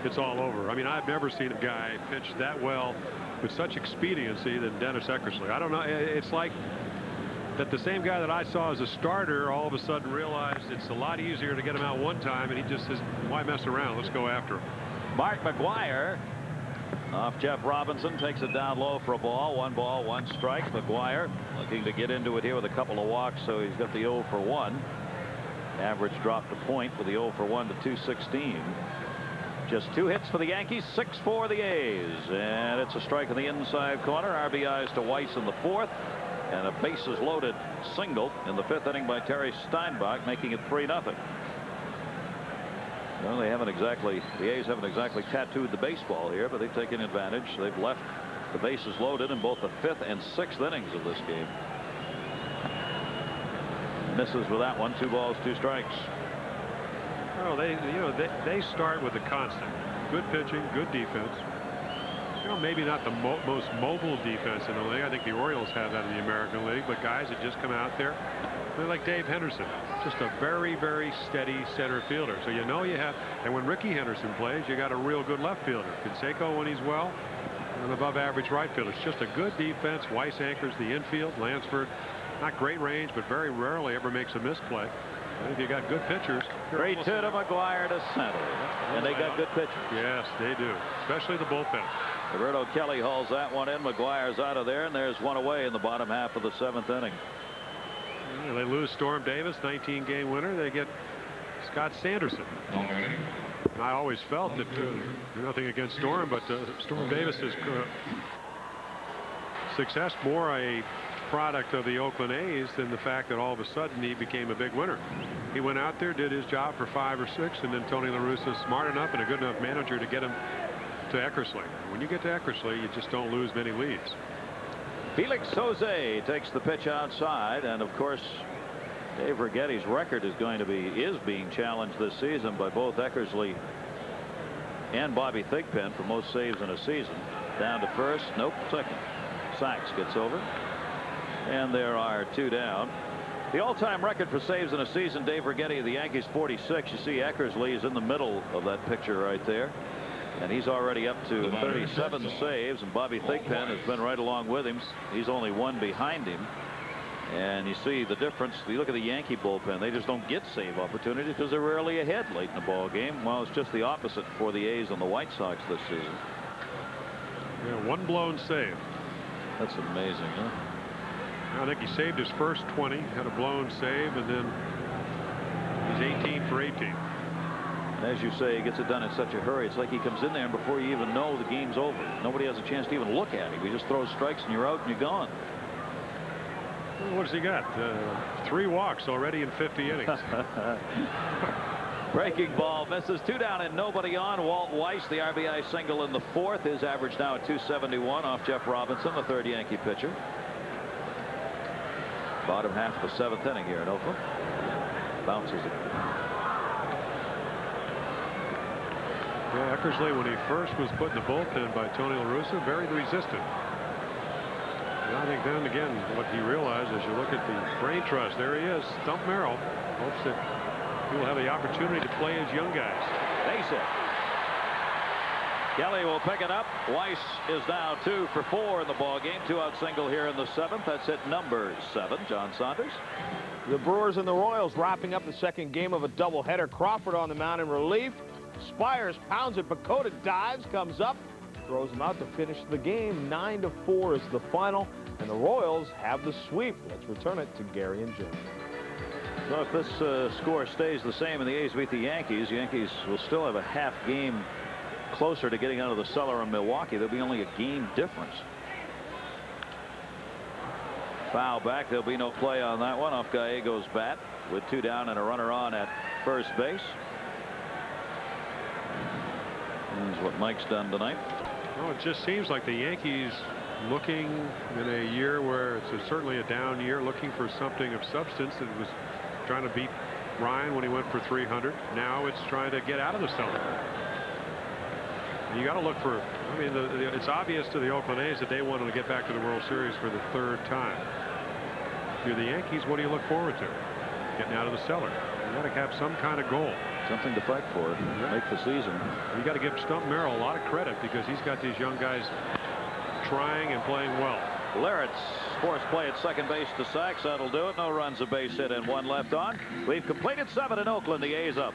it's all over. I mean, I've never seen a guy pitch that well with such expediency than Dennis Eckersley. I don't know. It's like that the same guy that I saw as a starter all of a sudden realized it's a lot easier to get him out one time, and he just says, why mess around? Let's go after him. Mark McGuire off Jeff Robinson, takes it down low for a ball. 1 ball, 1 strike. McGuire looking to get into it here with a couple of walks, so he's got the 0 for 1. Average dropped a point with the 0 for 1 to 216. Just 2 hits for the Yankees, 6 for the A's, and it's a strike in the inside corner. RBIs to Weiss in the 4th, and a bases loaded single in the 5th inning by Terry Steinbach, making it 3-0. Well, they haven't exactly, the A's haven't exactly tattooed the baseball here, but they've taken advantage. They've left the bases loaded in both the 5th and 6th innings of this game. Misses with that one. 2 balls, 2 strikes. Well, they start with the constant. Good pitching, good defense. Maybe not the most mobile defense in the league. I think the Orioles have that in the American League, but guys that just come out there, they're like Dave Henderson, just a very, very steady center fielder. So you have, and when Ricky Henderson plays, you got a real good left fielder. Canseco, when he's well, an above average right fielder. It's just a good defense. Weiss anchors the infield. Lansford, not great range, but very rarely ever makes a misplay. And if you got good pitchers. 3-2 to McGuire to center. And they got good pitchers. Yes, they do, especially the bullpen. Roberto Kelly hauls that one in. McGuire's out of there, and there's one away in the bottom half of the 7th inning. Yeah, they lose Storm Davis, 19-game winner. They get Scott Sanderson. I always felt that nothing against Storm, but Storm Davis's success more a product of the Oakland A's than the fact that all of a sudden he became a big winner. He went out there, did his job for 5 or 6, and then Tony La Russa is smart enough and a good enough manager to get him to Eckersley. When you get to Eckersley, you just don't lose many leads. Felix Jose takes the pitch outside, and of course Dave Righetti's record is being challenged this season by both Eckersley and Bobby Thigpen for most saves in a season. Down to first, nope, second. Sachs gets over, and there are 2 down. The all-time record for saves in a season, Dave Righetti of the Yankees, 46. You see Eckersley is in the middle of that picture right there, and he's already up to 37 saves, and Bobby Thigpen has been right along with him. He's only 1 behind him, and you see the difference. You look at the Yankee bullpen, they just don't get save opportunities because they're rarely ahead late in the ball game. Well, it's just the opposite for the A's and the White Sox this season. Yeah, 1 blown save. That's amazing, huh? I think he saved his first 20, had a blown save, and then he's 18 for 18. As you say, he gets it done in such a hurry. It's like he comes in there, and before you even know, the game's over. Nobody has a chance to even look at him. He just throws strikes, and you're out, and you're gone. Well, what has he got? 3 walks already in 50 innings. Breaking ball misses. 2 down and nobody on. Walt Weiss, the RBI single in the 4th. His average now at 271 off Jeff Robinson, the 3rd Yankee pitcher. Bottom half of the 7th inning here in Oakland. Bounces it. Yeah, Eckersley, when he first was put in the bullpen by Tony La Russa, very resistant. And I think then again, what he realized as you look at the brain trust, there he is, Stump Merrill, hopes that he will have the opportunity to play as young guys. Base hit. Kelly will pick it up. Weiss is now 2 for 4 in the ball game. 2-out single here in the 7th. That's hit number 7. John Saunders. The Brewers and the Royals wrapping up the 2nd game of a doubleheader. Crawford on the mound in relief. Spires pounds it. Bakota dives, comes up, throws him out to finish the game. 9-4 is the final, and the Royals have the sweep. Let's return it to Gary and Jim. So if this score stays the same and the A's beat the Yankees, will still have a half game closer to getting out of the cellar in Milwaukee. There'll be only a game difference. Foul back. There'll be no play on that one off Gallego's bat with 2 down and a runner on at first base. That's what Mike's done tonight. Well, it just seems like the Yankees, looking in a year where it's certainly a down year, looking for something of substance. That was trying to beat Ryan when he went for 300. Now it's trying to get out of the cellar. You got to look for, I mean, it's obvious to the Oakland A's that they wanted to get back to the World Series for the 3rd time. If you're the Yankees, what do you look forward to? Getting out of the cellar. You got to have some kind of goal. Something to fight for. Make the season. You got to give Stump Merrill a lot of credit because he's got these young guys trying and playing well. Larrett's forced play at second base to Sachs. That'll do it. No runs, a base hit, and one left on. We've completed 7 in Oakland. The A's up.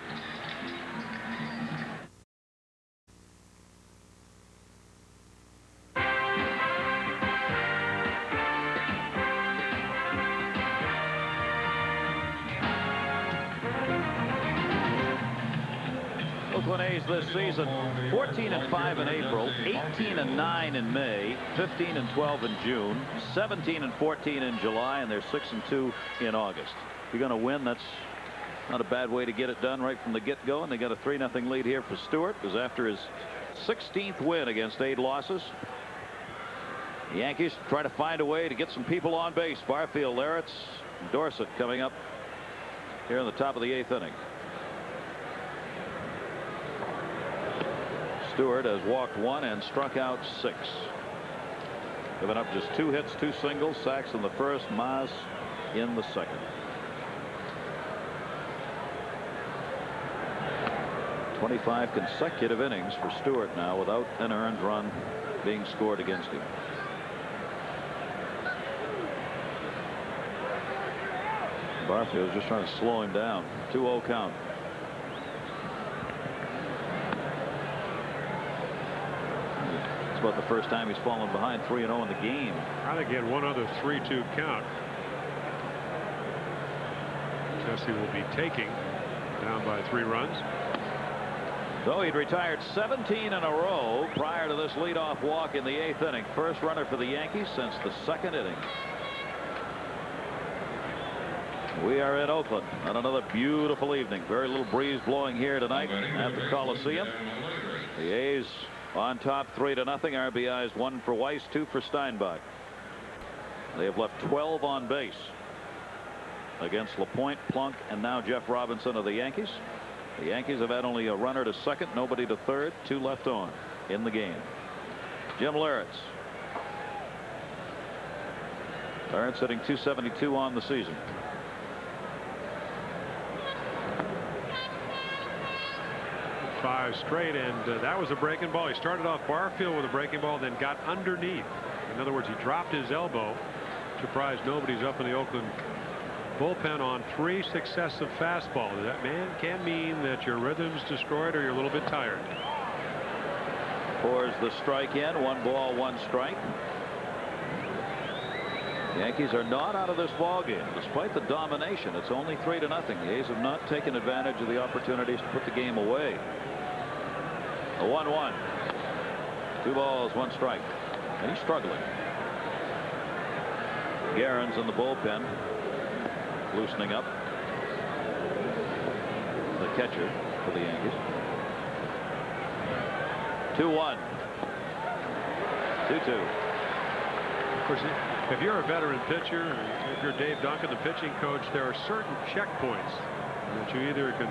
Oakland A's this season 14-5 in April, 18-9 in May, 15-12 in June, 17-14 in July, and they're 6-2 in August. If you're going to win, that's not a bad way to get it done right from the get-go. And they got a 3-0 lead here for Stewart, because after his 16th win against 8 losses, the Yankees try to find a way to get some people on base. Barfield, Larretts, Dorsett coming up here in the top of the 8th inning. Stewart has walked 1 and struck out 6. Giving up just 2 hits, 2 singles. Sachs in the first, Maz in the second. 25 consecutive innings for Stewart now without an earned run being scored against him. Barfield just trying to slow him down. 2-0 count. About the first time he's fallen behind 3-0 in the game. I think he had one other 3-2 count. Jesse will be taking down by 3 runs. Though he'd retired 17 in a row prior to this leadoff walk in the 8th inning. First runner for the Yankees since the 2nd inning. We are in Oakland on another beautiful evening. Very little breeze blowing here tonight at the Coliseum. The A's on top 3-0. RBIs 1 for Weiss, 2 for Steinbach. They have left 12 on base against LaPointe, Plunk, and now Jeff Robinson of the Yankees. The Yankees have had only a runner to second, nobody to third, 2 left on in the game. Jim Larretts. Larretts hitting .272 on the season. Five straight, and that was a breaking ball. He started off Barfield with a breaking ball, then got underneath. In other words, he dropped his elbow. Surprised nobody's up in the Oakland bullpen on 3 successive fastballs. That can mean that your rhythm's destroyed or you're a little bit tired. Pours the strike in. 1 ball, 1 strike. The Yankees are not out of this ball game despite the domination. It's only 3-0. The A's have not taken advantage of the opportunities to put the game away. A 1-1. 2 balls, 1 strike. And he's struggling. Guerin's in the bullpen, loosening up. The catcher for the Yankees. 2-1. 2-2. Of course, if you're a veteran pitcher, if you're Dave Duncan, the pitching coach, there are certain checkpoints that you either can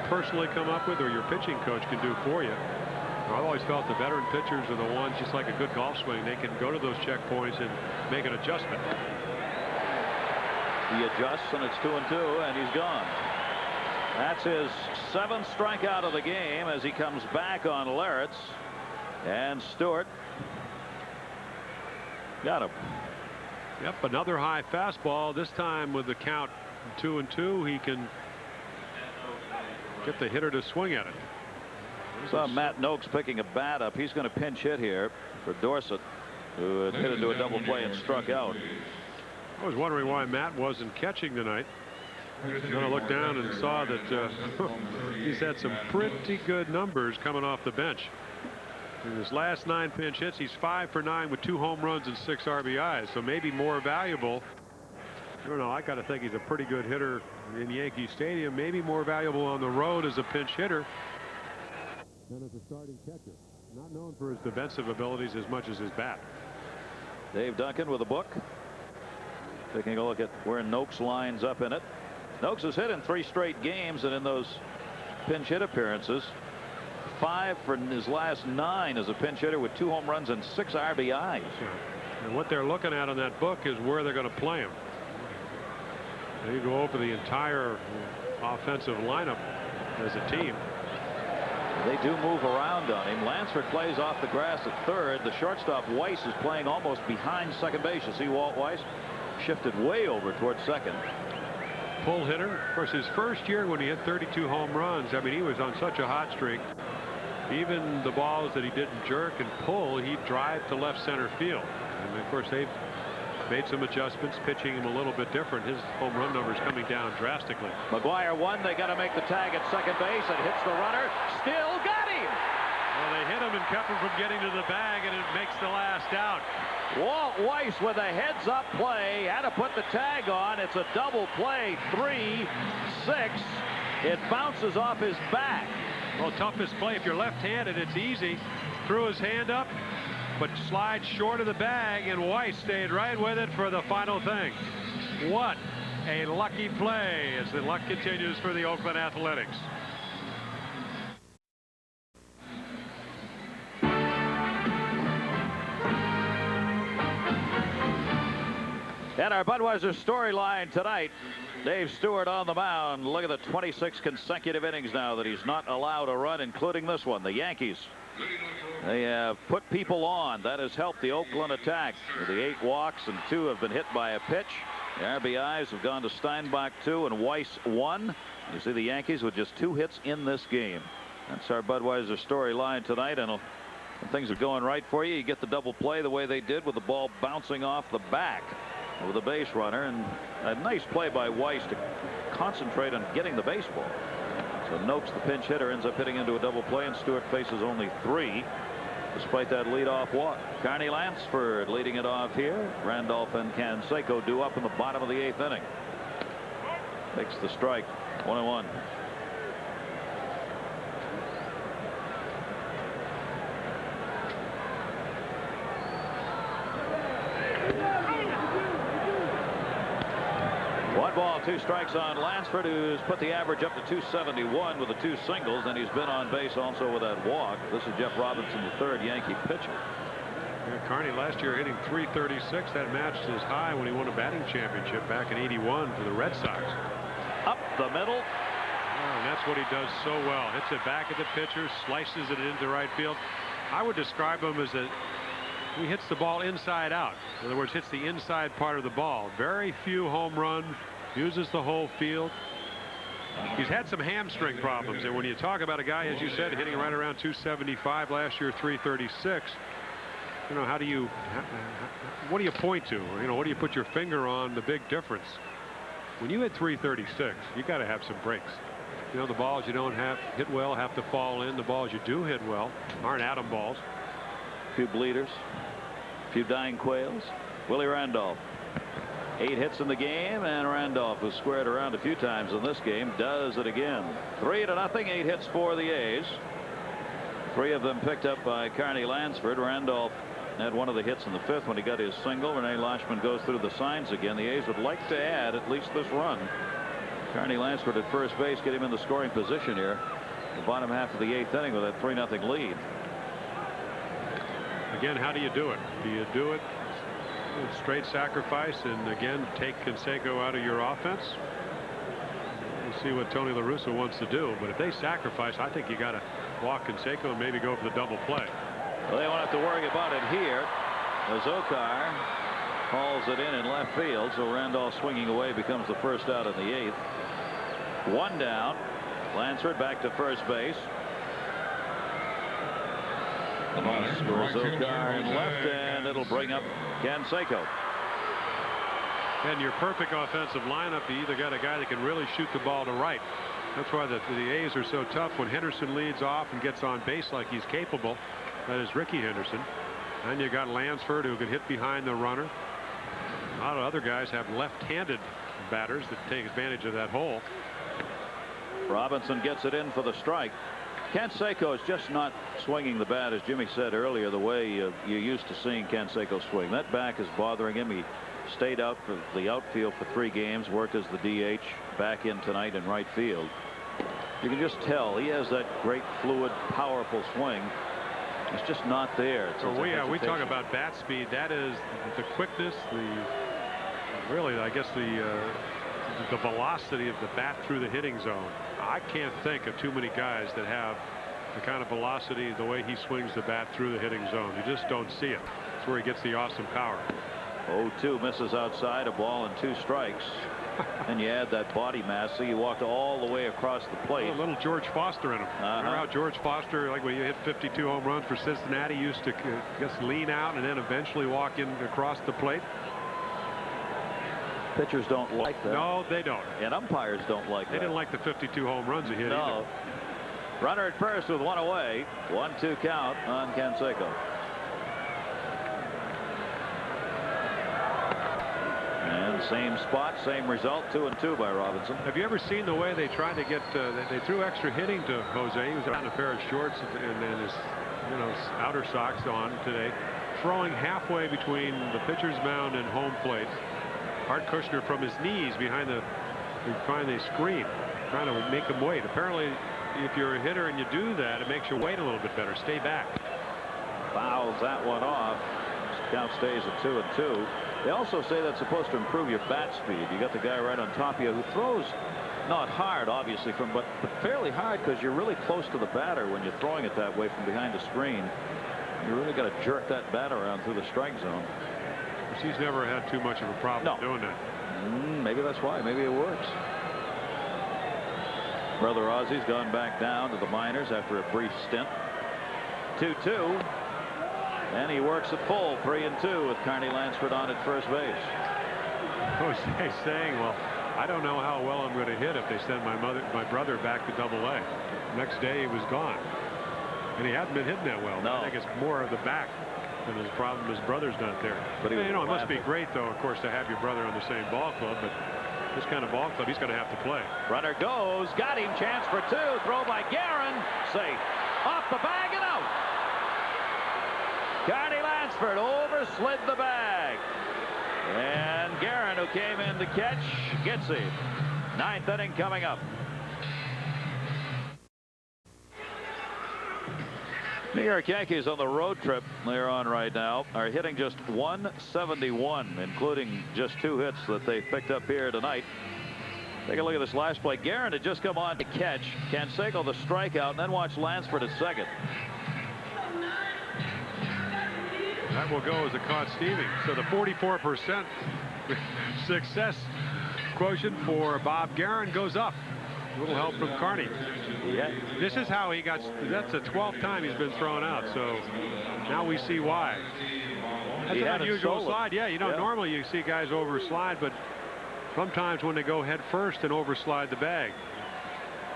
personally come up with or your pitching coach can do for you. I've always felt the veteran pitchers are the ones, just like a good golf swing, they can go to those checkpoints and make an adjustment. He adjusts, and it's 2-2, and he's gone. That's his 7th strikeout of the game as he comes back on Larretts. And Stewart got him. Yep, another high fastball. This time with the count 2-2, he can get the hitter to swing at it. Saw Matt Noakes picking a bat up. He's going to pinch hit here for Dorsett, who had hit into a double play and struck out. I was wondering why Matt wasn't catching tonight. Then I looked down and saw that he's had some pretty good numbers coming off the bench. In his last 9 pinch hits, he's 5 for 9 with 2 home runs and 6 RBIs. So maybe more valuable. I don't know. I got to think he's a pretty good hitter in Yankee Stadium. Maybe more valuable on the road as a pinch hitter than as a starting catcher. Not known for his defensive abilities as much as his bat. Dave Duncan with a book. Taking a look at where Noakes lines up in it. Noakes has hit in 3 straight games, and in those pinch hit appearances, 5 for his last 9 as a pinch hitter with 2 home runs and 6 RBIs. And what they're looking at on that book is where they're going to play him. They go over the entire offensive lineup as a team. They do move around on him. Lansford plays off the grass at third. The shortstop Weiss is playing almost behind second base. You see Walt Weiss shifted way over towards second. Pull hitter. Of course, his first year when he hit 32 home runs, I mean, he was on such a hot streak. Even the balls that he didn't jerk and pull, he'd drive to left center field. And of course, they've made some adjustments, pitching him a little bit different. His home run numbers coming down drastically. McGuire won. They got to make the tag at second base. It hits the runner. Still got him. Well, they hit him and kept him from getting to the bag, and it makes the last out. Walt Weiss with a heads-up play. Had to put the tag on. It's a double play. 3-6. It bounces off his back. Well, toughest play. If you're left-handed, it's easy. Threw his hand up, but slides short of the bag, and Weiss stayed right with it for the final thing. What a lucky play as the luck continues for the Oakland Athletics. And our Budweiser storyline tonight, Dave Stewart on the mound. Look at the 26 consecutive innings now that he's not allowed a run, including this one. The Yankees, they have put people on. That has helped the Oakland attack. The 8 walks and 2 have been hit by a pitch. The RBIs have gone to Steinbach 2 and Weiss 1. You see the Yankees with just 2 hits in this game. That's our Budweiser storyline tonight. And when things are going right for you, you get the double play the way they did with the ball bouncing off the back with a base runner, and a nice play by Weiss to concentrate on getting the baseball. So Noakes, the pinch hitter, ends up hitting into a double play, and Stewart faces only 3 despite that leadoff walk. Carney Lansford leading it off here. Randolph and Canseco due up in the bottom of the 8th inning. Takes the strike. 1-1. One ball, 2 strikes on Lansford, who's put the average up to 271 with the 2 singles, and he's been on base also with that walk. This is Jeff Robinson, the 3rd Yankee pitcher. Yeah, Carney last year hitting .336. That matched his high when he won a batting championship back in '81 for the Red Sox. Up the middle. Oh, and that's what he does so well. Hits it back at the pitcher, slices it into right field. I would describe him as he hits the ball inside out. In other words, hits the inside part of the ball. Very few home runs, uses the whole field. He's had some hamstring problems, and when you talk about a guy, as you said, hitting right around 275 last year, 336, you know, what do you point to? Or, you know, what do you put your finger on the big difference? When you hit 336, you got to have some breaks. You know, the balls you don't hit well have to fall in. The balls you do hit well aren't atom balls. A few bleeders, a few dying quails. Willie Randolph, 8 hits in the game, and Randolph was squared around a few times in this game. Does it again. 3-0. 8 hits for the A's. 3 of them picked up by Carney Lansford. Randolph had one of the hits in the 5th when he got his single. Rene Lashman goes through the signs again. The A's would like to add at least this run. Carney Lansford at first base, get him in the scoring position here. The bottom half of the 8th inning with that 3-0 lead. Again, how do you do it? Do you do it with straight sacrifice and again take Canseco out of your offense? We'll see what Tony La Russa wants to do, but if they sacrifice, I think you got to walk Canseco and maybe go for the double play. Well, they won't have to worry about it here as Okar hauls it in left field, so Randolph swinging away becomes the first out in the 8th. 1 down. Lansford back to first base. Scores Okar in left, and it'll bring up Canseco. And your perfect offensive lineup, you either got a guy that can really shoot the ball to right. That's why the A's are so tough when Henderson leads off and gets on base like he's capable. That is Ricky Henderson. And you got Lansford, who can hit behind the runner. A lot of other guys have left-handed batters that take advantage of that hole. Robinson gets it in for the strike. Canseco is just not swinging the bat, as Jimmy said earlier, the way you're used to seeing Canseco swing. That back is bothering him. He stayed out for the outfield for 3 games, worked as the DH, back in tonight in right field. You can just tell he has that great, fluid, powerful swing. It's just not there. We talk about bat speed. That is the quickness, really, I guess the velocity of the bat through the hitting zone. I can't think of too many guys that have The kind of velocity, the way he swings the bat through the hitting zone. You just don't see it. That's where he gets the awesome power. 0-2 misses outside, a ball and 2 strikes. And you add that body mass, so you walked all the way across the plate. A little George Foster in him. Remember how George Foster, like when you hit 52 home runs for Cincinnati, used to just lean out and then eventually walk in across the plate? Pitchers don't like that. No, they don't. And umpires don't like that. They didn't like the 52 home runs he hit either. Runner at first with 1 away. 1-2 count on Canseco. And same spot, same result, 2-2 by Robinson. Have you ever seen the way they tried to get? They threw extra hitting to Jose. He was on a pair of shorts and his, outer socks on today, throwing halfway between the pitcher's mound and home plate. Art Kushner from his knees behind the screen, trying to make him wait. Apparently, if you're a hitter and you do that, it makes you wait a little bit better. Stay back. Fouls that one off. Count stays at 2-2. They also say that's supposed to improve your bat speed. You got the guy right on top of you who throws not hard, obviously, but fairly hard, because you're really close to the batter when you're throwing it that way from behind the screen. You really got to jerk that bat around through the strike zone. He's never had too much of a problem doing that. Maybe that's why. Maybe it works. Brother Ozzy's gone back down to the minors after a brief stint. 2-2. And he works at full, 3-2 with Carney Lansford on at first base. Jose saying, well, I don't know how well I'm going to hit if they send my brother back to Double-A. Next day he was gone. And he hasn't been hitting that well. No. I think it's more of the back than his problem. His brother's not there. But it must be great, though, of course, to have your brother on the same ball club. But this kind of ball club, he's going to have to play. Runner goes, got him, chance for 2. Throw by Guerin, safe. Off the bag and out. Carney Lansford overslid the bag. And Guerin, who came in to catch, gets him. 9th inning coming up. New York Yankees on the road trip they're on right now are hitting just 171, including just 2 hits that they picked up here tonight. Take a look at this last play. Guerin had just come on to catch. Canseco the strikeout, and then watch Lansford at second. That will go as a caught steaming. So the 44% success quotient for Bob Guerin goes up. A little help from Carney. Yeah. This is how he got. That's the 12th time he's been thrown out. So now we see why. That's an unusual slide. Yeah, normally you see guys overslide, but sometimes when they go head first and overslide the bag.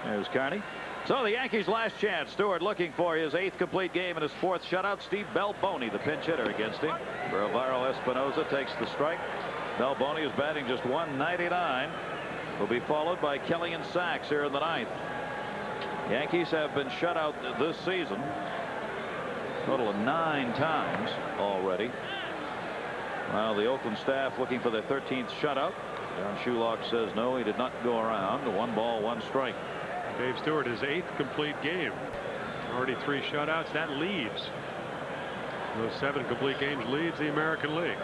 There's Carney. So the Yankees' last chance. Stewart looking for his 8th complete game and his 4th shutout. Steve Belboni, the pinch hitter, against him. Alvaro Espinoza takes the strike. Belboni is batting just 199. Will be followed by Kellyan Sachs here in the 9th. Yankees have been shut out this season. Total of 9 times already. While the Oakland staff looking for their 13th shutout. John Shulock says no, he did not go around. 1 ball, 1 strike. Dave Stewart, his 8th complete game. Already 3 shutouts. That leads. Those 7 complete games leads the American League.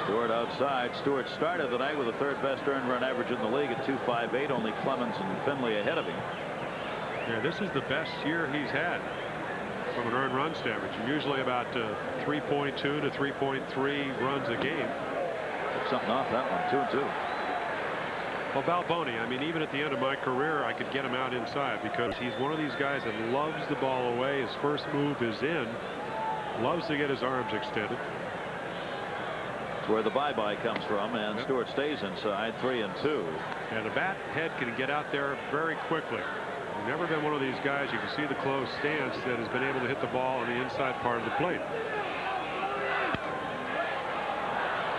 Stewart outside. Stewart started the night with the 3rd best earned run average in the league at 258. Only Clemens and Finley ahead of him. Yeah, this is the best year he's had from an earned runs average. Usually about 3.2 to 3.3 runs a game. Took something off that one. 2-2. Well, Balboni, I mean, even at the end of my career, I could get him out inside because he's one of these guys that loves the ball away. His first move is in. Loves to get his arms extended. That's where the bye-bye comes from, and Stewart stays inside, 3-2. And the bat head can get out there very quickly. He's never been one of these guys, you can see the close stance, that has been able to hit the ball on the inside part of the plate.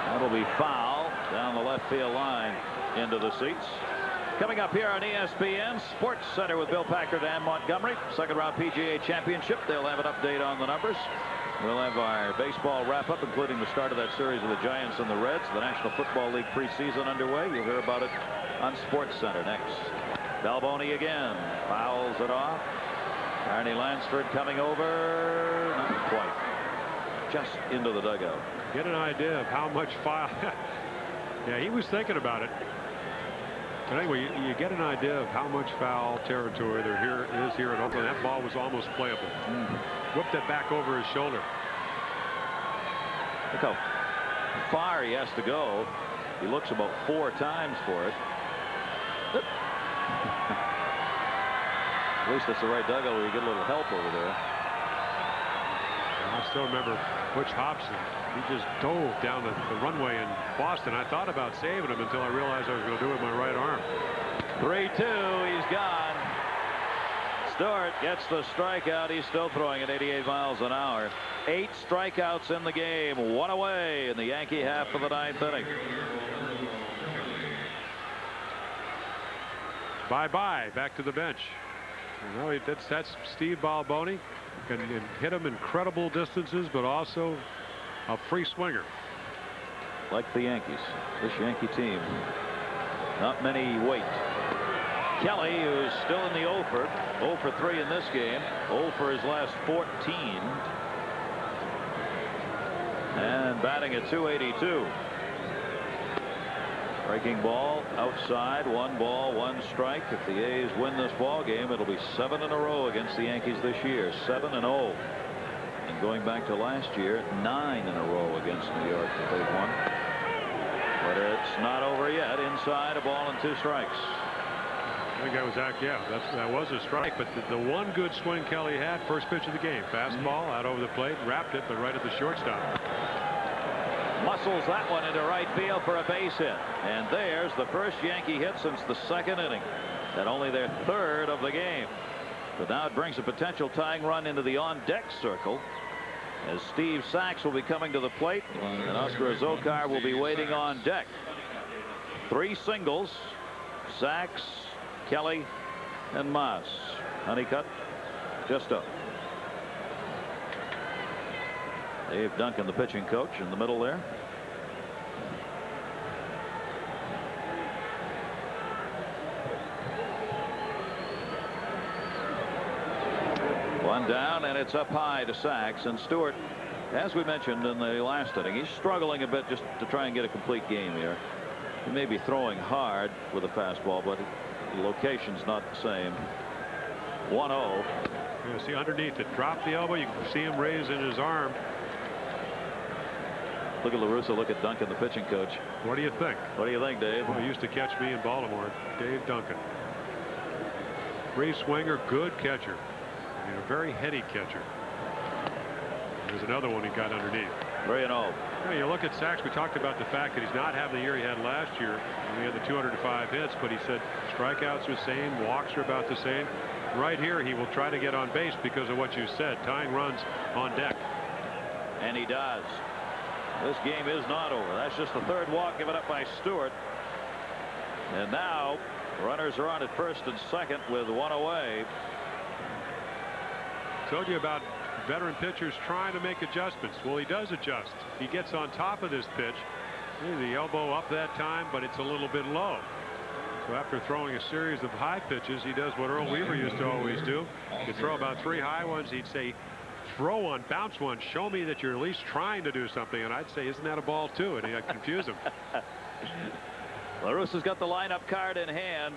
That'll be foul down the left field line into the seats. Coming up here on ESPN Sports Center with Bill Packard and Montgomery. 2nd round PGA Championship. They'll have an update on the numbers. We'll have our baseball wrap-up, including the start of that series of the Giants and the Reds. The National Football League preseason underway. You'll hear about it on Sports Center next. Balboni again. Fouls it off. Carney Lansford coming over. Not quite. Just into the dugout. Get an idea of how much foul. Yeah, he was thinking about it. Anyway, you get an idea of how much foul territory there is here at Oakland. That ball was almost playable. Whipped it back over his shoulder. Look how far he has to go. He looks about 4 times for it. At least that's the right dugout where you get a little help over there. I still remember Butch Hobson. He just dove down the runway in Boston. I thought about saving him until I realized I was going to do it with my right arm. 3-2. He's gone. Stewart gets the strikeout. He's still throwing at 88 miles an hour. 8 strikeouts in the game. 1 away in the Yankee half of the 9th inning. Bye-bye. Back to the bench. You know, that's Steve Balboni. Can hit him incredible distances, but also a free swinger. Like the Yankees. This Yankee team. Not many wait. Kelly, who's still in the 0 for 3 in this game. 0 for his last 14. And batting at .282. Breaking ball outside. 1 ball, 1 strike. If the A's win this ball game, it'll be 7 in a row against the Yankees this year. 7-0. And going back to last year, 9 in a row against New York that they've won. But it's not over yet. Inside, a ball and 2 strikes. I think that was that was a strike, but the one good swing Kelly had, first pitch of the game, fastball out over the plate, wrapped it, but right at the shortstop. Muscles that one into right field for a base hit. And there's the first Yankee hit since the 2nd inning. And only their 3rd of the game. But now it brings a potential tying run into the on-deck circle, as Steve Sachs will be coming to the plate and Oscar Azócar will be waiting on deck. 3 singles. Sachs, Kelly, and Mas. Honeycutt just up. Dave Duncan, the pitching coach, in the middle there. One down, and it's up high to Sachs. And Stewart, as we mentioned in the last inning, he's struggling a bit just to try and get a complete game here. He may be throwing hard with a fastball, but the location's not the same. 1-0. You see underneath it, drop the elbow. You can see him raise in his arm. Look at LaRusso. Look at Duncan, the pitching coach. What do you think? What do you think, Dave? Well, he used to catch me in Baltimore. Dave Duncan. Free swinger, good catcher. I mean, a very heady catcher. There's another one he got underneath. 3-0. You look at Sachs. We talked about the fact that he's not having the year he had last year. He had the 205 hits, but he said strikeouts are the same, walks are about the same. Right here, he will try to get on base because of what you said, tying runs on deck. And he does. This game is not over. That's just the 3rd walk given up by Stewart. And now runners are on at 1st and 2nd with 1 away. Told you about veteran pitchers trying to make adjustments. Well, he does adjust. He gets on top of this pitch. The elbow up that time, but it's a little bit low. So after throwing a series of high pitches, he does what Earl Weaver used to always do. You throw about 3 high ones, he'd say, throw one, bounce one, show me that you're at least trying to do something. And I'd say, isn't that a ball too? And I'd confuse him. LaRusso's got the lineup card in hand.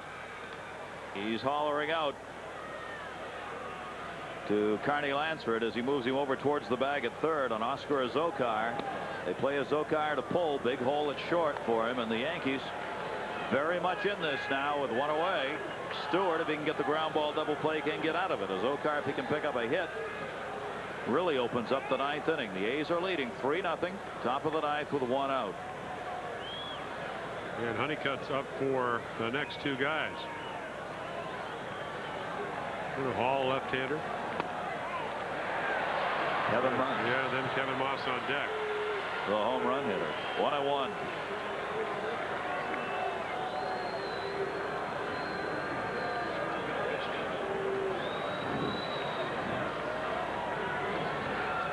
He's hollering out to Carney Lansford as he moves him over towards the bag at 3rd on Oscar Azócar. They play Azócar to pull. Big hole at short for him, and the Yankees very much in this now with 1 away. Stewart, if he can get the ground ball double play, can get out of it. Azócar, if he can pick up a hit, really opens up the 9th inning. The A's are leading 3-0. Top of the 9th with 1 out. And Honeycutt's up for the next 2 guys. Hall, left-hander. Kevin Moss. Yeah, then Kevin Moss on deck. The home run hitter. 1-1.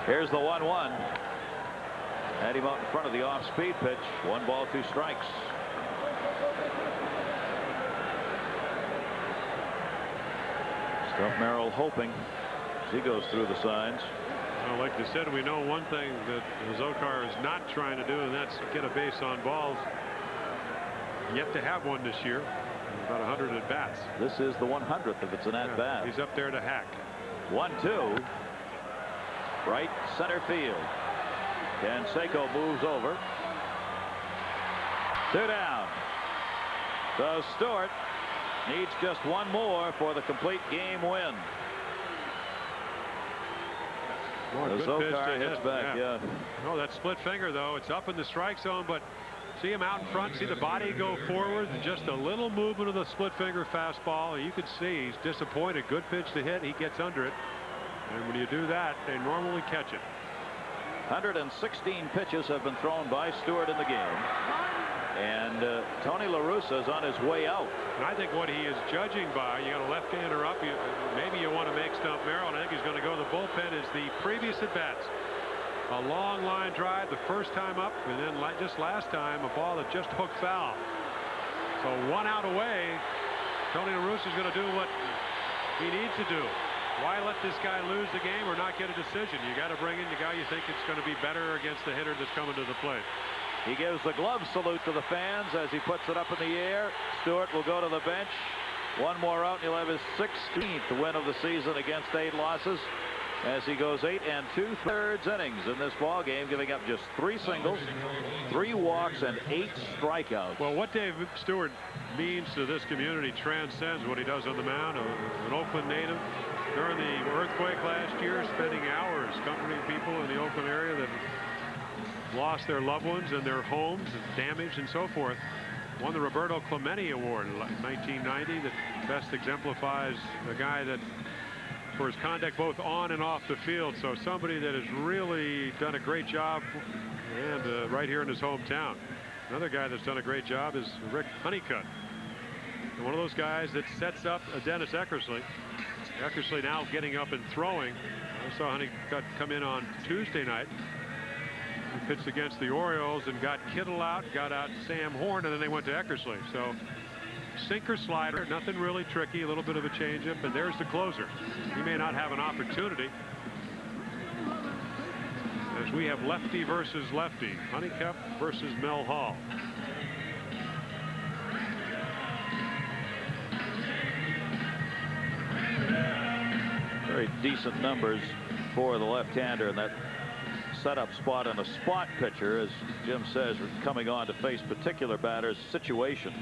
Here's the 1-1. Had him out in front of the off-speed pitch. 1 ball, 2 strikes. Stump Merrill hoping as he goes through the signs. Well, like you said, we know one thing that Azócar is not trying to do, and that's get a base on balls. Yet to have one this year. About 100 at bats. This is the 100th if it's an at bat. He's up there to hack. 1-2. Right center field. Canseco moves over. 2 down. So Stewart needs just one more for the complete game win. Good pitch to hits hit. back. Yeah. Oh, that split finger though. It's up in the strike zone, but see him out in front. See the body go forward. Just a little movement of the split finger fastball. You can see he's disappointed. Good pitch to hit. He gets under it. And when you do that, they normally catch it. 116 pitches have been thrown by Stewart in the game. And Tony La Russa is on his way out. And I think what he is judging by, you got a left-hander up, maybe you want to make stump Merrill, and I think he's going to go to the bullpen, is the previous at-bats. A long line drive the first time up, and then just last time a ball that just hooked foul. So 1 out away. Tony La Russa is going to do what he needs to do. Why let this guy lose the game or not get a decision? You got to bring in the guy you think is going to be better against the hitter that's coming to the plate. He gives the glove salute to the fans as he puts it up in the air. Stewart will go to the bench. One more out, and he'll have his 16th win of the season against 8 losses as he goes 8 2/3 innings in this ball game, giving up just 3 singles, 3 walks, and 8 strikeouts. Well, what Dave Stewart means to this community transcends what he does on the mound. An Oakland native during the earthquake last year, spending hours comforting people in the Oakland area that lost their loved ones and their homes and damaged and so forth. Won the Roberto Clemente Award in 1990 that best exemplifies a guy that for his conduct both on and off the field. So somebody that has really done a great job, and right here in his hometown. Another guy that's done a great job is Rick Honeycutt. And one of those guys that sets up Dennis Eckersley. Eckersley now getting up and throwing. I saw Honeycutt come in on Tuesday night. He pitched against the Orioles and got Kittle out, got out Sam Horn, and then they went to Eckersley. So sinker slider, nothing really tricky, a little bit of a changeup, and there's the closer. He may not have an opportunity as we have lefty versus lefty. Honeycutt versus Mel Hall. Very decent numbers for the left-hander, and that setup spot on a spot pitcher, as Jim says, coming on to face particular batters situations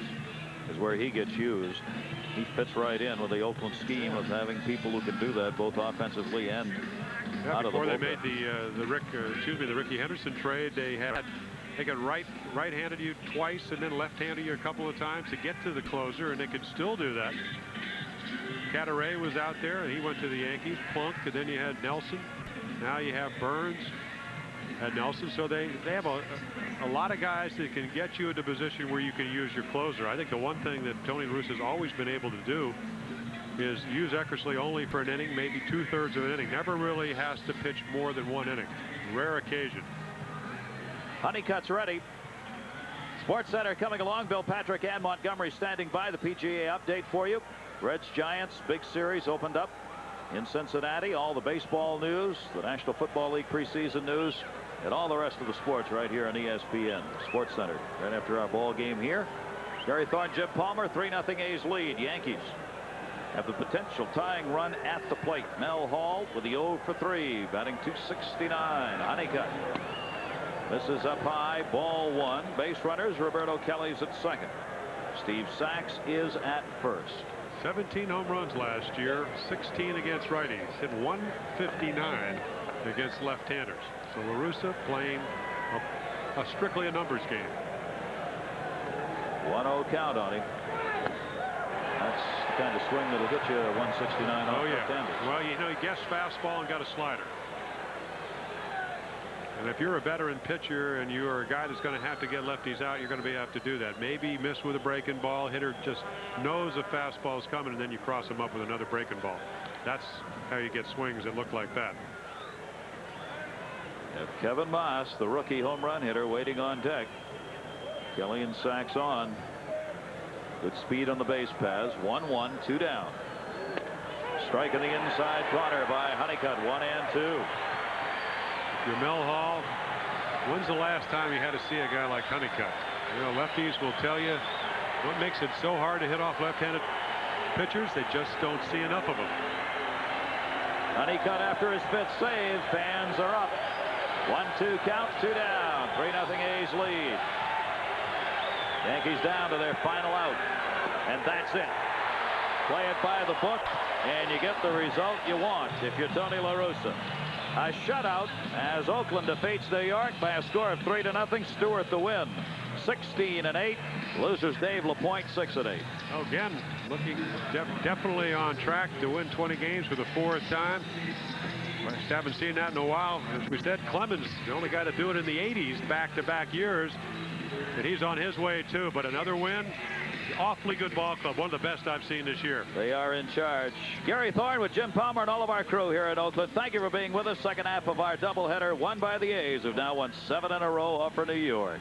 is where he gets used. He fits right in with the Oakland scheme of having people who can do that both offensively and out of the before they bullpen. made the Ricky Henderson trade, they got right-handed you twice and then left-handed you a couple of times to get to the closer, and they could still do that. Cataray was out there and he went to the Yankees. Plunk, and then you had Nelson. Now you have Burns at Nelson. So they have a lot of guys that can get you into a position where you can use your closer. I think the one thing that Tony La Russa has always been able to do is use Eckersley only for an inning, maybe 2/3 of an inning. Never really has to pitch more than 1 inning. Rare occasion. Honeycutt's ready. Sports Center coming along. Bill Patrick and Montgomery standing by. The PGA update for you. Reds Giants big series opened up in Cincinnati. All the baseball news, the National Football League preseason news, and all the rest of the sports right here on ESPN Sports Center. Right after our ball game here, Gary Thorne, Jim Palmer, 3-0 A's lead. Yankees have the potential tying run at the plate. Mel Hall with the 0 for 3, batting .269. Honeycutt. This is up high, ball 1. Base runners, Roberto Kelly's at second. Steve Sachs is at first. 17 home runs last year, 16 against righties, hit .159 against left-handers. So La Russa playing a strictly a numbers game. 1-0 count on him. That's the kind of swing that'll get you 169 off left-handers. Well, you know, he guessed fastball and got a slider. And if you're a veteran pitcher and you're a guy that's going to have to get lefties out, you're going to have to do that. Maybe miss with a breaking ball. Hitter just knows a fastball is coming, and then you cross him up with another breaking ball. That's how you get swings that look like that. Kevin Moss, the rookie home run hitter, waiting on deck. Kelly and Sachs on. Good speed on the base paths. 1-1, 2 down. Strike in the inside corner by Honeycutt. 1-2. Your Mel Hall, when's the last time you had to see a guy like Honeycutt? You know, lefties will tell you What makes it so hard to hit off left-handed pitchers? They just don't see enough of them. And he cut after his 5th save. Fans are up. 1-2 count, 2 down. 3-0 A's lead. Yankees down to their final out. And that's it. Play it by the book, and you get the result you want if you're Tony La Russa. A shutout as Oakland defeats New York by a score of 3-0. Stewart the win. 16-8. Losers Dave LaPointe 6-8. Again, looking definitely on track to win 20 games for the 4th time. Just haven't seen that in a while. As we said, Clemens, the only guy to do it in the 80s, back-to-back years. And he's on his way, too. But another win. Awfully good ball club. One of the best I've seen this year. They are in charge. Gary Thorne with Jim Palmer and all of our crew here in Oakland. Thank you for being with us. Second half of our doubleheader, won by the A's, who've now won 7 in a row over New York.